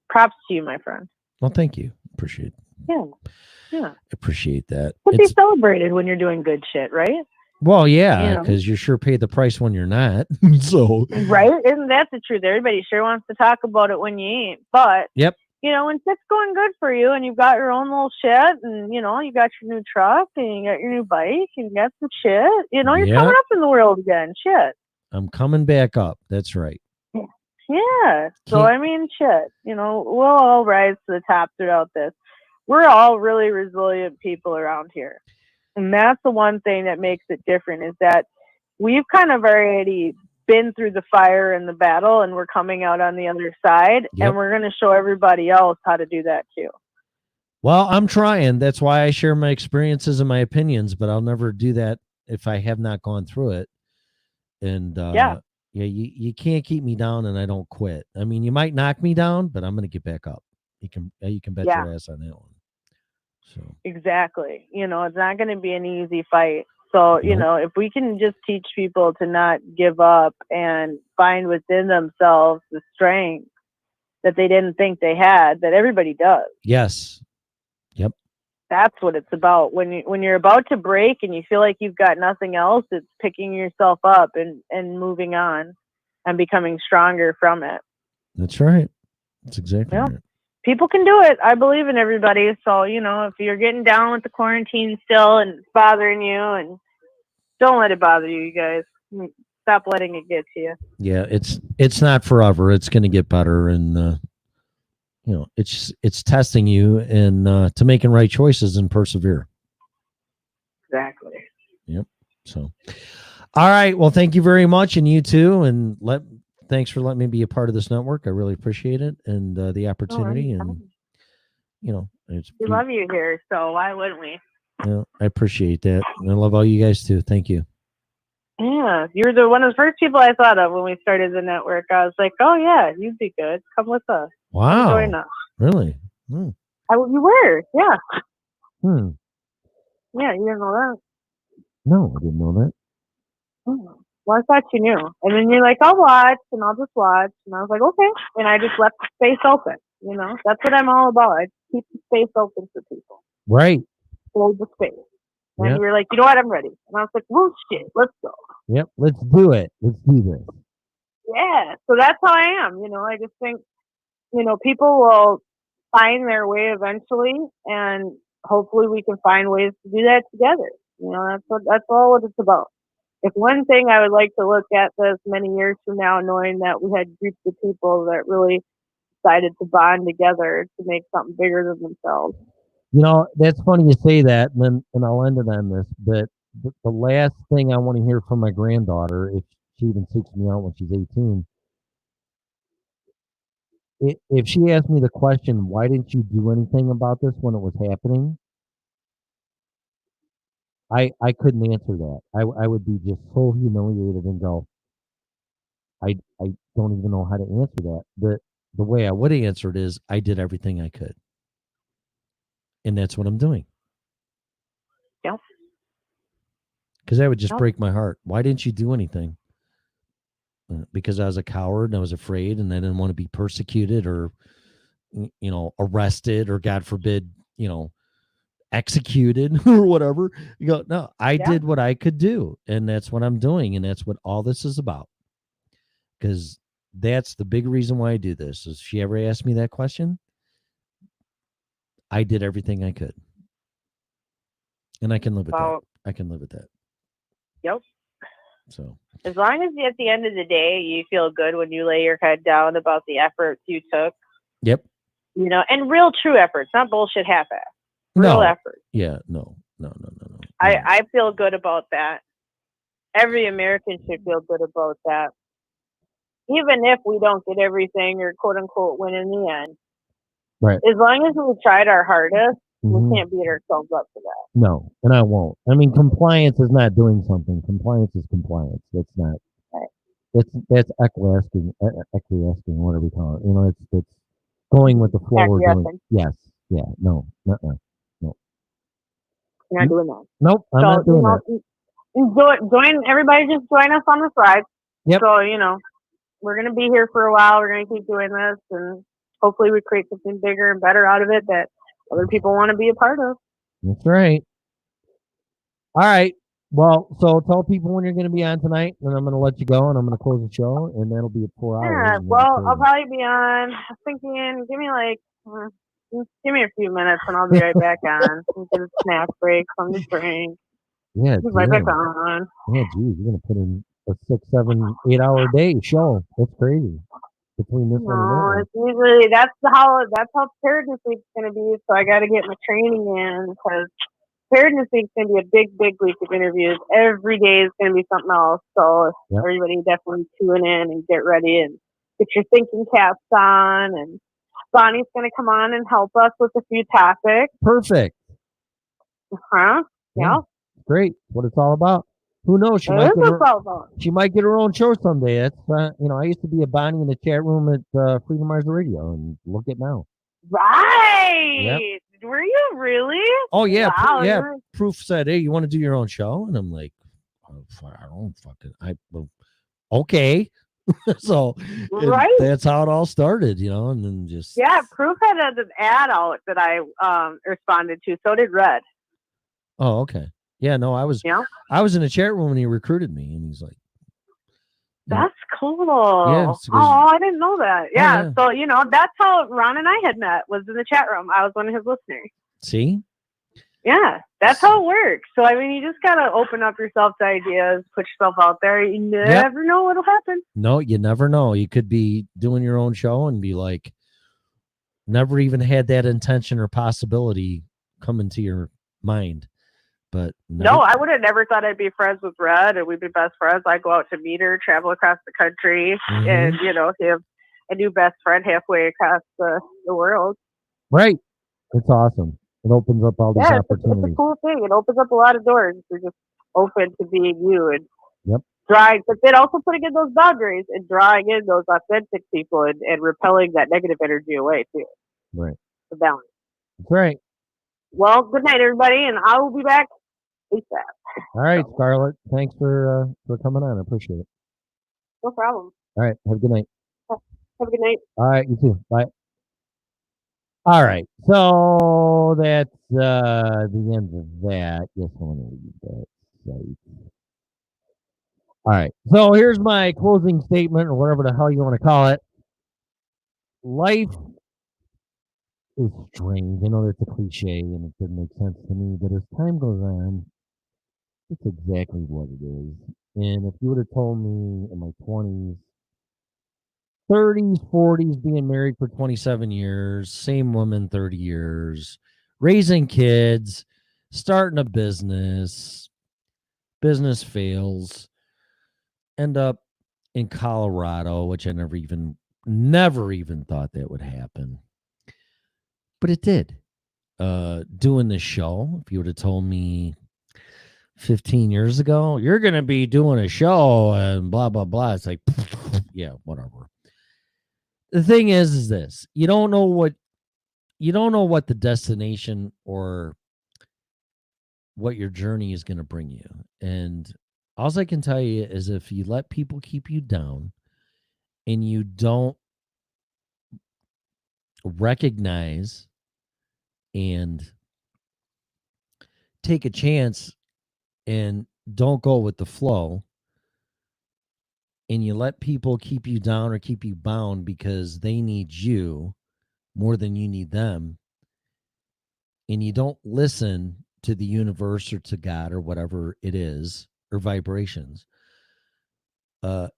props to you, my friend. Well, thank you. Appreciate Yeah. appreciate that. Should be celebrated when you're doing good shit, right? Well, yeah, You know. because you're sure paid the price when you're not. So Right? Isn't that the truth? Everybody sure wants to talk about it when you ain't. But yep. you know, when shit's going good for you and you've got your own little shit and, you know, you got your new truck and you got your new bike and you got some shit, you know, you're Yep. coming up in the world again. Shit. I'm coming back up. That's right. Yeah. So, Can't- I mean, shit, you know, we'll all rise to the top throughout this. We're all really resilient people around here. And that's the one thing that makes it different is that we've kind of already been through the fire and the battle and we're coming out on the other side Yep. and we're going to show everybody else how to do that too. Well, I'm trying. That's why I share my experiences and my opinions, but I'll never do that if I have not gone through it. And yeah, you can't keep me down and I don't quit. I mean, you might knock me down, but I'm going to get back up. You can bet Yeah. your ass on that one. So Exactly. You know, it's not going to be an easy fight. So, you Nope. know, if we can just teach people to not give up and find within themselves the strength that they didn't think they had, that everybody does. yes. Yep. That's what it's about. When you're about to break and you feel like you've got nothing else, it's picking yourself up and moving on and becoming stronger from it. That's right. That's exactly Yeah. right. People can do it. I believe in everybody. So, you know, if you're getting down with the quarantine still and it's bothering you, and don't let it bother you, you guys. Stop letting it get to you. Yeah, it's not forever. It's going to get better, and you know, it's testing you and to making right choices and persevere. Exactly. Yep. So, all right. Well, thank you very much, and you too. And thanks for letting me be a part of this network. I really appreciate it and the opportunity. And you know, We love you here, so why wouldn't we? Yeah, I appreciate that. And I love all you guys too. Thank you. Yeah, you're the one of the first people I thought of when we started the network. I was like, oh yeah, you'd be good. Come with us. Wow. Join us. Really? Hmm. You were, yeah. Hmm. Yeah, you didn't know that. No, I didn't know that. Hmm. Well, I thought you knew. And then you're like, I'll watch, and I'll just watch. And I was like, okay. And I just left the space open. You know, that's what I'm all about. I keep the space open for people. Right. Hold the space. And Yep. you were like, you know what, I'm ready. And I was like, well, shit, let's go. Yep. Let's do it. Let's do this. Yeah. So that's how I am. You know, I just think, you know, people will find their way eventually, and hopefully we can find ways to do that together. You know, that's all what it's about. If one thing I would like to look at this many years from now, knowing that we had groups of people that really decided to bond together to make something bigger than themselves. You know, that's funny you say that, and I'll end it on this. But the last thing I want to hear from my granddaughter, if she even seeks me out when she's 18, if she asked me the question, "Why didn't you do anything about this when it was happening?" I couldn't answer that. I would be just so humiliated and go, I don't even know how to answer that. The way I would answer it is, I did everything I could, and that's what I'm doing. Yep. Because that would just Yep. break my heart. Why didn't you do anything? Because I was a coward and I was afraid and I didn't want to be persecuted or, you know, arrested or, God forbid, you know, executed or whatever. You go, no, I did what I could do, and that's what I'm doing, and that's what all this is about. Because that's the big reason why I do this. Is if she ever asked me that question, I did everything I could, and I can live with that. I can live with that. Yep. So as long as at the end of the day you feel good when you lay your head down about the efforts you took. Yep. You know, and real true efforts, not bullshit half-ass. Real effort. Yeah. No. I feel good about that. Every American should feel good about that. Even if we don't get everything or quote unquote win in the end. Right. As long as we tried our hardest, Mhm. we can't beat ourselves up for that. No, and I won't. I mean, compliance is not doing something. Compliance is compliance. That's not. That's acquiescing, whatever we call it. You know, it's going with the flow. We're doing. Acquiescing. Yes. Yeah. No. No. You're not doing that. Nope. I'm not doing that. Join everybody. Just join us on the ride. Yep. So you know, we're gonna be here for a while. We're gonna keep doing this, and hopefully we create something bigger and better out of it that other people want to be a part of. That's right. All right. Well, so tell people when you're going to be on tonight, and I'm going to let you go, and I'm going to close the show, and that'll be at 4 hours. Yeah, and well, then I'll probably be on. I was thinking, give me a few minutes, and I'll be right back on. Get a snack break from the drink. Yeah, Be right back damn. on. Yeah, geez, you're going to put in a 6, 7, 8 hour day show. That's crazy. Between this one and that No, one. it's usually that's how preparedness week's gonna be. So I got to get my training in because preparedness week's gonna be a big week of interviews. Every day is gonna be something else. So everybody definitely tune in and get ready and get your thinking caps on. And Bonnie's gonna come on and help us with a few topics. Perfect. Huh? Yeah. Great. What it's all about. Who knows? She It might is get what her, it's all about. she might get her own show someday. That's I used to be a Bonnie in the chat room at Freedom Mars Radio, and look at now. Right. Were you really? Oh yeah, Wow, yeah. you're- Proof said, "Hey, you want to do your own show?" And I'm like, oh, I don't fucking. Okay. So Right. that's how it all started, and then just Yeah, Proof had an ad out that I responded to. So did Red. Oh, okay. Yeah, no, I was in the chat room when he recruited me, and he's like, That's cool. Yeah, it's because- Oh, I didn't know that. Yeah, yeah. so that's how Ron and I had met, was in the chat room. I was one of his listeners. "See, Yeah, that's how it works. So I mean, you just gotta open up yourself to ideas, put yourself out there. You never know what'll happen. no, you never know. You could be doing your own show and be like, never even had that intention or possibility come into your mind, but No, I would have never thought I'd be friends with Red and we'd be best friends. I go out to meet her, travel across the country, and have a new best friend halfway across the world. right. It's awesome. It opens up all these Yeah, it's a opportunities. cool thing. It opens up a lot of doors. You're just open to being you and Yep. drawing, but then also putting in those boundaries and drawing in those authentic people and repelling that negative energy away too. Right. The balance. That's right. Well, good night, everybody, and I will be back ASAP. All right, Scarlett. Thanks for coming on. I appreciate it. No problem. All right. Have a good night. Have a good night. All right. You too. Bye. All right. So that's the end of that. Yes, I want to leave that site. All right. So here's my closing statement, or whatever the hell you want to call it. Life is strange. I know that's a cliche and it doesn't make sense to me, but as time goes on, it's exactly what it is. And if you would have told me in my 20s, 30s, 40s, being married for 27 years, same woman 30 years, raising kids, starting a business fails, end up in Colorado, which I never even thought that would happen. But it did. Doing this show, if you would have told me 15 years ago, you're going to be doing a show and blah, blah, blah. It's like, yeah, whatever. The thing is this, you don't know what the destination or what your journey is going to bring you. And all I can tell you is if you let people keep you down and you don't recognize and take a chance and don't go with the flow, and you let people keep you down or keep you bound because they need you more than you need them, and you don't listen to the universe or to God or whatever it is, or vibrations,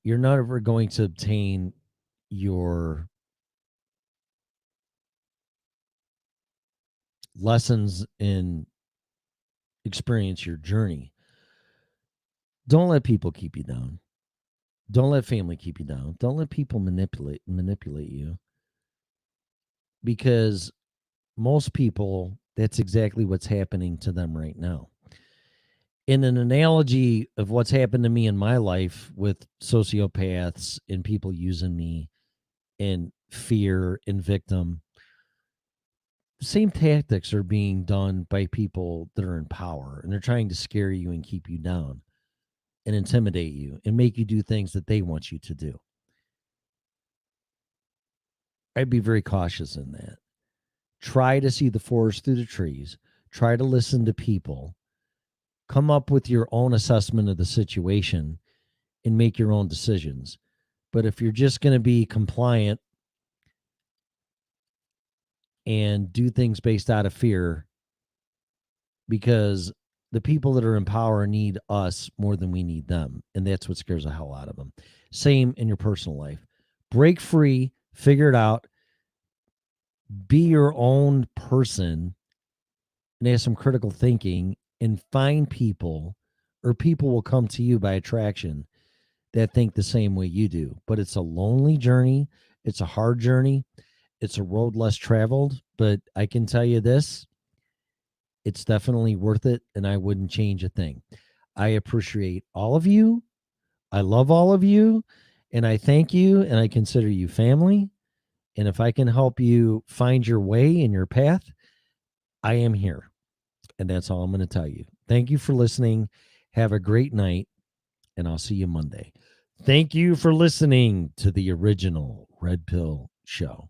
you're not ever going to obtain your lessons and experience your journey. Don't let people keep you down. Don't let family keep you down. Don't let people manipulate you. Because most people, that's exactly what's happening to them right now. In an analogy of what's happened to me in my life with sociopaths and people using me and fear and victim, the same tactics are being done by people that are in power, and they're trying to scare you and keep you down and intimidate you and make you do things that they want you to do. I'd be very cautious in that. Try to see the forest through the trees. Try to listen to people. Come up with your own assessment of the situation and make your own decisions. But if you're just going to be compliant and do things based out of fear, because the people that are in power need us more than we need them. And that's what scares the hell out of them. Same in your personal life. Break free, figure it out, be your own person, and have some critical thinking, and find people, or people will come to you by attraction that think the same way you do. But it's a lonely journey. It's a hard journey. It's a road less traveled. But I can tell you this, it's definitely worth it, and I wouldn't change a thing. I appreciate all of you. I love all of you, and I thank you, and I consider you family. And if I can help you find your way in your path, I am here. And that's all I'm going to tell you. Thank you for listening. Have a great night, and I'll see you Monday. Thank you for listening to the original Red Pill Show.